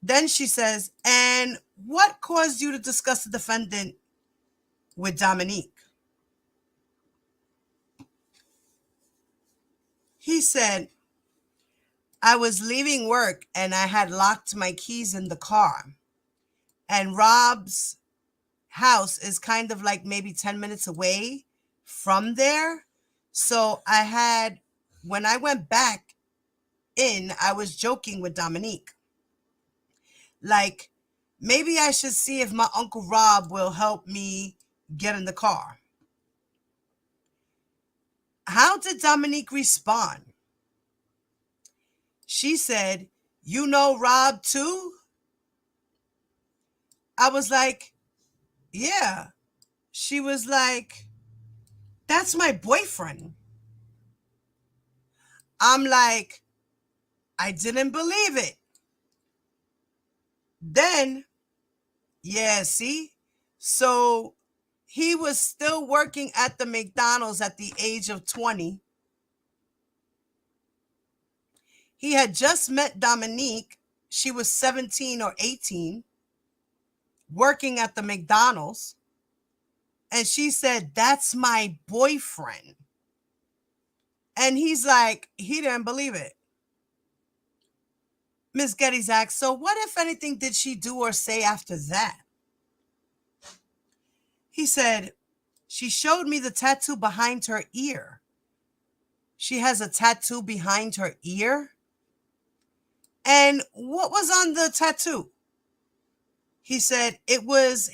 Then she says, and what caused you to discuss the defendant with Dominique? He said, I was leaving work and I had locked my keys in the car. And Rob's house is kind of like maybe 10 minutes away from there. So when I went back in, I was joking with Dominique. Like, maybe I should see if my Uncle Rob will help me get in the car. How did Dominique respond? She said, you know Rob too? I was like, yeah. She was like, that's my boyfriend. I'm like, I didn't believe it. Then, yeah, see? So he was still working at the McDonald's at the age of 20. He had just met Dominique. She was 17 or 18, working at the McDonald's. And she said, that's my boyfriend. And he's like, he didn't believe it. Miss Getty's asked, so what, if anything, did she do or say after that? He said, she showed me the tattoo behind her ear. She has a tattoo behind her ear? And what was on the tattoo? He said it was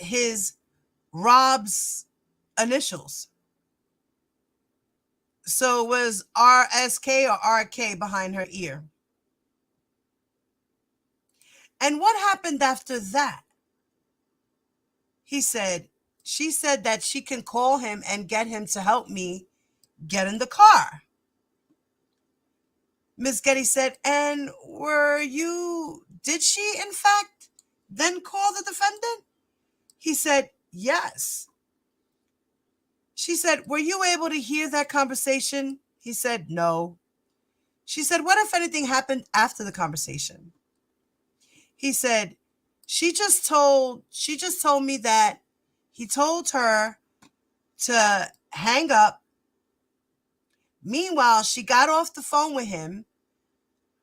Rob's initials. So it was RSK or RK behind her ear. And what happened after that? He said, she said that she can call him and get him to help me get in the car. Miss Getty said, and did she in fact then call the defendant? He said, yes. She said, were you able to hear that conversation? He said, no. She said, what, if anything, happened after the conversation? He said, she just told me that he told her to hang up. Meanwhile, she got off the phone with him.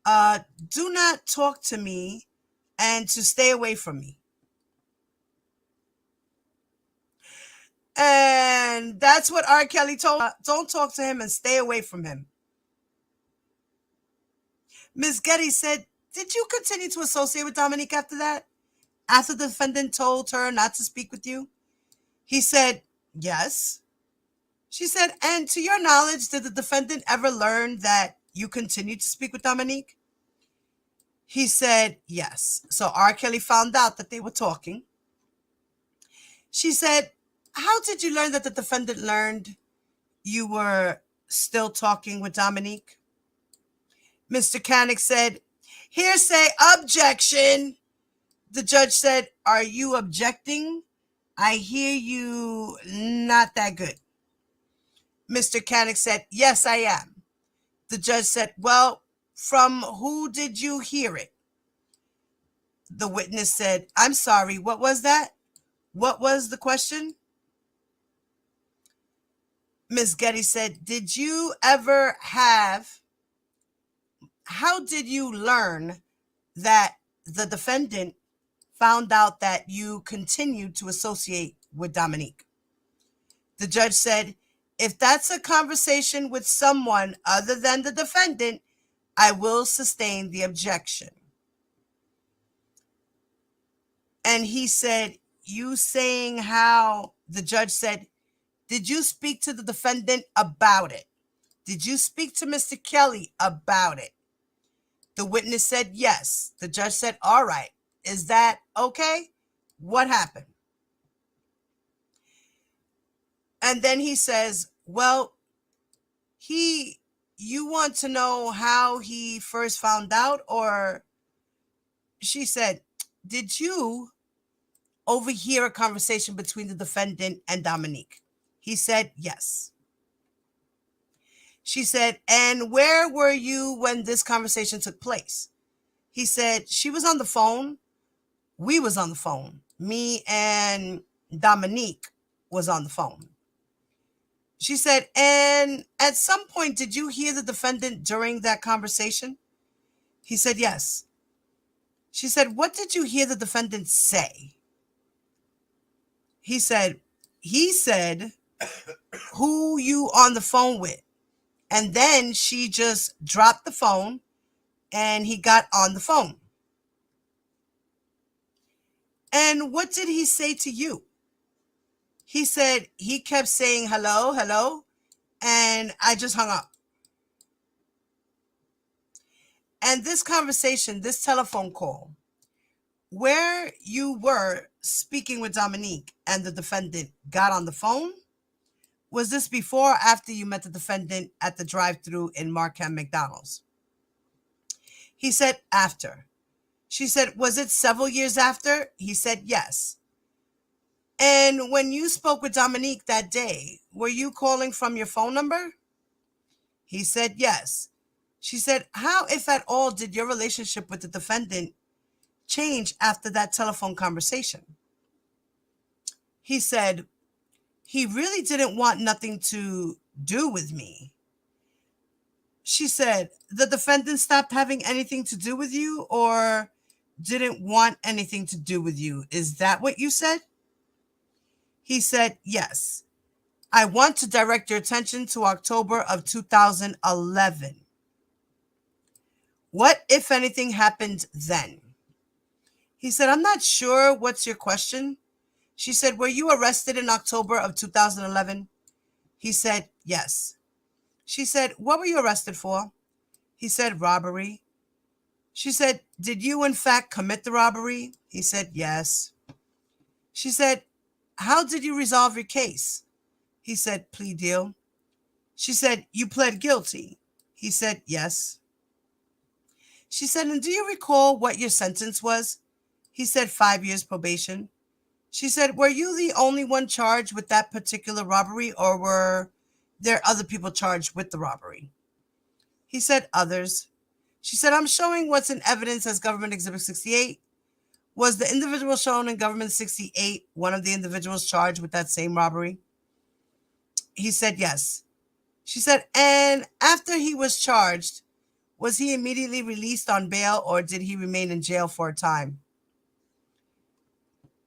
Do not talk to me and to stay away from me. And that's what R. Kelly told her. Don't talk to him and stay away from him. Ms. Getty said, did you continue to associate with Dominique after that? After the defendant told her not to speak with you? He said, yes. She said, and to your knowledge, did the defendant ever learn that you continued to speak with Dominique? He said, yes. So R. Kelly found out that they were talking. She said, how did you learn that the defendant learned you were still talking with Dominique? Mr. Canick said, hearsay, objection. The judge said, are you objecting? I hear you not that good. Mr. Canick said, yes, I am. The judge said, well, from who did you hear it? The witness said, I'm sorry, what was that? What was the question? Ms. Getty said, did you ever how did you learn that the defendant found out that you continued to associate with Dominique? The judge said, if that's a conversation with someone other than the defendant, I will sustain the objection. And he said, the judge said, Did you speak to the defendant about it? Did you speak to Mr. Kelly about it? The witness said yes. The judge said, all right. Is that okay? What happened? And then he says, well, you want to know how he first found out? Or she said, did you overhear a conversation between the defendant and Dominique? He said, yes. She said, and where were you when this conversation took place? He said, she was on the phone. We was on the phone. Me and Dominique was on the phone. She said, and at some point, did you hear the defendant during that conversation? He said, yes. She said, what did you hear the defendant say? He said, who you on the phone with? And then she just dropped the phone and he got on the phone. And what did he say to you? He said he kept saying, hello, hello, and I just hung up. And this conversation, this telephone call, where you were speaking with Dominique and the defendant got on the phone, was this before or after you met the defendant at the drive-thru in Markham McDonald's? He said after. She said, was it several years after? He said yes. And when you spoke with Dominique that day, were you calling from your phone number? He said yes. She said, how, if at all, did your relationship with the defendant change after that telephone conversation? He said, he really didn't want nothing to do with me. She said, the defendant stopped having anything to do with you or didn't want anything to do with you. Is that what you said? He said, yes. I want to direct your attention to October of 2011. What, if anything, happened then? He said, I'm not sure. What's your question? She said, were you arrested in October of 2011? He said, yes. She said, what were you arrested for? He said, robbery. She said, did you in fact commit the robbery? He said, yes. She said, how did you resolve your case? He said, plea deal. She said, you pled guilty? He said, yes. She said, and do you recall what your sentence was? He said, 5 years probation. She said, were you the only one charged with that particular robbery, or were there other people charged with the robbery? He said, others. She said, I'm showing what's in evidence as Government Exhibit 68. Was the individual shown in Government 68 one of the individuals charged with that same robbery? He said, yes. She said, and after he was charged, was he immediately released on bail or did he remain in jail for a time?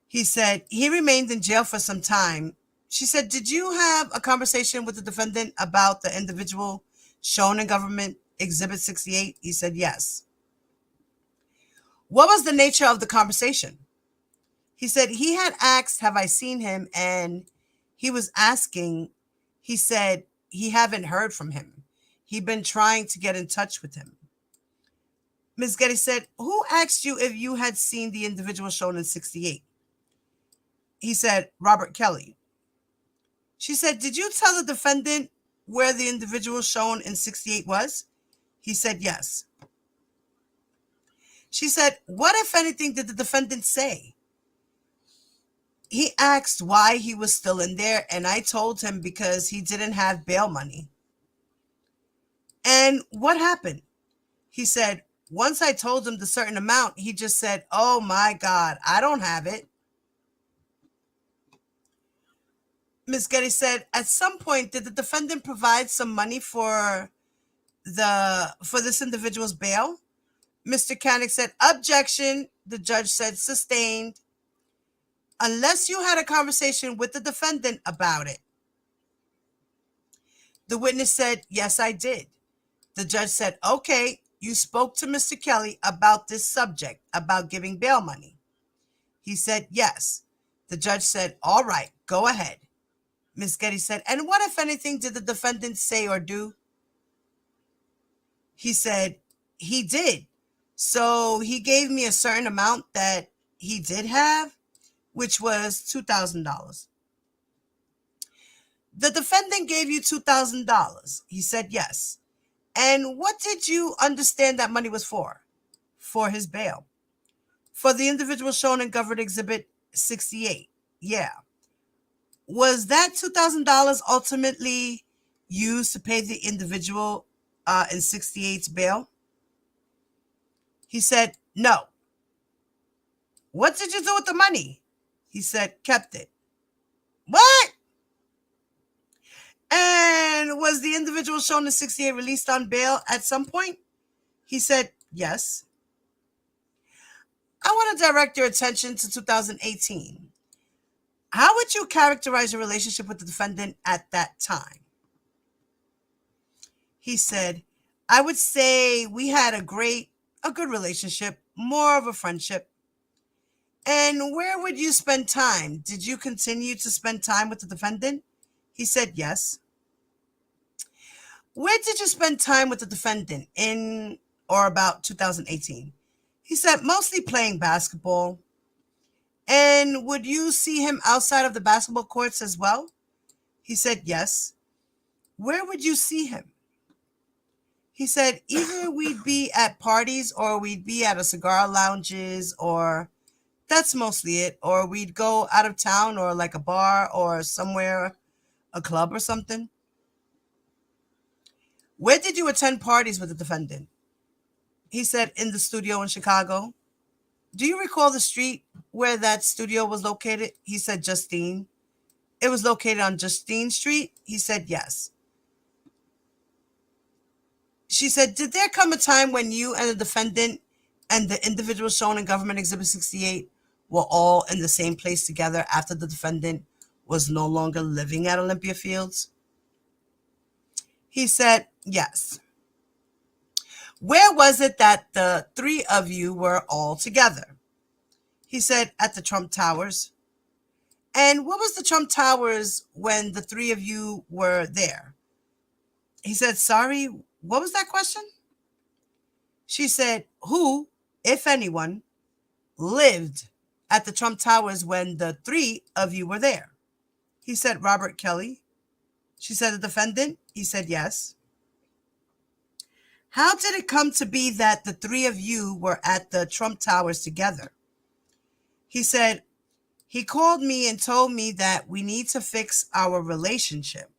He said, he remained in jail for some time. She said, did you have a conversation with the defendant about the individual shown in Government Exhibit 68? He said, yes. What was the nature of the conversation? He said, he had asked, have I seen him? And he was asking, he said, he haven't heard from him. He'd been trying to get in touch with him. Ms. Getty said, who asked you if you had seen the individual shown in 68? He said, Robert Kelly. She said, did you tell the defendant where the individual shown in 68 was? He said, yes. She said, what, if anything, did the defendant say? He asked why he was still in there, and I told him because he didn't have bail money. And what happened? He said, once I told him the certain amount, he just said, oh my God, I don't have it. Ms. Getty said, at some point, did the defendant provide some money for this individual's bail? Mr. Koenig said, objection. The judge said, sustained. Unless you had a conversation with the defendant about it. The witness said, yes, I did. The judge said, okay, you spoke to Mr. Kelly about this subject, about giving bail money. He said, yes. The judge said, all right, go ahead. Miss Getty said, and what, if anything, did the defendant say or do? He said, he did. So he gave me a certain amount that he did have, which was $2,000. The defendant gave you $2,000. He said yes. And what did you understand that money was for? For his bail. For the individual shown in Government Exhibit 68. Yeah. Was that $2,000 ultimately used to pay the individual in 68's bail? He said, no. What did you do with the money? He said, kept it. What? And was the individual shown in 68 released on bail at some point? He said, yes. I want to direct your attention to 2018. How would you characterize your relationship with the defendant at that time? He said, I would say we had a good relationship, more of a friendship. And where would you spend time? Did you continue to spend time with the defendant? He said, yes. Where did you spend time with the defendant in or about 2018? He said, mostly playing basketball. And would you see him outside of the basketball courts as well? He said, yes. Where would you see him? He said, either we'd be at parties or we'd be at a cigar lounges, or that's mostly it. Or we'd go out of town or like a bar or somewhere, a club or something. Where did you attend parties with the defendant? He said, in the studio in Chicago. Do you recall the street where that studio was located? He said, Justine. It was located on Justine Street? He said, yes. She said, did there come a time when you and the defendant and the individual shown in Government Exhibit 68 were all in the same place together after the defendant was no longer living at Olympia Fields? He said, yes. Where was it that the three of you were all together? He said, at the Trump Towers. And what was the Trump Towers when the three of you were there? He said, sorry, what was that question? She said, who, if anyone, lived at the Trump Towers when the three of you were there? He said, Robert Kelly. She said, the defendant? He said, yes. How did it come to be that the three of you were at the Trump Towers together? He said, he called me and told me that we need to fix our relationship,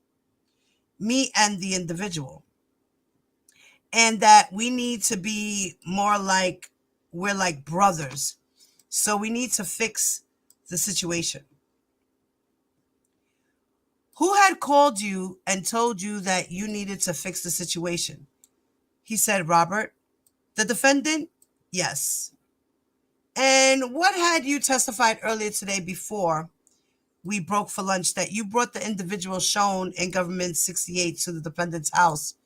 me and the individual, and that we need to be more like, we're like brothers. So we need to fix the situation. Who had called you and told you that you needed to fix the situation? He said, Robert. The defendant? Yes. And what had you testified earlier today before we broke for lunch, that you brought the individual shown in Government 68 to the defendant's house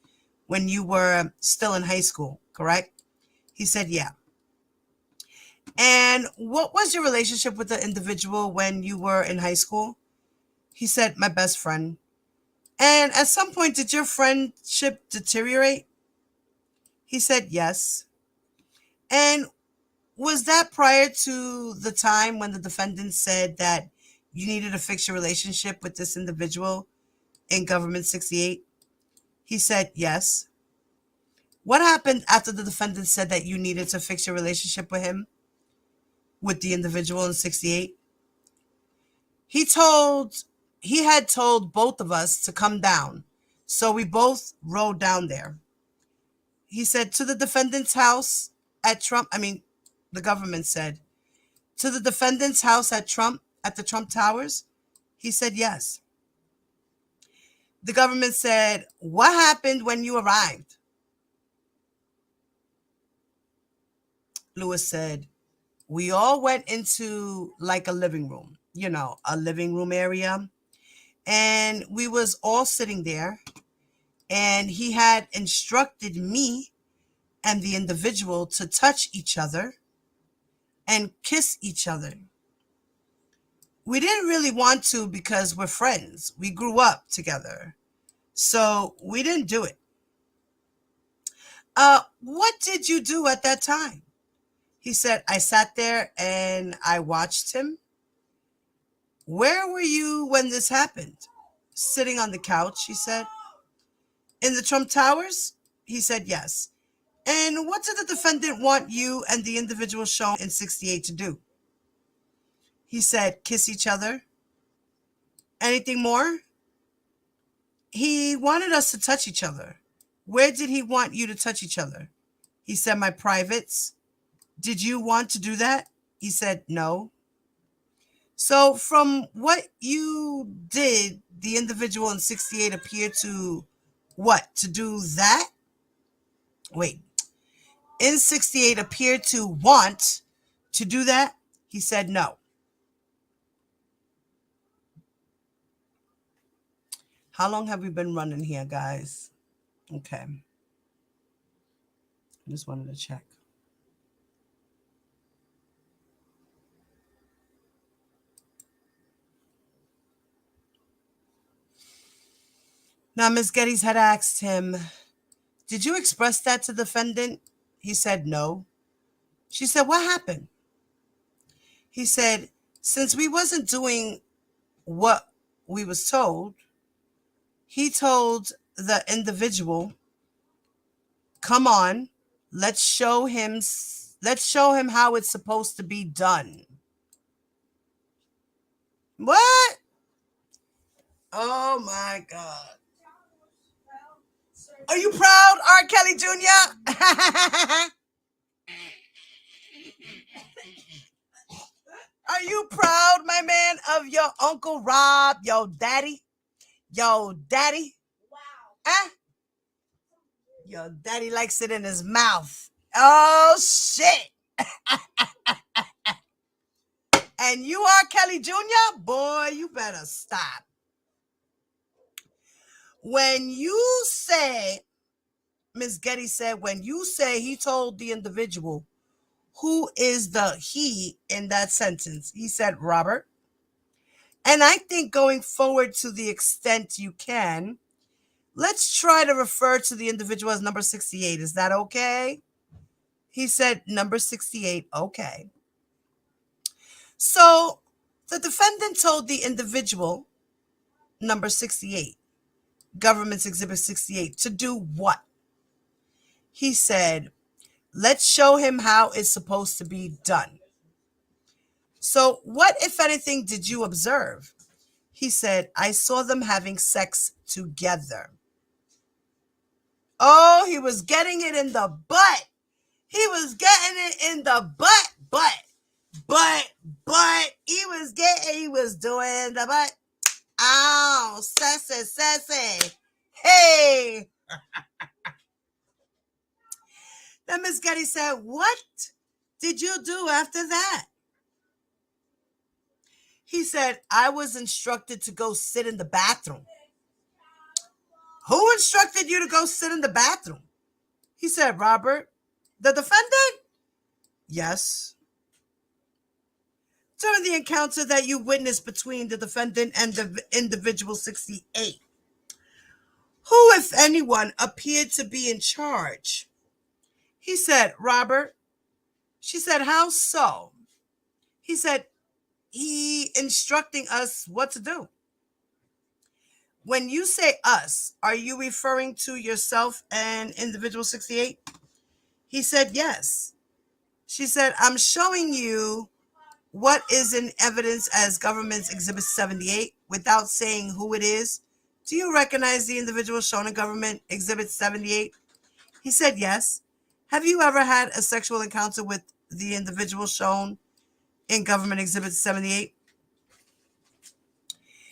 when you were still in high school, correct? He said, yeah. And what was your relationship with the individual when you were in high school? He said, my best friend. And at some point, did your friendship deteriorate? He said, yes. And was that prior to the time when the defendant said that you needed to fix your relationship with this individual in Government 68? He said, yes. What happened after the defendant said that you needed to fix your relationship with him, with the individual in 68? He had told both of us to come down. So we both rode down there. He said, to the defendant's house at Trump, the government said, to the defendant's house at the Trump Towers? He said, yes. The government said, what happened when you arrived? Lewis said, we all went into like a living room, a living room area. And we was all sitting there. And he had instructed me and the individual to touch each other and kiss each other. We didn't really want to because we're friends. We grew up together. So we didn't do it. What did you do at that time? He said, I sat there and I watched him. Where were you when this happened? Sitting on the couch, he said. In the Trump Towers? He said, yes. And what did the defendant want you and the individual shown in 68 to do? He said, kiss each other. Anything more? He wanted us to touch each other. Where did he want you to touch each other? He said, my privates. Did you want to do that? He said, no. So from what you did, the individual in 68 appeared to what? To do that? Wait. In 68 appeared to want to do that? He said, no. How long have we been running here, guys? Okay. I just wanted to check. Now, Ms. Geddes had asked him, did you express that to the defendant? He said, no. She said, what happened? He said, since we wasn't doing what we was told, he told the individual, come on, let's show him how it's supposed to be done. What? Oh my God. Are you proud, R. Kelly Jr.? Are you proud, my man, of your Uncle Rob, your daddy? Yo, daddy? Wow. Your daddy likes it in his mouth. Oh, shit. And you are Kelly Jr.? Boy, you better stop. When you say, Ms. Geddes said, when you say he told the individual, who is the he in that sentence? He said, Robert. And I think going forward to the extent you can, let's try to refer to the individual as number 68. Is that okay? He said, number 68, okay. So the defendant told the individual, number 68, Government's Exhibit 68, to do what? He said, let's show him how it's supposed to be done. So what, if anything, did you observe? He said, I saw them having sex together. Oh, he was getting it in the butt. He was getting it in the butt. He was doing the butt. Oh, sassy. Hey. Then Miss Geddes said, what did you do after that? He said, I was instructed to go sit in the bathroom. Who instructed you to go sit in the bathroom? He said, Robert. The defendant? Yes. During the encounter that you witnessed between the defendant and the individual 68, who, if anyone, appeared to be in charge? He said, Robert. She said, how so? He said, he instructing us what to do. When you say us, are you referring to yourself and individual 68? He said, yes. She said, I'm showing you what is in evidence as Government's Exhibit 78 without saying who it is. Do you recognize the individual shown in Government Exhibit 78? He said, yes. Have you ever had a sexual encounter with the individual shown in Government Exhibit 78?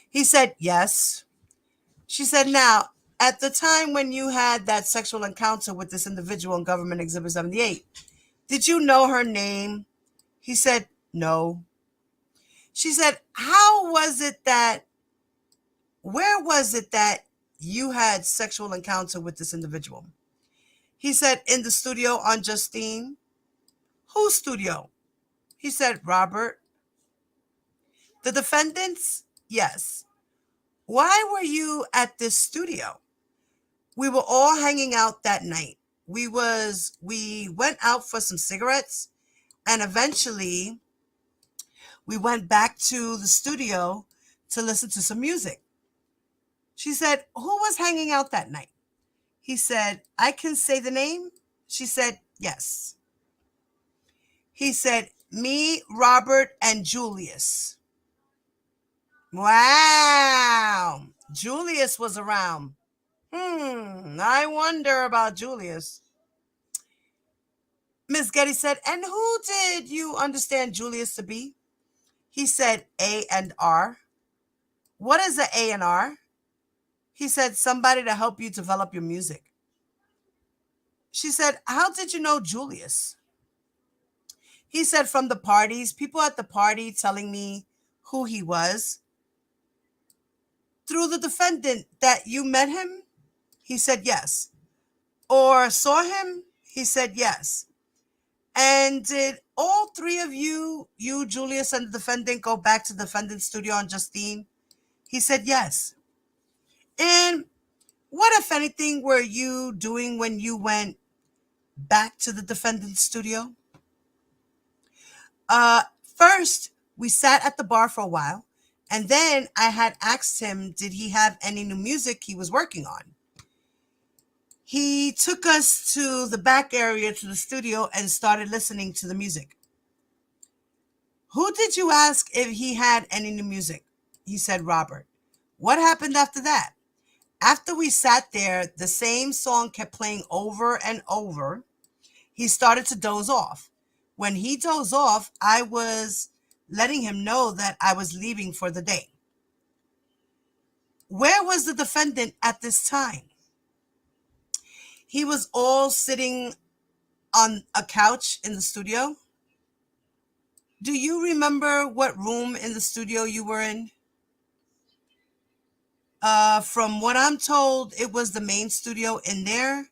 He said, yes. She said, now, at the time when you had that sexual encounter with this individual in Government Exhibit 78, did you know her name? He said, no. She said, where was it that you had sexual encounter with this individual? He said, in the studio on Justine. Whose studio? He said, Robert. The defendants? Yes. Why were you at this studio? We were all hanging out that night. We went out for some cigarettes, and eventually we went back to the studio to listen to some music. She said, who was hanging out that night? He said, I can say the name? She said, yes. He said, me, Robert, and Julius. Wow. Julius was around. I wonder about Julius. Miss Getty said, and who did you understand Julius to be? He said, A&R. What is a A&R? He said, somebody to help you develop your music. She said, how did you know Julius? He said, from the parties, people at the party telling me who he was. Through the defendant, that you met him? He said, yes. Or saw him? He said, yes. And did all three of you, Julius, and the defendant, go back to the defendant's studio on Justine? He said, yes. And what, if anything, were you doing when you went back to the defendant's studio? First, we sat at the bar for a while, and then I had asked him, did he have any new music he was working on? He took us to the back area to the studio and started listening to the music. Who did you ask if he had any new music? He said, Robert. What happened after that? After we sat there, the same song kept playing over and over. He started to doze off. When he dozed off, I was letting him know that I was leaving for the day. Where was the defendant at this time? He was all sitting on a couch in the studio. Do you remember what room in the studio you were in? From what I'm told, it was the main studio in there.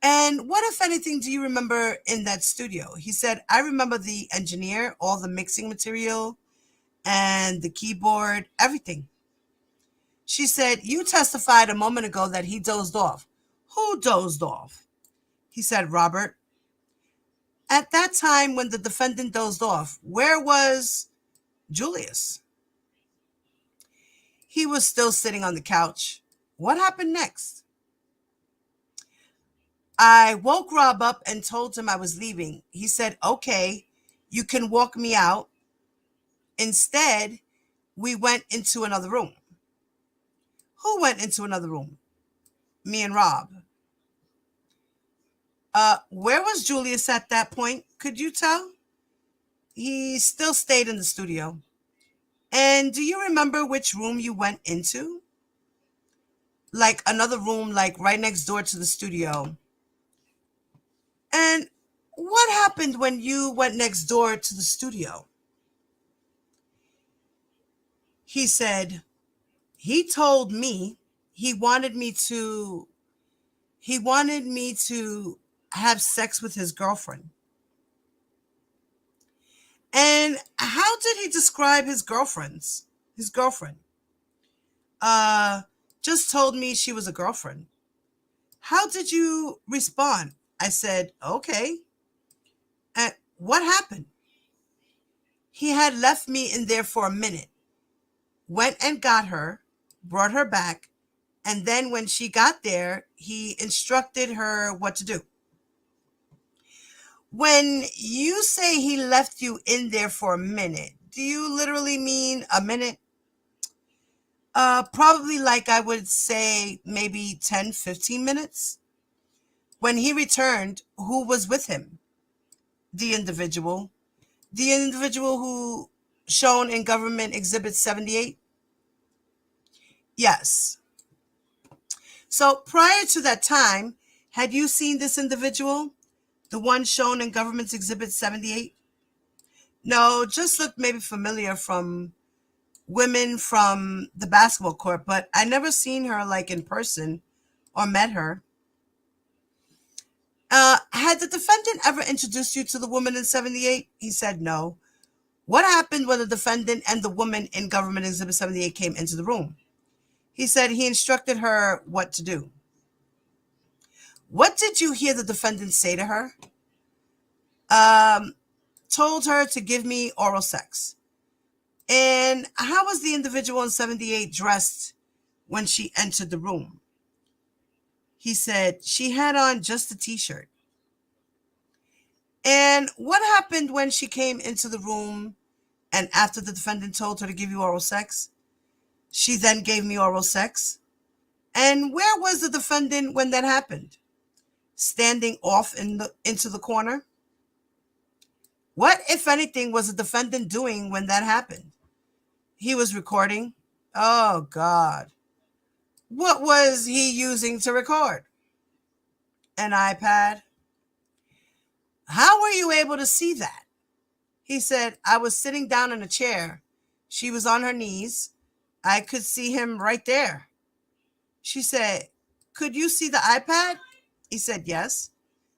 And what, if anything, do you remember in that studio? He said, I remember the engineer, all the mixing material, and the keyboard, everything. She said, you testified a moment ago that he dozed off. Who dozed off? He said, Robert. At that time when the defendant dozed off, where was Julius? He was still sitting on the couch. What happened next? I woke Rob up and told him I was leaving. He said, okay, you can walk me out. Instead, we went into another room. Who went into another room? Me and Rob. Where was Julius at that point? Could you tell? He still stayed in the studio. And do you remember which room you went into? Like another room, like right next door to the studio. And what happened when you went next door to the studio? He said, he told me he wanted me to have sex with his girlfriend. And how did he describe his girlfriend? Just told me she was a girlfriend. How did you respond? I said, okay. And what happened? He had left me in there for a minute, went and got her, brought her back, and then when she got there, he instructed her what to do. When you say he left you in there for a minute, do you literally mean a minute? Probably, like I would say, maybe 10, 15 minutes. When he returned, who was with him? The individual who shown in Government Exhibit 78? Yes. So prior to that time, had you seen this individual? The one shown in Government Exhibit 78? No, just looked maybe familiar from women from the basketball court, but I never seen her like in person or met her. Had the defendant ever introduced you to the woman in 78? He said no. What happened when the defendant and the woman in Government Exhibit 78 came into the room? He said he instructed her what to do. What did you hear the defendant say to her? Told her to give me oral sex. And how was the individual in 78 dressed when she entered the room? He said she had on just a t-shirt. And what happened when she came into the room and after the defendant told her to give you oral sex? She then gave me oral sex. And where was the defendant when that happened? Standing off into the corner? What, if anything, was the defendant doing when that happened? He was recording. Oh, God. What was he using to record? An iPad. How were you able to see that? He said, I was sitting down in a chair. She was on her knees. I could see him right there. She said, could you see the iPad? He said, yes.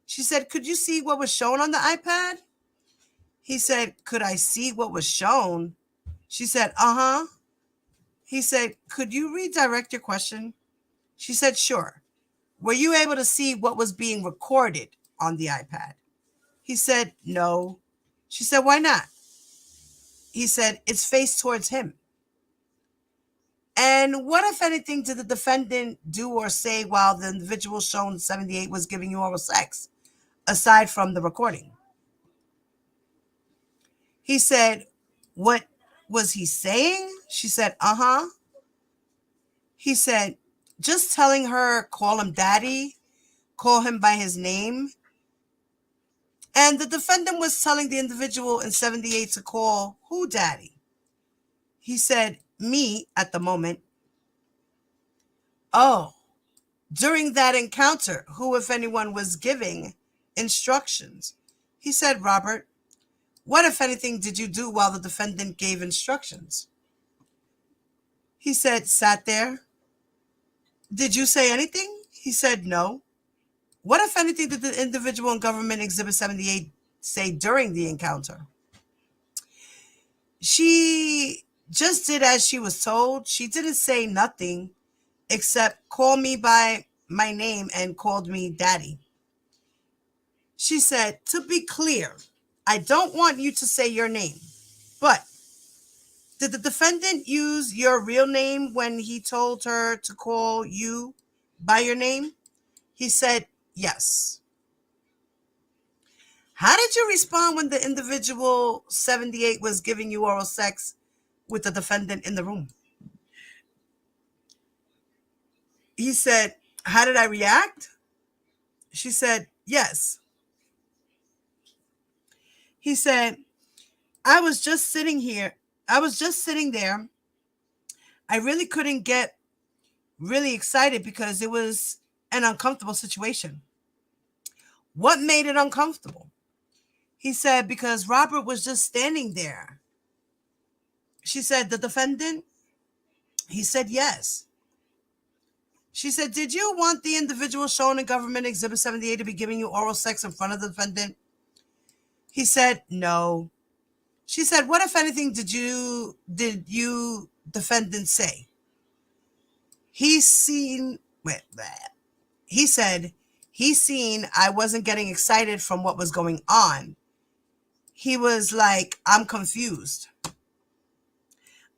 She said, could you see what was shown on the iPad? He said, could I see what was shown? She said, uh-huh. He said, could you redirect your question? She said, sure. Were you able to see what was being recorded on the iPad? He said, no. She said, why not? He said, it's faced towards him. And what, if anything, did the defendant do or say while the individual shown in 78 was giving you oral sex, aside from the recording? He said, what was he saying? She said, uh-huh. He said, just telling her, call him daddy, call him by his name. And the defendant was telling the individual in 78 to call who daddy? He said, me at the moment. Oh, during that encounter, who, if anyone, was giving instructions? He said, Robert. What, if anything, did you do while the defendant gave instructions? He said, sat there. Did you say anything? He said, no. What, if anything, did the individual in Government Exhibit 78 say during the encounter? She just did as she was told. She didn't say nothing except call me by my name and called me daddy. She said, to be clear, I don't want you to say your name, but did the defendant use your real name when he told her to call you by your name? He said, yes. How did you respond when the individual 78 was giving you oral sex with the defendant in the room? He said, how did I react? She said, yes. He said, I was just sitting there. I really couldn't get really excited because it was an uncomfortable situation. What made it uncomfortable? He said, because Robert was just standing there. She said, the defendant? He said, yes. She said, did you want the individual shown in Government Exhibit 78 to be giving you oral sex in front of the defendant? He said, no. She said, what, if anything, did you defendant say? He said, he's seen I wasn't getting excited from what was going on. He was like, I'm confused.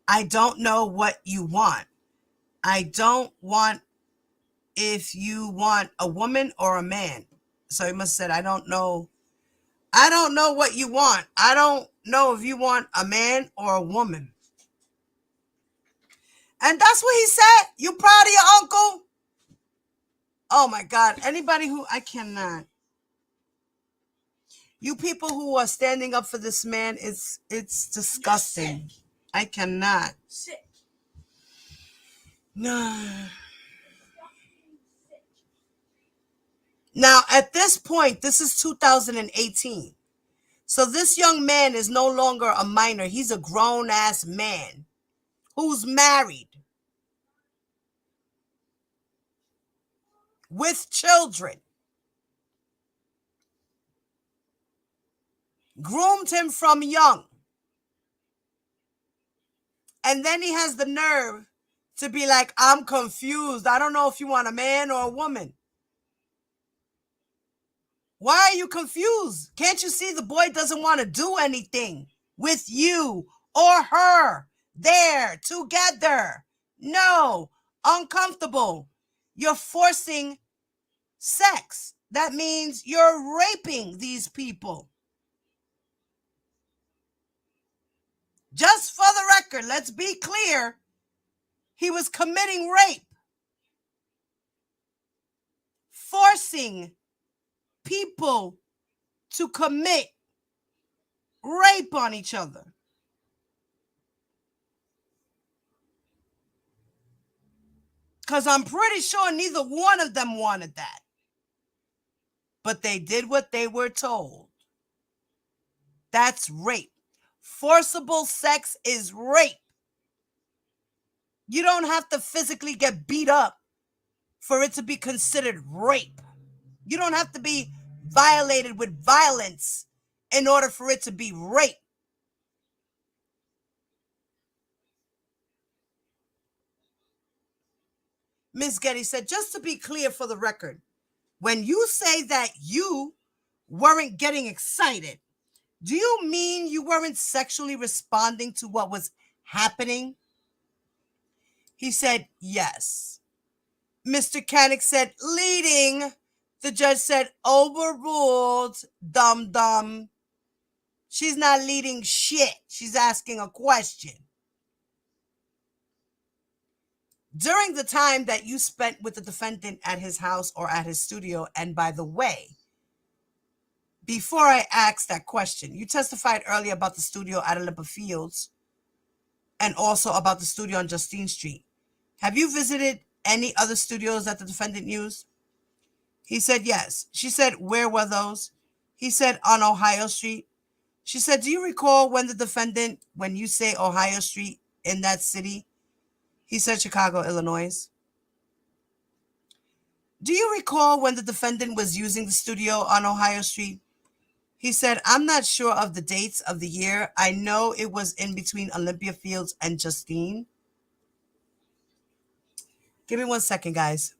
I don't know what you want. I don't want if you want a woman or a man. So he must have said, I don't know what you want. I don't know if you want a man or a woman. And that's what he said. You proud of your uncle? Oh my God. Anybody who, I cannot. You people who are standing up for this man, it's disgusting. I cannot. No. Now, at this point, this is 2018. So this young man is no longer a minor. He's a grown-ass man who's married with children. Groomed him from young. And then he has the nerve to be like, I'm confused. I don't know if you want a man or a woman. Why are you confused? Can't you see the boy doesn't want to do anything with you or her there together? No, uncomfortable. You're forcing sex. That means you're raping these people. Just for the record, let's be clear. He was committing rape, forcing people to commit rape on each other. Because I'm pretty sure neither one of them wanted that. But they did what they were told. That's rape. Forcible sex is rape. You don't have to physically get beat up for it to be considered rape. You don't have to be violated with violence in order for it to be rape. Ms. Getty said, just to be clear for the record, when you say that you weren't getting excited, do you mean you weren't sexually responding to what was happening? He said, yes. Mr. Canick said, leading. The judge said, overruled, dum-dum. She's not leading shit. She's asking a question. During the time that you spent with the defendant at his house or at his studio, and by the way, before I ask that question, you testified earlier about the studio at Olympic Fields and also about the studio on Justine Street. Have you visited any other studios that the defendant used? He said yes. She said, where were those? He said, on Ohio Street. She said, do you recall when the defendant, when you say Ohio Street in that city? He said, Chicago, Illinois. Do you recall when the defendant was using the studio on Ohio Street? He said, I'm not sure of the dates of the year. I know it was in between Olympia Fields and Justine. Give me 1 second, guys.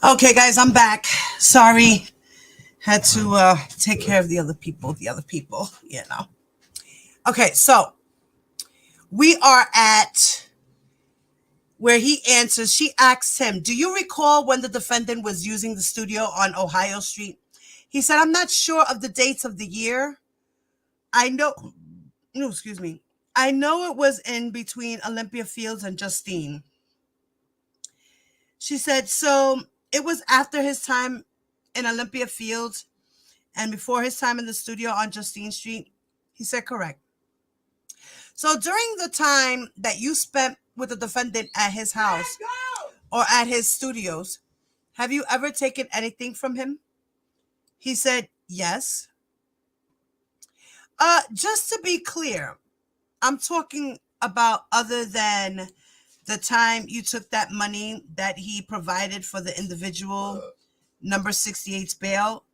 Okay, guys, I'm back. Sorry, had to take care of the other people. Okay, so we are at where he answers. She asks him, "Do you recall when the defendant was using the studio on Ohio Street?" He said, "I'm not sure of the dates of the year. I know, no, excuse me. I know it was in between Olympia Fields and Justine." She said, "So it was after his time in Olympia Fields and before his time in the studio on Justine Street?" He said, "Correct." "So during the time that you spent with the defendant at his house or at his studios, have you ever taken anything from him?" He said, "Yes." Just to be clear, I'm talking about other than the time you took that money that he provided for the individual number 68's bail.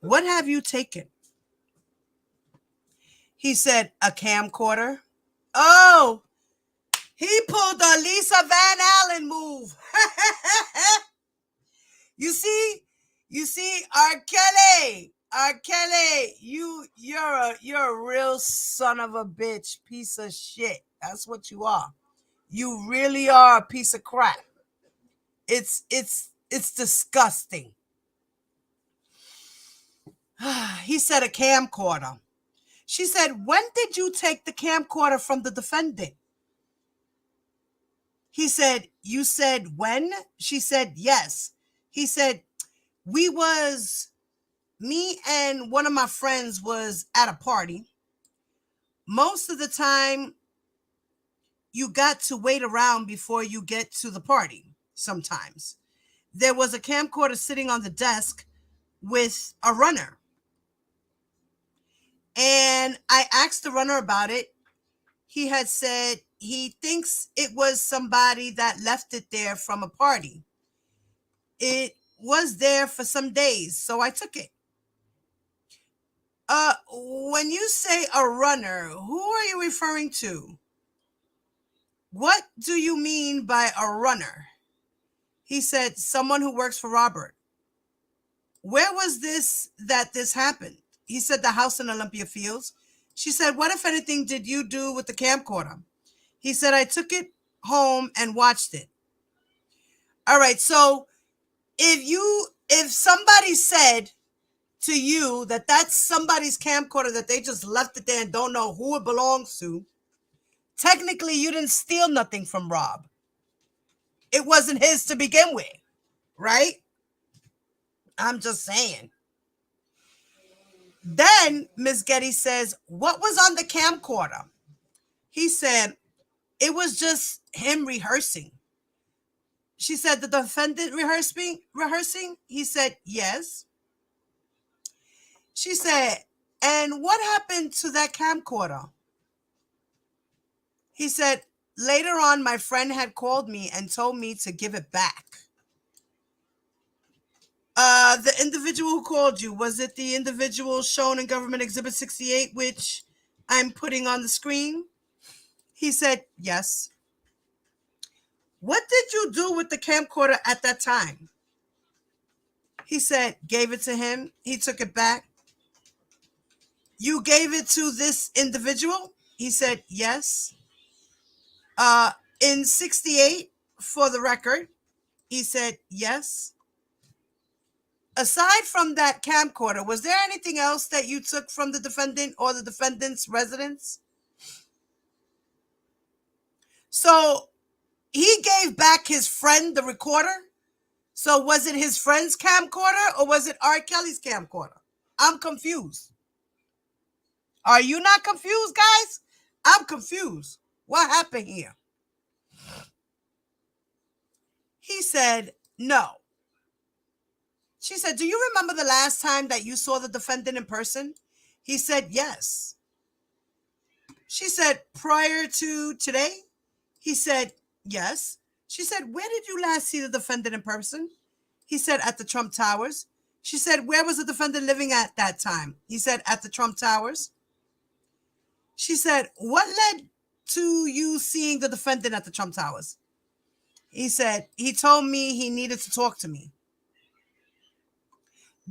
What have you taken?" He said, "A camcorder." Oh, he pulled the Lisa Van Allen move. You see, R. Kelly, you're a real son of a bitch, piece of shit. That's what you are. You really are a piece of crap. It's disgusting. He said, "A camcorder." She said, "When did you take the camcorder from the defendant?" He said, "You said when?" She said, "Yes." He said, me and one of my friends was at a party. Most of the time, you got to wait around before you get to the party. Sometimes there was a camcorder sitting on the desk with a runner. And I asked the runner about it. He had said he thinks it was somebody that left it there from a party. It was there for some days, so I took it. When you say a runner, who are you referring to? What do you mean by a runner? He said, "Someone who works for Robert." Where was this happened? He said, "The house in Olympia Fields." She said, "What, if anything, did you do with the camcorder?" He said, "I took it home and watched it." All right. So if somebody said to you that that's somebody's camcorder, that they just left it there and don't know who it belongs to, technically you didn't steal nothing from Rob. It wasn't his to begin with, right? I'm just saying. Then Miss Getty says, "What was on the camcorder?" He said, "It was just him rehearsing." She said, "The defendant rehearsing?" He said, "Yes." She said, "And what happened to that camcorder?" He said, "Later on, my friend had called me and told me to give it back." The individual who called you, was it the individual shown in Government Exhibit 68, which I'm putting on the screen? He said, "Yes." "What did you do with the camcorder at that time?" He said, "Gave it to him. He took it back." "You gave it to this individual?" He said, "Yes." In 68, for the record? He said, "Yes." Aside from that camcorder, was there anything else that you took from the defendant or the defendant's residence? So he gave back his friend the recorder. So was it his friend's camcorder or was it R. Kelly's camcorder? I'm confused. Are you not confused, guys? I'm confused. What happened here? He said, "No." She said, "Do you remember the last time that you saw the defendant in person?" He said, "Yes." She said, "Prior to today?" He said, "Yes." She said, "Where did you last see the defendant in person?" He said, "At the Trump Towers." She said, "Where was the defendant living at that time?" He said, "At the Trump Towers." She said, "What led to you seeing the defendant at the Trump Towers?" He said, "He told me he needed to talk to me."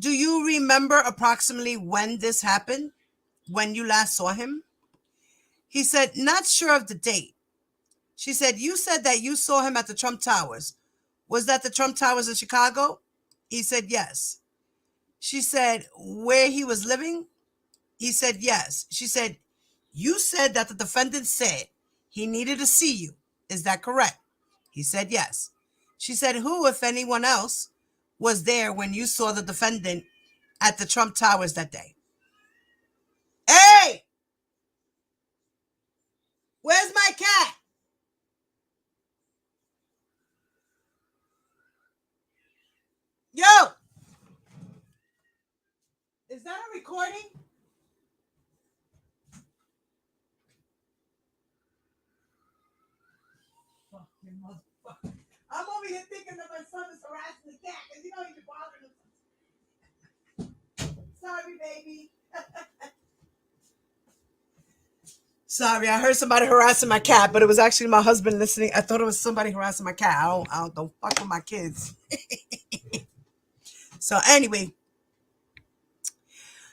Do you remember approximately when this happened? When you last saw him? He said, not sure of the date. She said, you said that you saw him at the Trump Towers. Was that the Trump Towers in Chicago? He said, yes. She said, where he was living? He said, yes. She said, you said that the defendant said he needed to see you. Is that correct? He said, yes. She said, who, if anyone else, was there when you saw the defendant at the Trump Towers that day? Hey! Where's my cat? Yo! Is that a recording? Fucking motherfucker. I'm over here thinking that my son is harassing the cat because you know he's bothering him. Sorry, baby. Sorry, I heard somebody harassing my cat, but it was actually my husband listening. I thought it was somebody harassing my cat. I don't fuck with my kids. So anyway,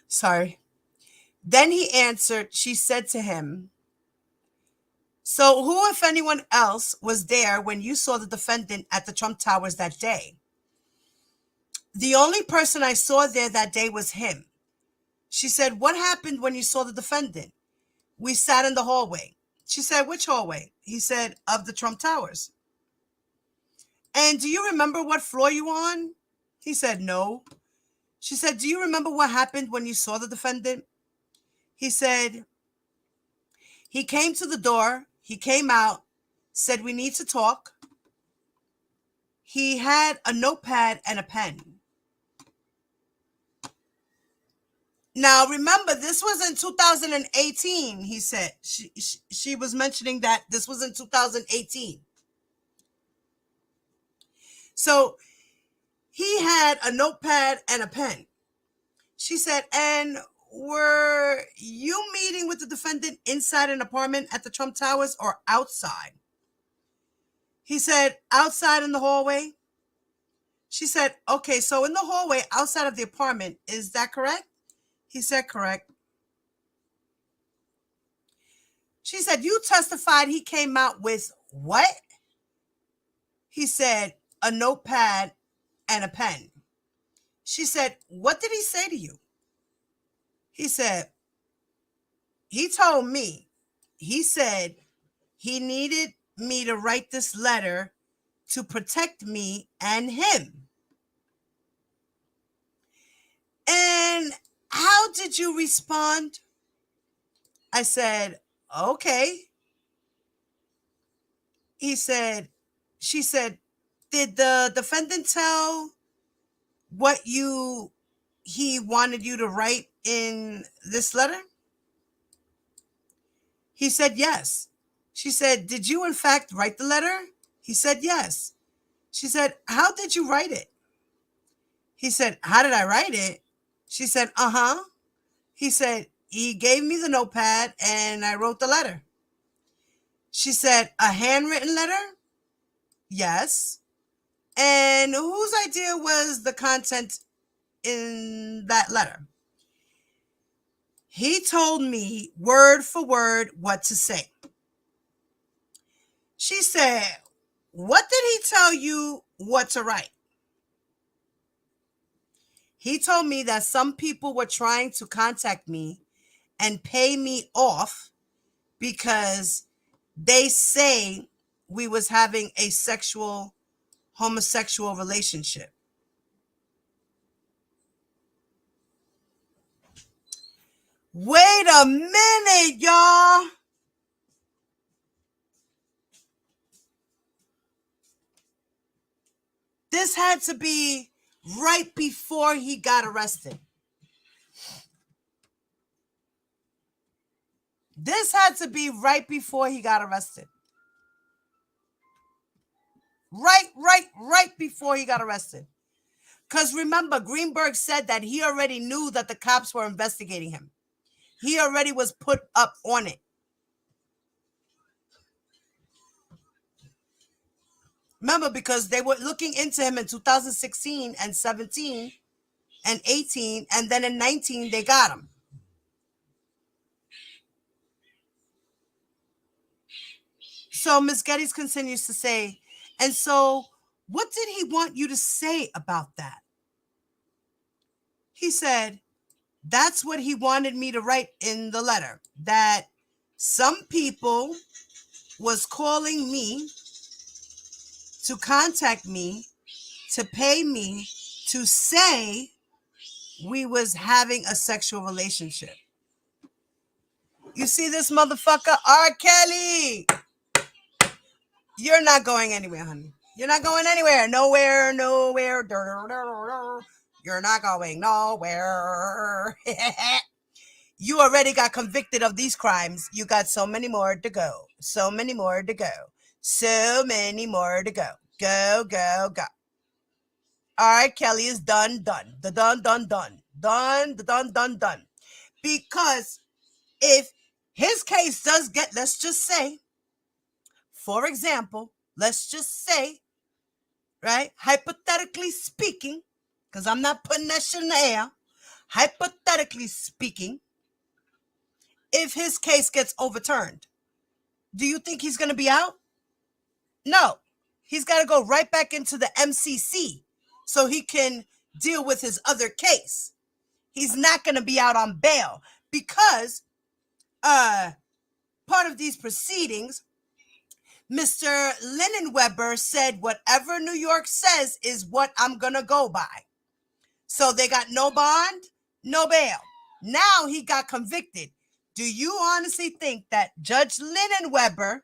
sorry. Then he answered, she said to him, so who, if anyone else, was there when you saw the defendant at the Trump Towers that day? The only person I saw there that day was him. She said, what happened when you saw the defendant? We sat in the hallway. She said, which hallway? He said, of the Trump Towers. And do you remember what floor you were on? He said, no. She said, do you remember what happened when you saw the defendant? He said, he came to the door. He came out, said, we need to talk. He had a notepad and a pen. Now, remember, this was in 2018, he said. She was mentioning that this was in 2018. So he had a notepad and a pen. She said, and were you meeting with the defendant inside an apartment at the Trump Towers or outside? He said, outside in the hallway. She said, okay, so in the hallway outside of the apartment, is that correct? He said, correct. She said, you testified he came out with what? He said, a notepad and a pen. She said, what did he say to you? He said, he told me, he said he needed me to write this letter to protect me and him. And how did you respond? I said, okay. He said, she said, did the defendant tell what he wanted you to write in this letter? He said, yes. She said, did you in fact write the letter? He said, yes. She said, how did you write it? He said, how did I write it? She said, uh-huh. He said, he gave me the notepad and I wrote the letter. She said, a handwritten letter? Yes. And whose idea was the content in that letter? He told me word for word what to say. She said, what did he tell you what to write? He told me that some people were trying to contact me and pay me off because they say we was having a homosexual relationship. Wait a minute, y'all. This had to be right before he got arrested. This had to be right before he got arrested. Right before he got arrested. Because remember, Greenberg said that he already knew that the cops were investigating him. He already was put up on it. Remember, because they were looking into him in 2016 and 17, and 18, and then in 19 they got him. So Ms. Geddes continues to say, and so what did he want you to say about that? He said, that's what he wanted me to write in the letter, that some people was calling me to contact me, to pay me, to say we was having a sexual relationship. You see this motherfucker, R. Kelly? You're not going anywhere, honey. You're not going anywhere. Nowhere. You're not going nowhere. You already got convicted of these crimes. You got so many more to go. So many more to go. So many more to go. Go, go, go. All right, Kelly is done. The done. Because if his case does get, let's just say, for example, let's just say, right, hypothetically speaking, because I'm not putting that shit in the air, hypothetically speaking, if his case gets overturned, do you think he's going to be out? No. He's got to go right back into the MCC so he can deal with his other case. He's not going to be out on bail because part of these proceedings, Mr. Linenweber said whatever New York says is what I'm going to go by. So they got no bond, no bail. Now he got convicted. Do you honestly think that Judge Linenweber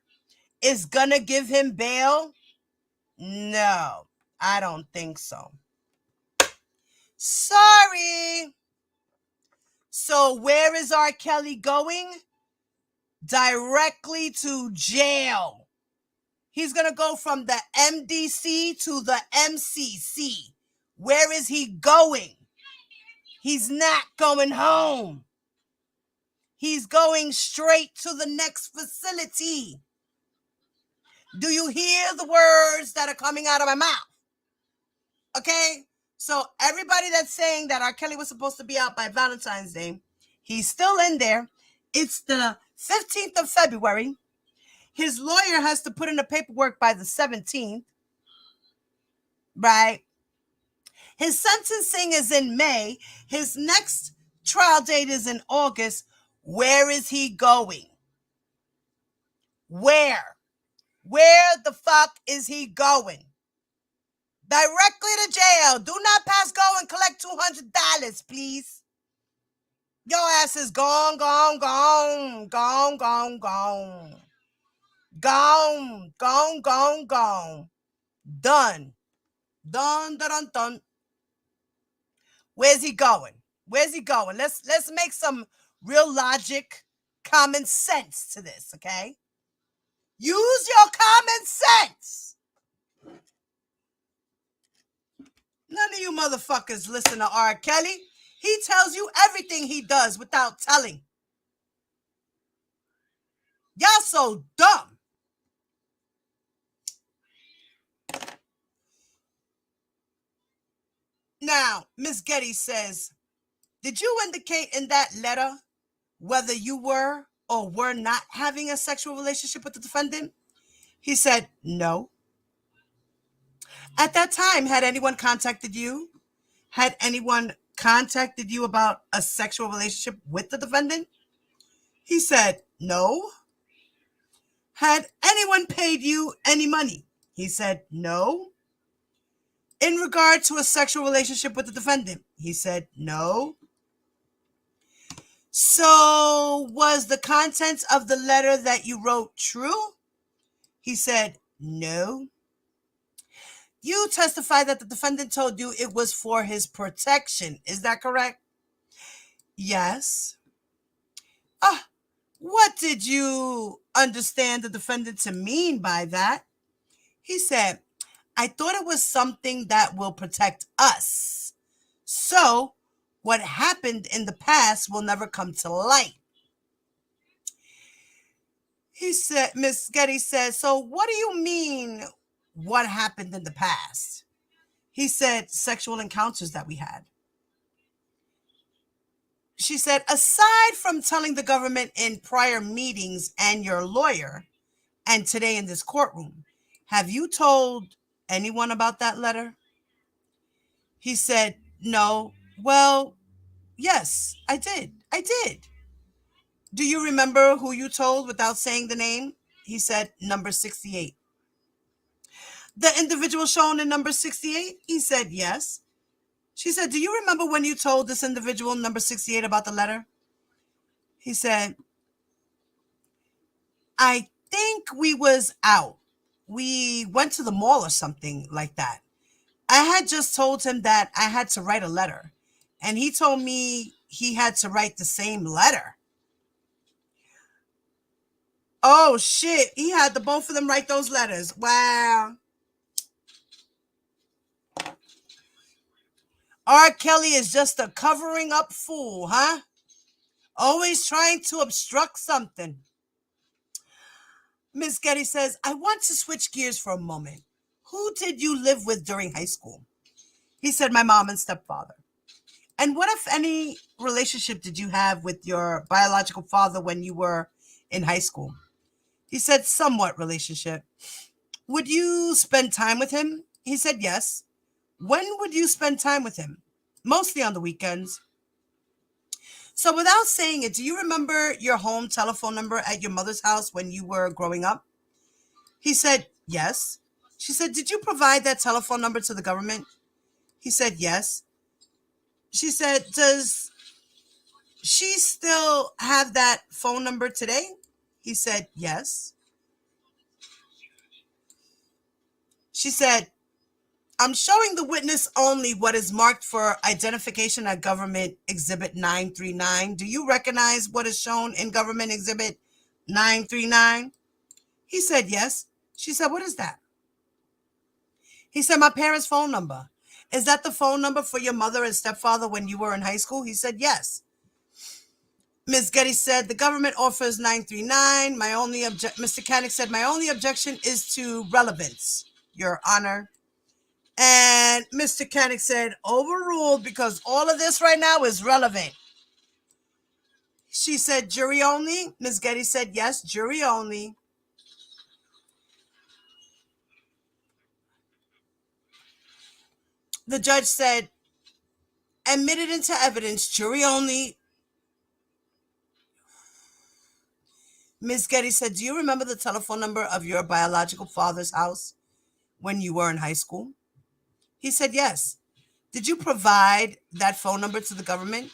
is going to give him bail? No, I don't think so. Sorry. So where is R. Kelly going? Directly to jail. He's going to go from the MDC to the MCC. Where is he going? He's not going home. He's going straight to the next facility. Do you hear the words that are coming out of my mouth? Okay? So everybody that's saying that R. Kelly was supposed to be out by Valentine's Day, he's still in there. It's the 15th of February. His lawyer has to put in the paperwork by the 17th, right? His sentencing is in May. His next trial date is in August. Where is he going? Where? Where the fuck is he going? Directly to jail. Do not pass go and collect $200, please. Your ass is gone. Gone. Done. Where's he going? Let's make some real logic, common sense to this, okay? Use your common sense. None of you motherfuckers listen to R. Kelly. He tells you everything he does without telling. Y'all so dumb. Now, Ms. Geddes says, did you indicate in that letter whether you were or were not having a sexual relationship with the defendant? He said, no. At that time, had anyone contacted you? Had anyone contacted you about a sexual relationship with the defendant? He said, no. Had anyone paid you any money? He said, no. In regard to a sexual relationship with the defendant? He said, no. So was the contents of the letter that you wrote true? He said, no. You testified that the defendant told you it was for his protection. Is that correct? Yes. What did you understand the defendant to mean by that? He said, I thought it was something that will protect us. So what happened in the past will never come to light. He said, Ms. Geddes said, so what do you mean what happened in the past? He said, sexual encounters that we had. she said, aside from telling the government in prior meetings and your lawyer, and today in this courtroom, have you told anyone about that letter? He said, no. Well, yes, I did. I did. Do you remember who you told without saying the name? He said, number 68. The individual shown in number 68? He said, yes. She said, do you remember when you told this individual, number 68, about the letter? He said, I think we was out. We went to the mall or something like that. I had just told him that I had to write a letter, and he told me he had to write the same letter. Oh, shit. He had the both of them write those letters. Wow. R. Kelly is just a covering up fool, huh? Always trying to obstruct something. Miss Getty says, I want to switch gears for a moment. Who did you live with during high school? He said, my mom and stepfather. And what, if any, relationship did you have with your biological father when you were in high school? He said, somewhat relationship. Would you spend time with him? He said, yes. When would you spend time with him? Mostly on the weekends. So without saying it, do you remember your home telephone number at your mother's house when you were growing up? He said, yes. She said, did you provide that telephone number to the government? He said, yes. She said, does she still have that phone number today? He said, yes. She said, I'm showing the witness only what is marked for identification at Government Exhibit 939. Do you recognize what is shown in Government Exhibit 939? He said, yes. She said, what is that? He said, my parents' phone number. Is that the phone number for your mother and stepfather when you were in high school? He said, yes. Ms. Getty said, the government offers 939. Mr. Kanik said, my only objection is to relevance, Your Honor. And Mr. Kanik said, overruled because all of this right now is relevant. She said, jury only. Ms. Getty said, yes, jury only. The judge said, admitted into evidence, jury only. Ms. Getty said, do you remember the telephone number of your biological father's house when you were in high school? He said, yes. Did you provide that phone number to the government?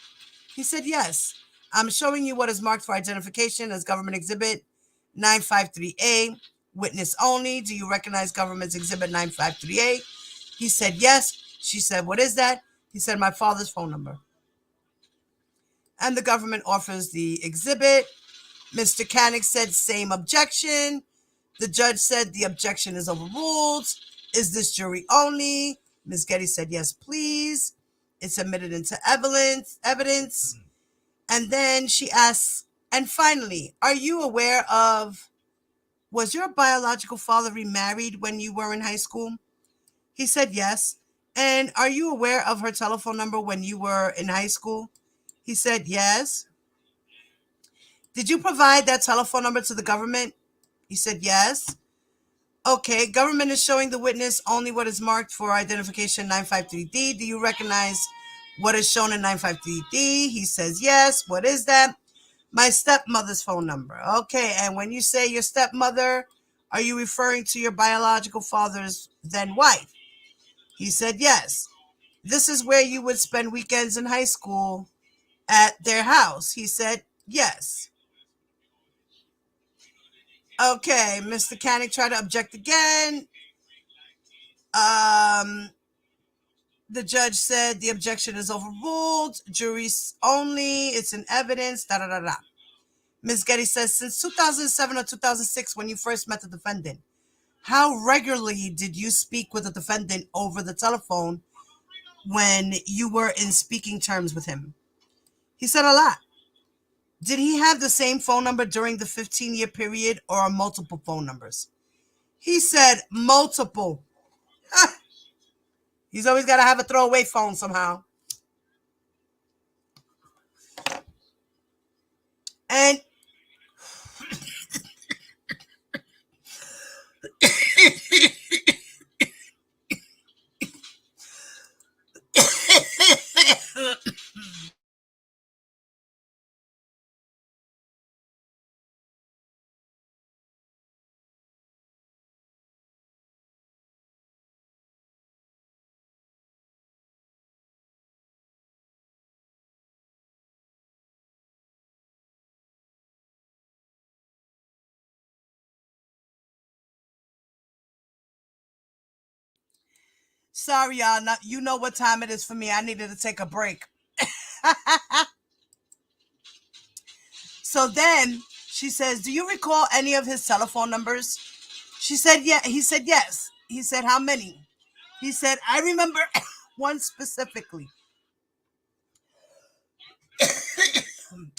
He said, yes. I'm showing you what is marked for identification as Government Exhibit 953A, witness only. Do you recognize Government's Exhibit 953A? He said, yes. She said, what is that? He said, my father's phone number. And the government offers the exhibit. Mr. Kanik said, same objection. The judge said the objection is overruled. Is this jury only? Ms. Getty said, yes, please. It's admitted into evidence. And then she asks, and finally, are you aware of, was your biological father remarried when you were in high school? He said, yes. And are you aware of her telephone number when you were in high school? He said, yes. Did you provide that telephone number to the government? He said, yes. Okay, government is showing the witness only what is marked for identification 953D. Do you recognize what is shown in 953D? He says, yes. What is that? My stepmother's phone number. Okay, and when you say your stepmother, are you referring to your biological father's then wife? He said, yes. This is where you would spend weekends in high school at their house. He said, yes. Okay, Mr. Kanik tried to object again. The judge said the objection is overruled. Juries only. It's in evidence. Da da da da. Ms. Getty says, since 2007 or 2006, when you first met the defendant, how regularly did you speak with the defendant over the telephone when you were in speaking terms with him? He said a lot. Did he have the same phone number during the 15-year period or multiple phone numbers? He said multiple. He's always got to have a throwaway phone somehow. Sorry, y'all. Not, you know what time it is for me. I needed to take a break. So then she says, do you recall any of his telephone numbers? She said, yeah. He said, yes. He said, how many? He said, I remember one specifically.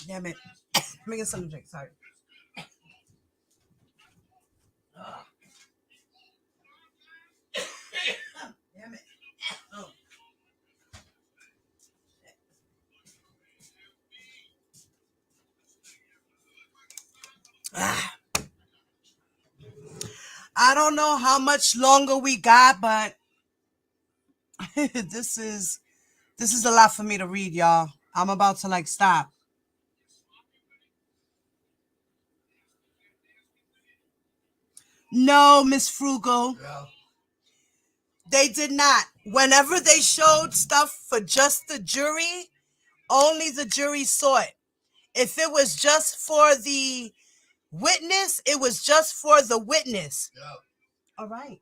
Damn it. Let me get some drink. Sorry. Damn it. Oh. I don't know how much longer we got, but this is a lot for me to read, y'all. I'm about to stop. No, Miss Frugal. Yeah. They did not. Whenever they showed stuff for just the jury, only the jury saw it. If it was just for the witness, it was just for the witness. Yeah. All right.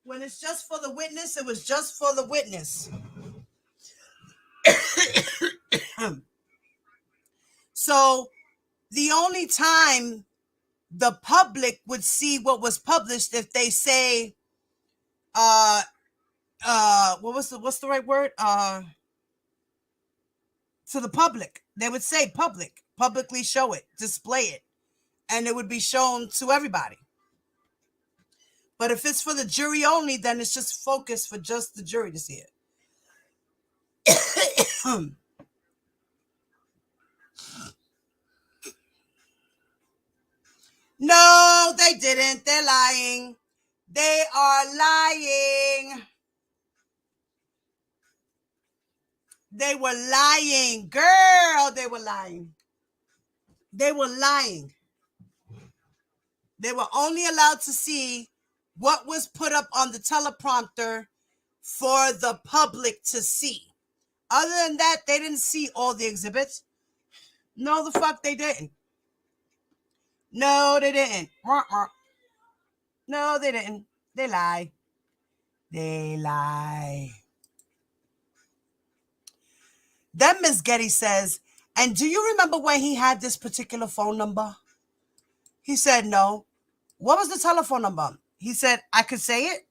When it's just for the witness, it was just for the witness. So the only time the public would see what was published if they say, what's the right word? To the public. They would say publicly show it, display it, and it would be shown to everybody. But if it's for the jury only, then it's just focused for just the jury to see it. No, they didn't. They're lying. They are lying. They were lying. Girl, they were lying. They were lying. They were only allowed to see what was put up on the teleprompter for the public to see. Other than that, they didn't see all the exhibits. No, the fuck they didn't. No, they didn't. No, they didn't. They lie. They lie. Then Miss Getty says, and do you remember when he had this particular phone number? He said, no. What was the telephone number? He said, I could say it.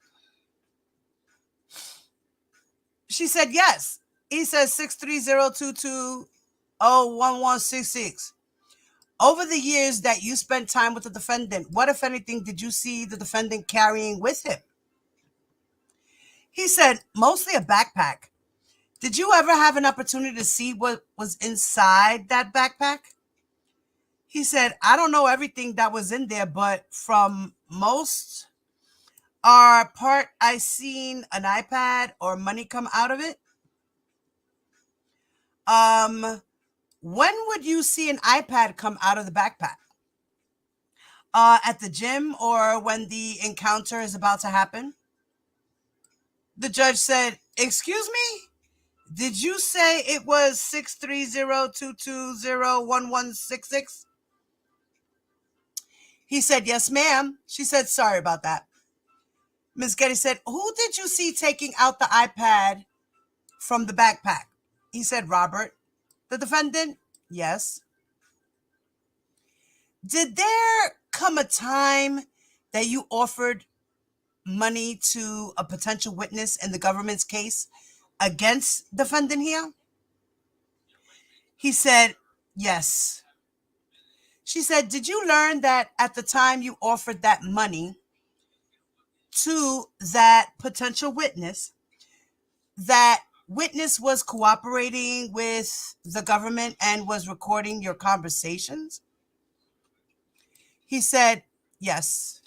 She said, yes. He said 630-220-1166. Over the years that you spent time with the defendant, what, if anything, did you see the defendant carrying with him? He said, mostly a backpack. Did you ever have an opportunity to see what was inside that backpack? He said, I don't know everything that was in there, but from most part, I seen an iPad or money come out of it. When would you see an iPad come out of the backpack? At the gym or when the encounter is about to happen? The judge said, excuse me? Did you say it was 630-220-1166? He said, yes, ma'am. She said, sorry about that. Ms. Getty said, who did you see taking out the iPad from the backpack? He said, Robert. The defendant? Yes. Did there come a time that you offered money to a potential witness in the government's case against defendant here? He said, yes. She said, did you learn that at the time you offered that money to that potential witness, that witness was cooperating with the government and was recording your conversations? He said, yes.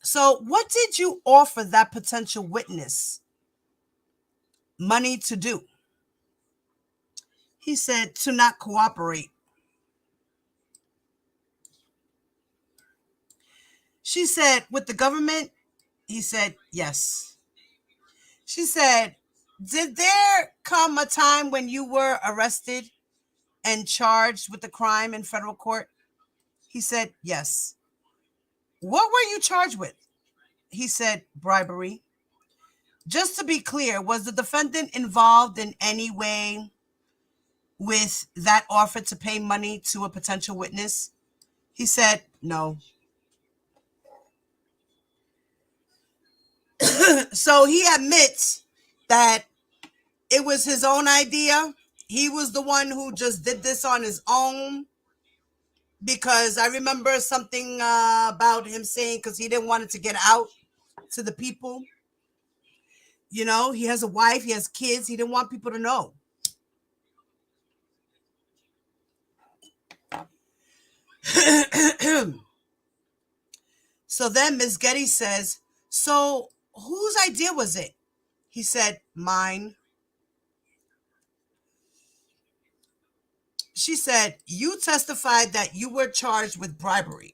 So what did you offer that potential witness money to do? He said, to not cooperate. She said, with the government? He said, yes. She said, did there come a time when you were arrested and charged with the crime in federal court? He said, yes. What were you charged with? He said, bribery. Just to be clear, was the defendant involved in any way with that offer to pay money to a potential witness? He said, no. So he admits that it was his own idea. He was the one who just did this on his own, because I remember something about him saying, because he didn't want it to get out to the people. You know, he has a wife, he has kids. He didn't want people to know. So then Ms. Getty says, so whose idea was it? He said, mine. She said, you testified that you were charged with bribery.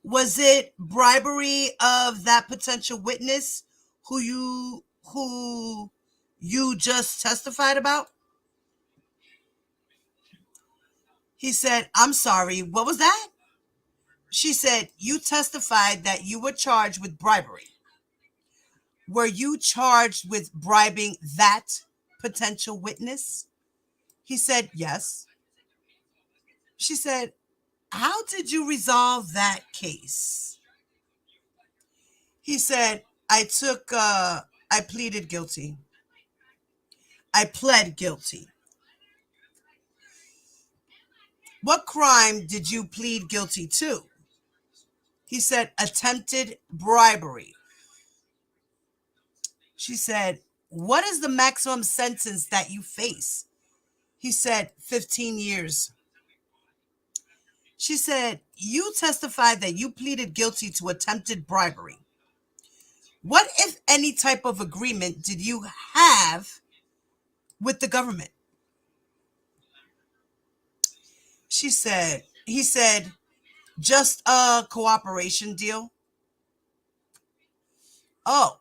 Was it bribery of that potential witness who you just testified about? He said, I'm sorry, what was that? She said, you testified that you were charged with bribery. Were you charged with bribing that potential witness? He said, yes. She said, how did you resolve that case? He said, I pleaded guilty. I pled guilty. What crime did you plead guilty to? He said, attempted bribery. She said, what is the maximum sentence that you face? He said, 15 years. She said, you testified that you pleaded guilty to attempted bribery. What, if any, type of agreement did you have with the government? He said, just a cooperation deal. Oh,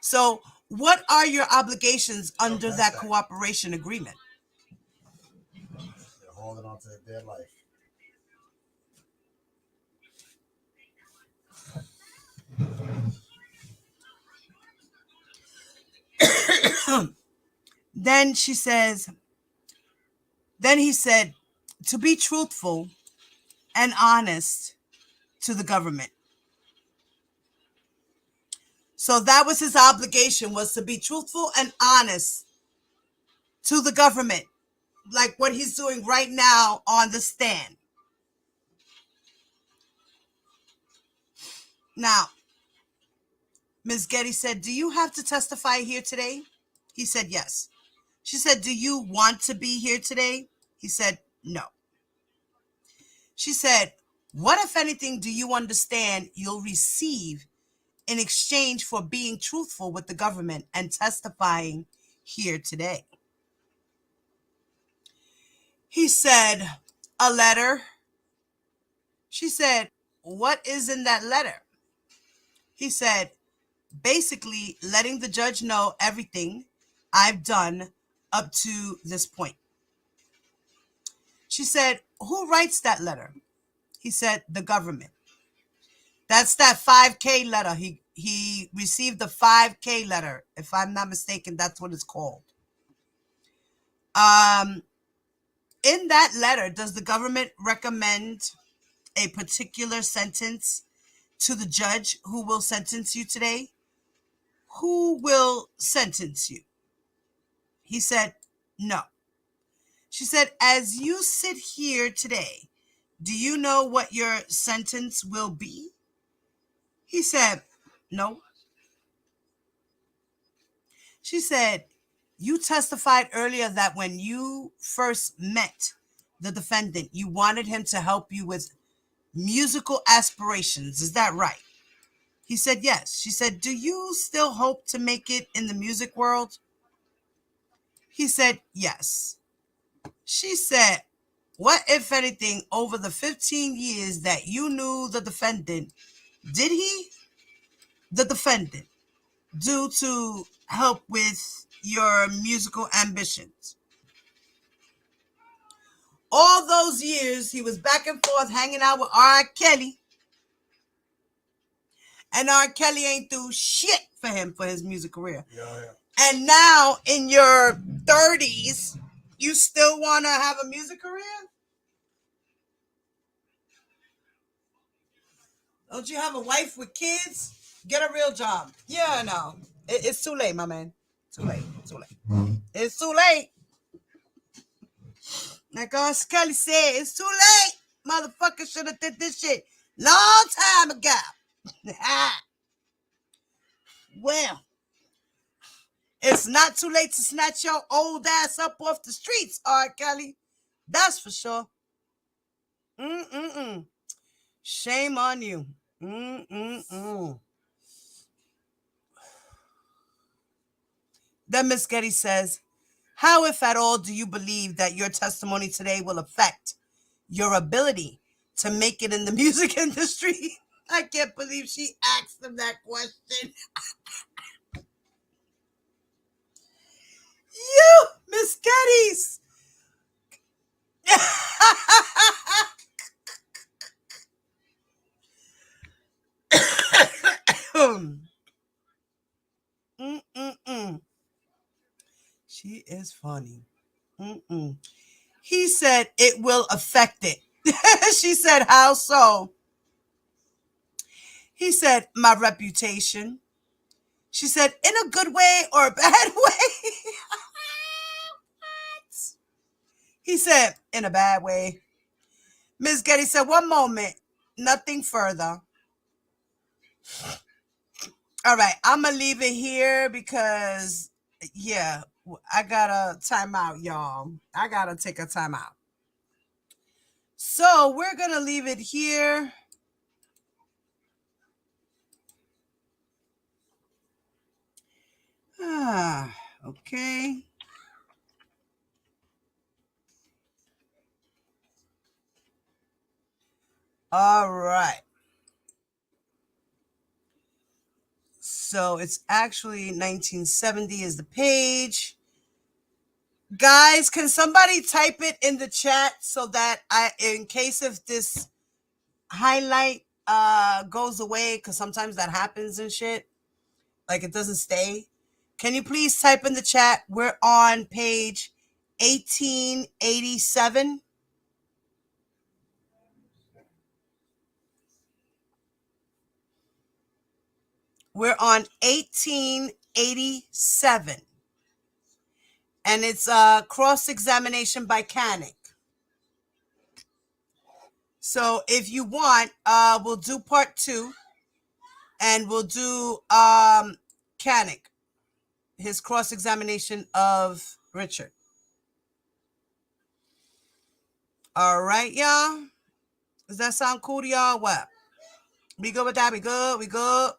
so what are your obligations under that cooperation agreement? They're holding on to their life. Then he said, to be truthful and honest to the government. So that was his obligation, was to be truthful and honest to the government, like what he's doing right now on the stand. Now, Ms. Getty said, do you have to testify here today? He said, yes. She said, do you want to be here today? He said, no. She said, what, if anything, do you understand you'll receive in exchange for being truthful with the government and testifying here today? He said, a letter. She said, what is in that letter? He said, basically letting the judge know everything I've done up to this point. She said, who writes that letter? He said, the government. That's that 5K letter. He received the 5K letter. If I'm not mistaken, that's what it's called. In that letter, does the government recommend a particular sentence to the judge who will sentence you today? Who will sentence you? He said, no. She said, as you sit here today, do you know what your sentence will be? He said, no. She said, you testified earlier that when you first met the defendant, you wanted him to help you with musical aspirations. Is that right? He said, yes. She said, do you still hope to make it in the music world? He said, yes. She said, what, if anything, over the 15 years that you knew the defendant, did the defendant, do to help with your musical ambitions? All those years, he was back and forth hanging out with R. Kelly. And R. Kelly ain't do shit for him for his music career. Yeah. And now in your 30s, you still want to have a music career? Don't you have a wife with kids? Get a real job. Yeah, no. It's too late, my man. Too late. It's too late. Like R. Kelly said, it's too late. Motherfucker should have did this shit long time ago. Well, it's not too late to snatch your old ass up off the streets, R. Kelly. That's for sure. Shame on you. Then Miss Getty says, how, if at all, do you believe that your testimony today will affect your ability to make it in the music industry? I can't believe she asked him that question. You, Miss Geddes. She is funny. He said it will affect it. She said, how so? He said, my reputation. She said, in a good way or a bad way? He said, in a bad way. Ms. Getty said, one moment, nothing further. All right, I'm going to leave it here because, yeah, I got to time out, y'all. I got to take a time out. So we're going to leave it here. Okay. All right. So it's actually 1970 is the page. Guys, can somebody type it in the chat so that in case if this highlight goes away, because sometimes that happens and shit, like it doesn't stay. Can you please type in the chat? We're on page 1887. We're on 1887. And it's a cross-examination by Canick. So if you want, we'll do part 2. And we'll do Canick, his cross-examination of Richard. All right, y'all. Does that sound cool to y'all? What? We good with that? We good? We good?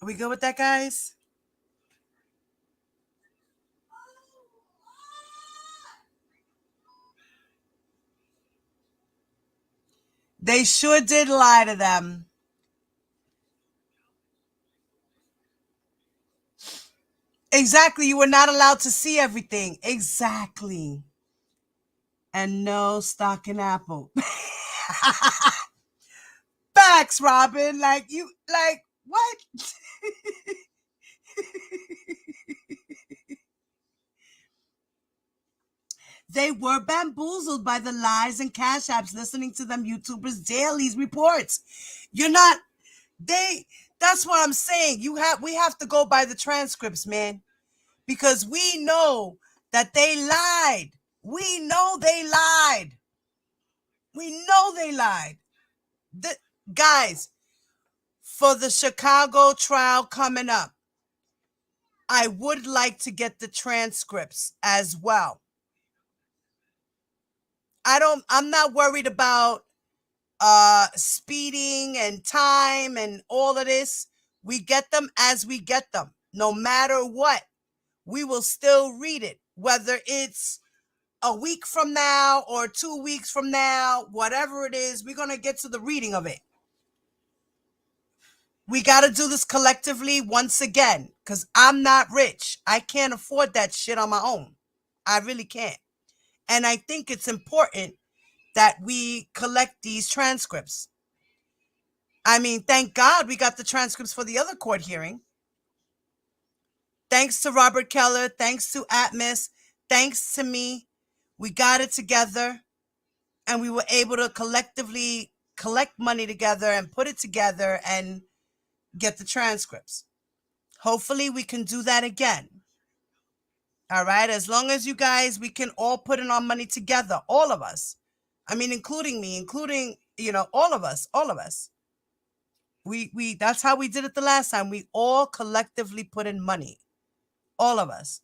Are we good with that, guys? They sure did lie to them. Exactly. You were not allowed to see everything. Exactly. And no stock in Apple. Facts, Robin. Like what? They were bamboozled by the lies and cash apps, listening to them YouTubers' daily reports. That's what I'm saying. We have to go by the transcripts, man, because we know that they lied. We know they lied. Guys, for the Chicago trial coming up, I would like to get the transcripts as well. I'm not worried about speeding and time and all of this. We get them as we get them. No matter what, we will still read it, whether it's a week from now or 2 weeks from now, whatever it is, we're going to get to the reading of it. We got to do this collectively once again, because I'm not rich. I can't afford that shit on my own. I really can't. And I think it's important that we collect these transcripts. I mean, thank God we got the transcripts for the other court hearing. Thanks to Robert Keller, thanks to Atmos, thanks to me, we got it together and we were able to collectively collect money together and put it together and get the transcripts. Hopefully we can do that again. All right, as long as you guys, we can all put in our money together, all of us. I mean, including me, including, all of us. We that's how we did it the last time. We all collectively put in money. All of us.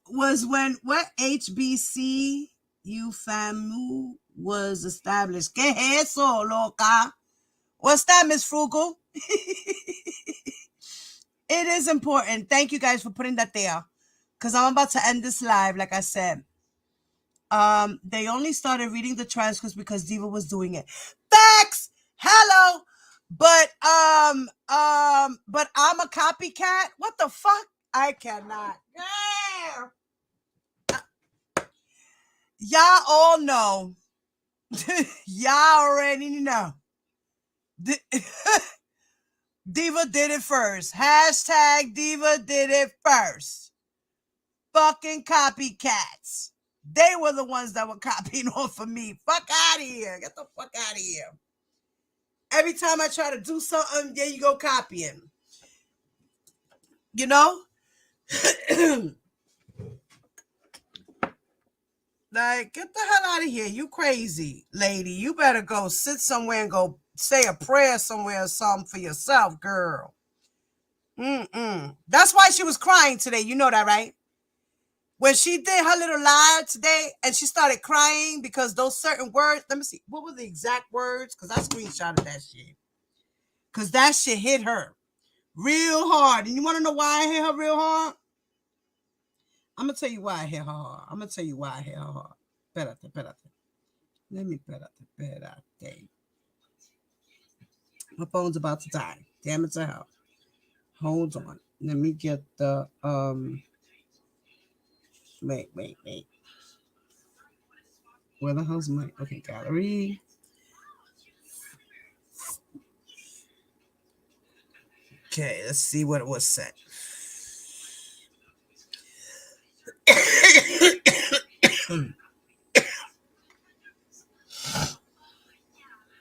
Was when what HBCU FAMU was established. ¿Qué es eso, loca? What's that, Miss Frugal? It is important. Thank you guys for putting that there. Because I'm about to end this live, like I said. They only started reading the transcripts because Diva was doing it. Facts! Hello! But I'm a copycat? What the fuck? I cannot. Y'all all know. Y'all already know. Diva did it first. Hashtag Diva did it first. Fucking copycats. They were the ones that were copying off of me. Fuck out of here. Get the fuck out of here. Every time I try to do something, there you go copying. You know? Like, get the hell out of here. You crazy, lady. You better go sit somewhere and go say a prayer somewhere or something for yourself, girl. That's why she was crying today. You know that, right? When she did her little live today and she started crying because those certain words, let me see, what were the exact words? Because I screenshotted that shit. Because that shit hit her real hard. And you want to know why I hit her real hard? I'm going to tell you why I hit her hard. Espérate. Let me espérate. My phone's about to die. Damn it to hell. Hold on. Let me get the, wait. Where the hell's my, okay, gallery. Okay, let's see what it was said.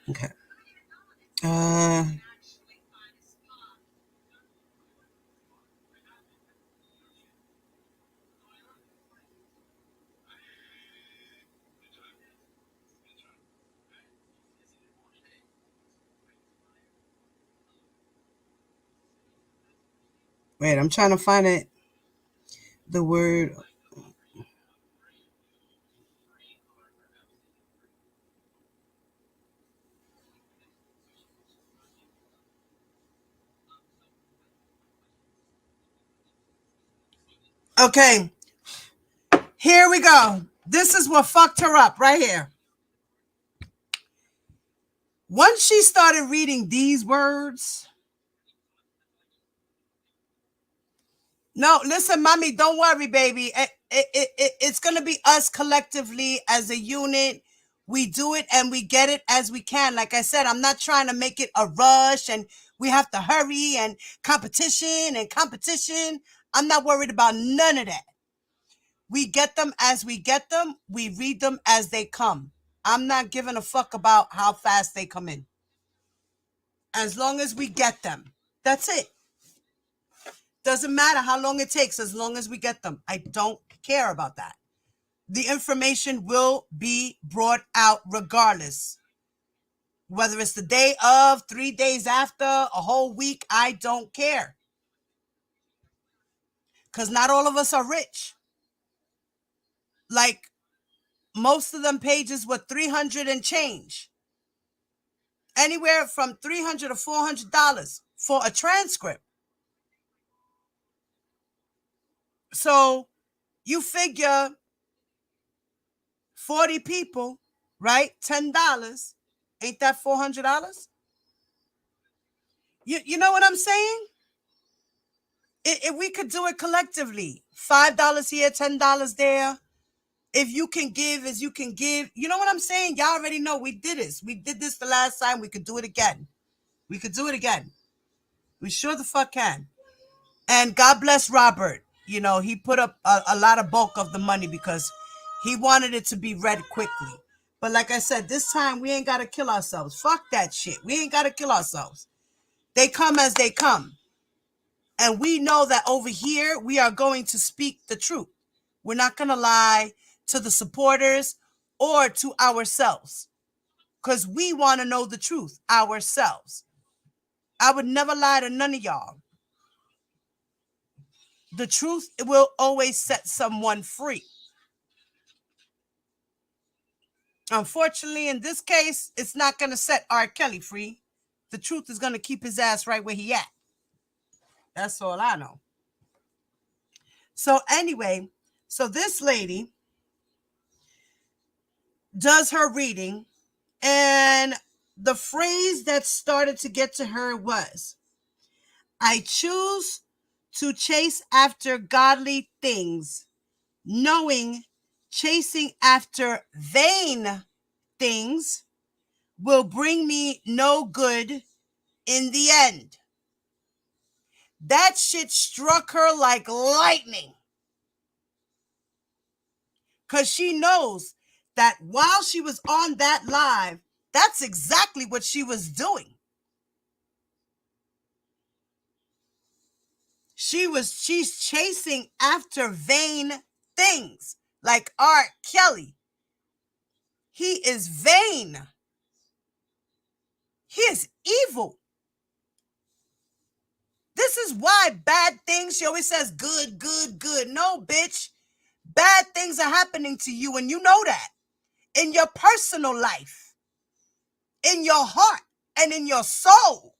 Okay. Wait, I'm trying to find it. The word. Okay. Here we go. This is what fucked her up right here. Once she started reading these words. No, listen, mommy, don't worry, baby. It's going to be us collectively as a unit. We do it and we get it as we can. Like I said, I'm not trying to make it a rush and we have to hurry and competition. I'm not worried about none of that. We get them as we get them. We read them as they come. I'm not giving a fuck about how fast they come in. As long as we get them. That's it. Doesn't matter how long it takes as long as we get them. I don't care about that. The information will be brought out regardless. Whether it's the day of, 3 days after, a whole week, I don't care. Because not all of us are rich. Like, most of them pages were 300 and change. Anywhere from $300 to $400 for a transcript. So you figure 40 people, right? $10. Ain't that $400? You know what I'm saying? If we could do it collectively, $5 here, $10 there. If you can give as you can give, you know what I'm saying? Y'all already know we did this. We did this the last time. We could do it again. We could do it again. We sure the fuck can. And God bless Robert. You know, he put up a lot of bulk of the money because he wanted it to be read quickly. But like I said, this time we ain't got to kill ourselves. Fuck that shit. We ain't got to kill ourselves. They come as they come. And we know that over here, we are going to speak the truth. We're not going to lie to the supporters or to ourselves because we want to know the truth ourselves. I would never lie to none of y'all. The truth will always set someone free. Unfortunately, in this case, it's not going to set R. Kelly free. The truth is going to keep his ass right where he at. That's all I know. So anyway, so this lady does her reading, and the phrase that started to get to her was, I choose to chase after godly things, knowing chasing after vain things will bring me no good in the end. That shit struck her like lightning. Because she knows that while she was on that live, that's exactly what she was doing. She's chasing after vain things like R. Kelly. He is vain. He is evil. This is why bad things, she always says good, good, good. No, bitch. Bad things are happening to you, and you know that. In your personal life, in your heart, and in your soul.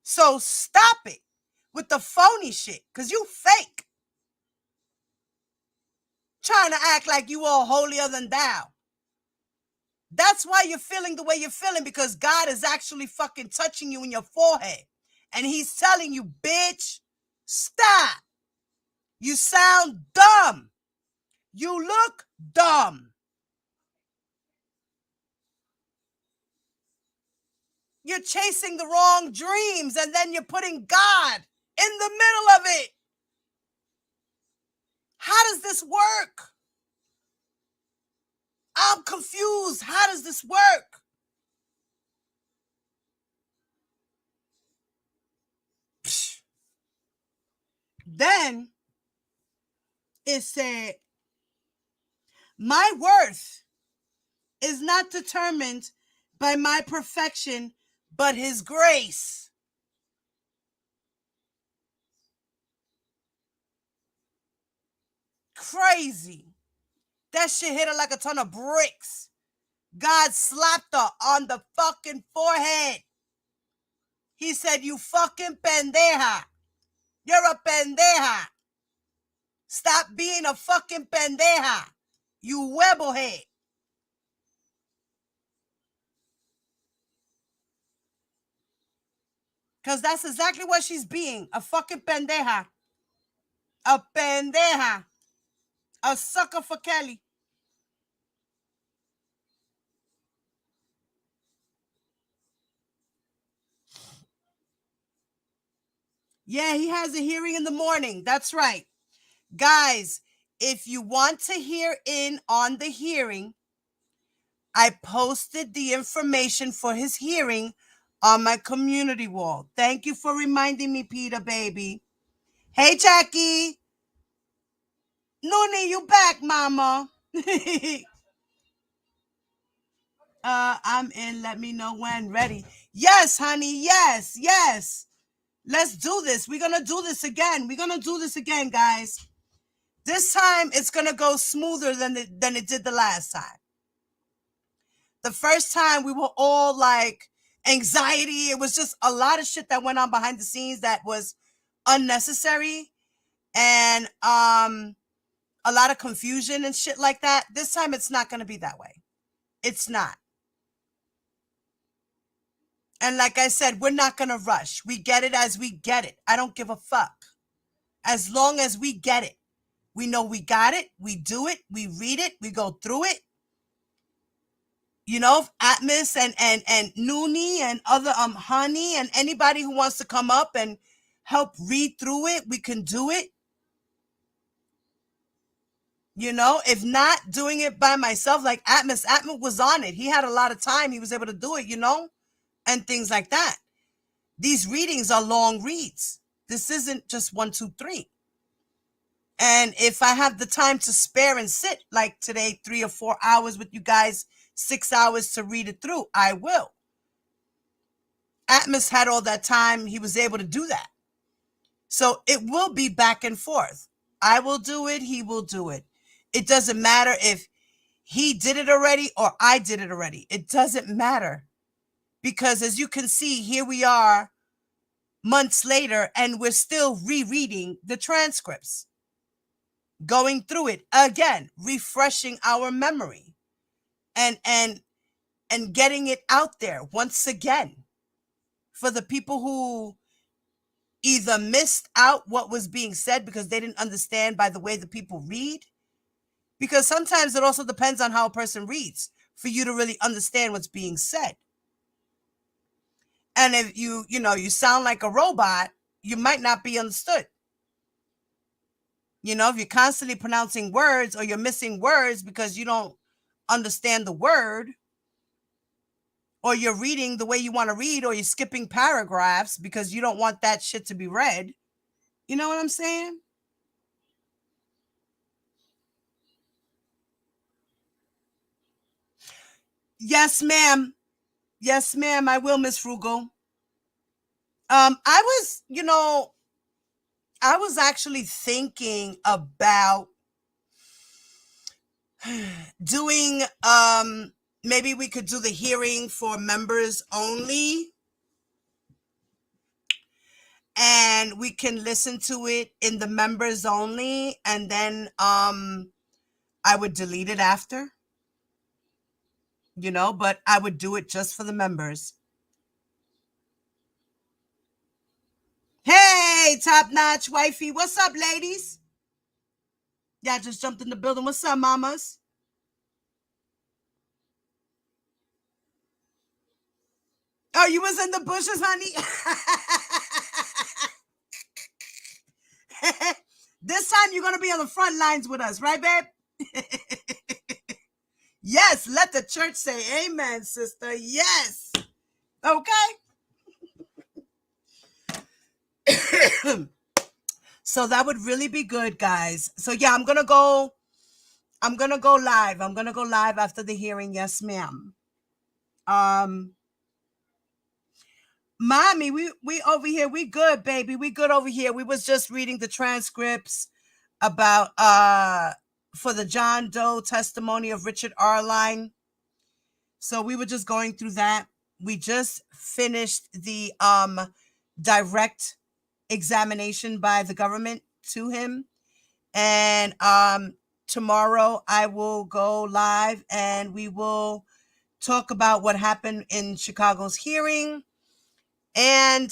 So stop it with the phony shit, because you fake. Trying to act like you all holier than thou. That's why you're feeling the way you're feeling, because God is actually fucking touching you in your forehead. And he's telling you, bitch, stop. You sound dumb. You look dumb. You're chasing the wrong dreams, and then you're putting God in the middle of it. How does this work? I'm confused. How does this work? Psh. Then it said, my worth is not determined by my perfection, but his grace. Crazy. That shit hit her like a ton of bricks. God slapped her on the fucking forehead. He said, you fucking pendeja. You're a pendeja. Stop being a fucking pendeja. You huevo head. Because that's exactly what she's being. A fucking pendeja. A pendeja. A sucker for Kelly. Yeah, he has a hearing in the morning. That's right. Guys, if you want to hear in on the hearing, I posted the information for his hearing on my community wall. Thank you for reminding me, Peter, baby. Hey, Jackie. Noonie, you back, mama. I'm in. Let me know when. Ready. Yes, honey. Yes, yes. Let's do this. We're going to do this again. We're going to do this again, guys. This time, it's going to go smoother than it did the last time. The first time, we were all like anxiety. It was just a lot of shit that went on behind the scenes that was unnecessary. And a lot of confusion and shit like that. This time, it's not going to be that way. It's not. And like I said, we're not going to rush. We get it as we get it. I don't give a fuck. As long as we get it. We know we got it. We do it. We read it. We go through it. You know, Atmos and Noonie and other Honey and anybody who wants to come up and help read through it, we can do it. You know, if not doing it by myself, like Atmos was on it. He had a lot of time. He was able to do it, you know, and things like that. These readings are long reads. This isn't just 1, 2, 3. And if I have the time to spare and sit like today, 3 or 4 hours with you guys, 6 hours to read it through, I will. Atmos had all that time. He was able to do that. So it will be back and forth. I will do it. He will do it. It doesn't matter if he did it already or I did it already. It doesn't matter. Because as you can see, here we are months later and we're still rereading the transcripts. Going through it again, refreshing our memory and getting it out there once again for the people who either missed out what was being said because they didn't understand by the way the people read. Because sometimes it also depends on how a person reads for you to really understand what's being said. And if you sound like a robot, you might not be understood. You know, if you're constantly pronouncing words or you're missing words because you don't understand the word, or you're reading the way you want to read, or you're skipping paragraphs because you don't want that shit to be read. You know what I'm saying? Yes, ma'am. Yes, ma'am. I will, Miss Frugal. I was actually thinking about doing, maybe we could do the hearing for members only. And we can listen to it in the members only. And then I would delete it after. You know, but I would do it just for the members. Hey, top notch wifey. What's up, ladies? Y'all just jumped in the building. What's up, mamas? Oh, you was in the bushes, honey? This time you're going to be on the front lines with us, right, babe? Yes, let the church say amen, sister. Yes. Okay. So that would really be good, guys. So yeah, I'm going to go live. I'm going to go live after the hearing. Yes, ma'am. Mommy, we over here. We good, baby. We good over here. We was just reading the transcripts about for the John Doe testimony of Richard Arline. So we were just going through that. We just finished the direct examination by the government to him. And tomorrow I will go live and we will talk about what happened in Chicago's hearing. And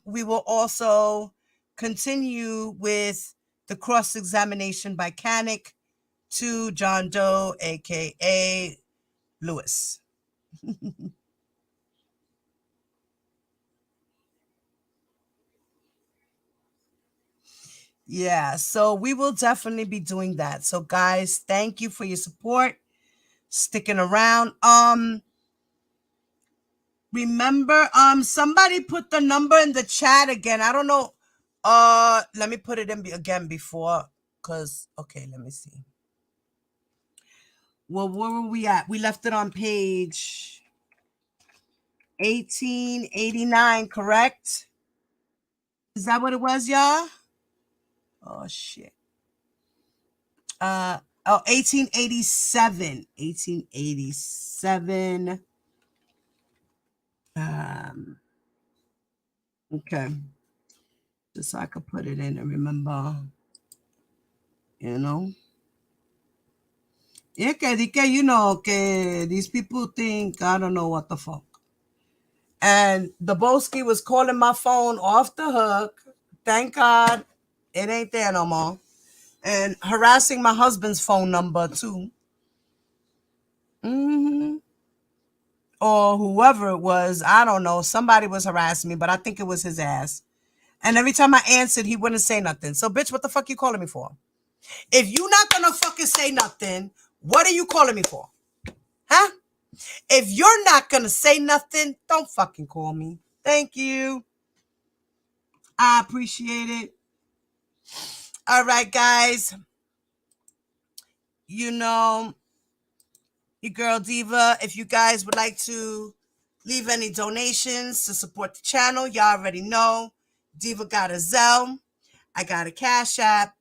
we will also continue with the cross-examination by Canick to John Doe, aka Lewis. Yeah, so we will definitely be doing that. So guys, thank you for your support, sticking around. Remember, somebody put the number in the chat again. I don't know. Let me put it in again before, because okay, let me see. Well, where were we at? We left it on page 1889, correct? Is that what it was, y'all? Oh shit. 1887. 1887. Okay. Just so I could put it in and remember. You know? Yeah, que you know, que these people think I don't know what the fuck. And the Boski was calling my phone off the hook. Thank God it ain't there no more. And harassing my husband's phone number too. Or whoever it was, I don't know. Somebody was harassing me, but I think it was his ass. And every time I answered, he wouldn't say nothing. So, bitch, what the fuck you calling me for? If you're not gonna fucking say nothing, what are you calling me for? Huh? If you're not gonna say nothing, don't fucking call me. Thank you. I appreciate it. All right, guys. You know, your girl Diva, if you guys would like to leave any donations to support the channel, y'all already know. Diva got a Zelle. I got a Cash App.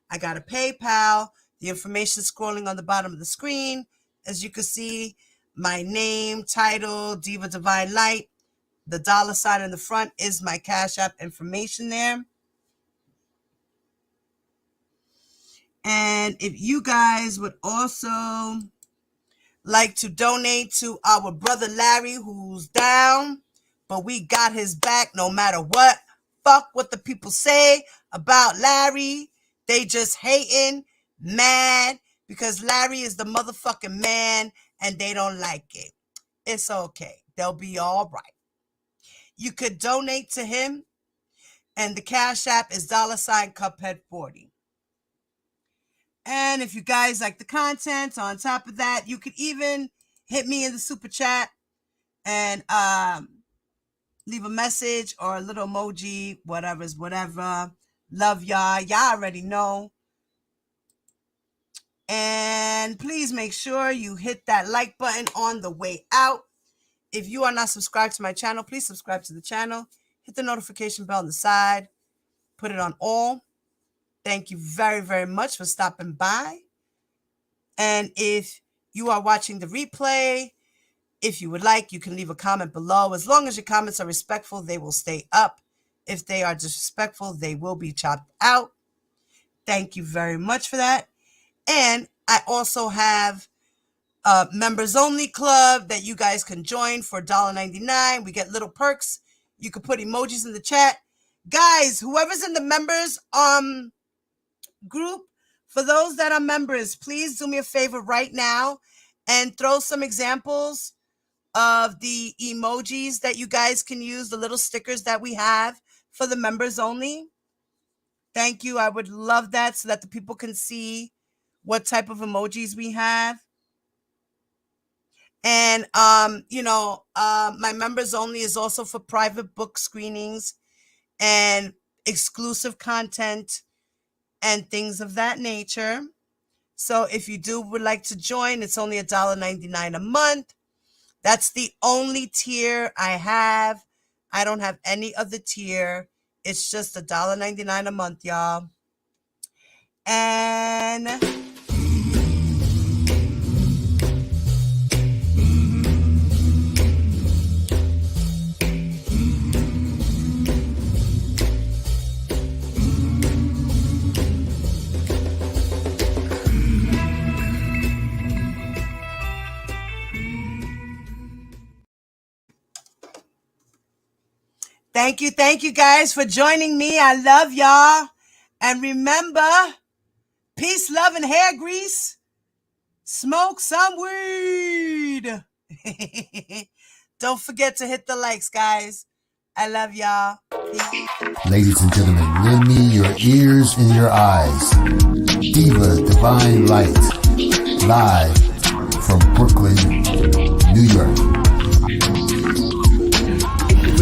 I got a PayPal. The information scrolling on the bottom of the screen. As you can see, my name, title, Diva Divine Light. The $sign in the front is my Cash App information there. And if you guys would also like to donate to our brother Larry, who's down, but we got his back no matter what. Fuck what the people say about Larry. They just hating, mad, because Larry is the motherfucking man and they don't like it. It's okay. They'll be all right. You could donate to him, and the Cash App is $Cuphead40. And if you guys like the content, on top of that, you could even hit me in the super chat and leave a message or a little emoji, whatever's whatever. Love y'all. Y'all already know. And please make sure you hit that like button on the way out. If you are not subscribed to my channel, please subscribe to the channel. Hit the notification bell on the side. Put it on all. Thank you very, very much for stopping by. And if you are watching the replay, if you would like, you can leave a comment below. As long as your comments are respectful, they will stay up. If they are disrespectful, they will be chopped out. Thank you very much for that. And I also have a members only club that you guys can join for $1.99. We get little perks. You can put emojis in the chat. Guys, whoever's in the members group, for those that are members, please do me a favor right now and throw some examples of the emojis that you guys can use, the little stickers that we have for the members only. Thank you. I would love that so that the people can see what type of emojis we have. And, my members only is also for private book screenings and exclusive content and things of that nature. So if you would like to join, it's only $1.99 a month. That's the only tier I have. I don't have any other tier. It's just $1.99 a month, y'all. And thank you guys for joining me. I love y'all. And remember, peace, love, and hair grease. Smoke some weed. Don't forget to hit the likes, guys. I love y'all. Ladies and gentlemen, lend me your ears and your eyes. Diva Divine Light, live from Brooklyn, New York.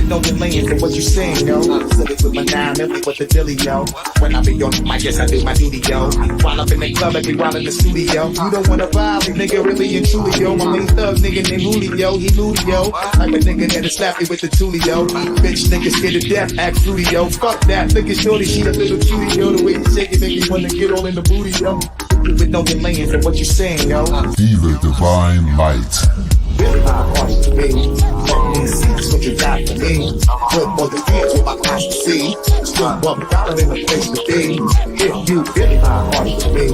Know the lane for what you saying, yo. Said it with my 9 million with the dilly, yo. When I be on the mic, yes, I do my duty, yo. While up in the club, I be wild in the studio. You don't wanna vibe, me, nigga, really and truly, yo. My main thug, nigga named Julio, he moody, yo. Like a nigga that'll slap me with the toolie, yo. Bitch, nigga scared to death, act fruity, yo. Fuck that, look at shorty, she a little cutie, yo. The way you shake it make me wanna get all in the booty, yo. With no delaying for what you saying, yo. Diva Divine Light. Really my party to me. Fuck me, see this what you got for me. Put more than fans with my eyes to see. Still $1 in the place to be. If you really my party to me.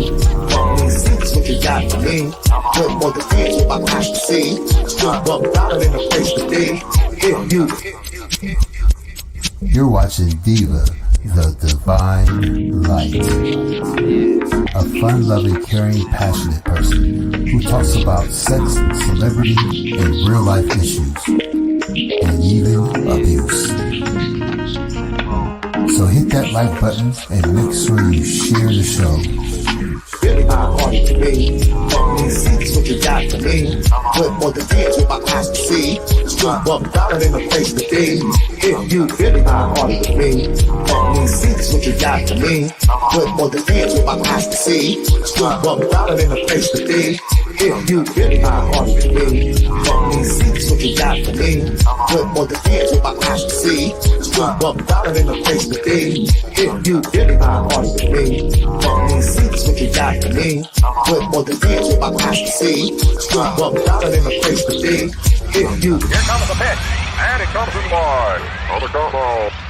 Fuck me, see this what you got. got for me. Put more defense with my eyes to see. Jump up, dollar in the place to be. If you. You're watching Diva, the Divine Light. A fun-loving, caring, passionate person who talks about sex, celebrity, and real-life issues, and even abuse. So hit that like button and make sure you share the show. Really high-hearted to me. Fuck me, see what you got for me. Put more defense with my eyes to see. Jump up, dollar in the place to be. If you really high-hearted to me. Fuck me, see what you got for me. Put more defense with my eyes to see. Jump up, dollar in the place to be. If you really high-hearted to me. Fuck me, see what you got for me. Put more defense with my eyes to see. Jump up, dollar in the place to be. If you really high-hearted to me. Fuck me, see what you got for me. Put more defense with my eyes to see. Jump up, dollar in the place to be. If you. Here comes the pitch, and it comes in wide. Oh, the go ball.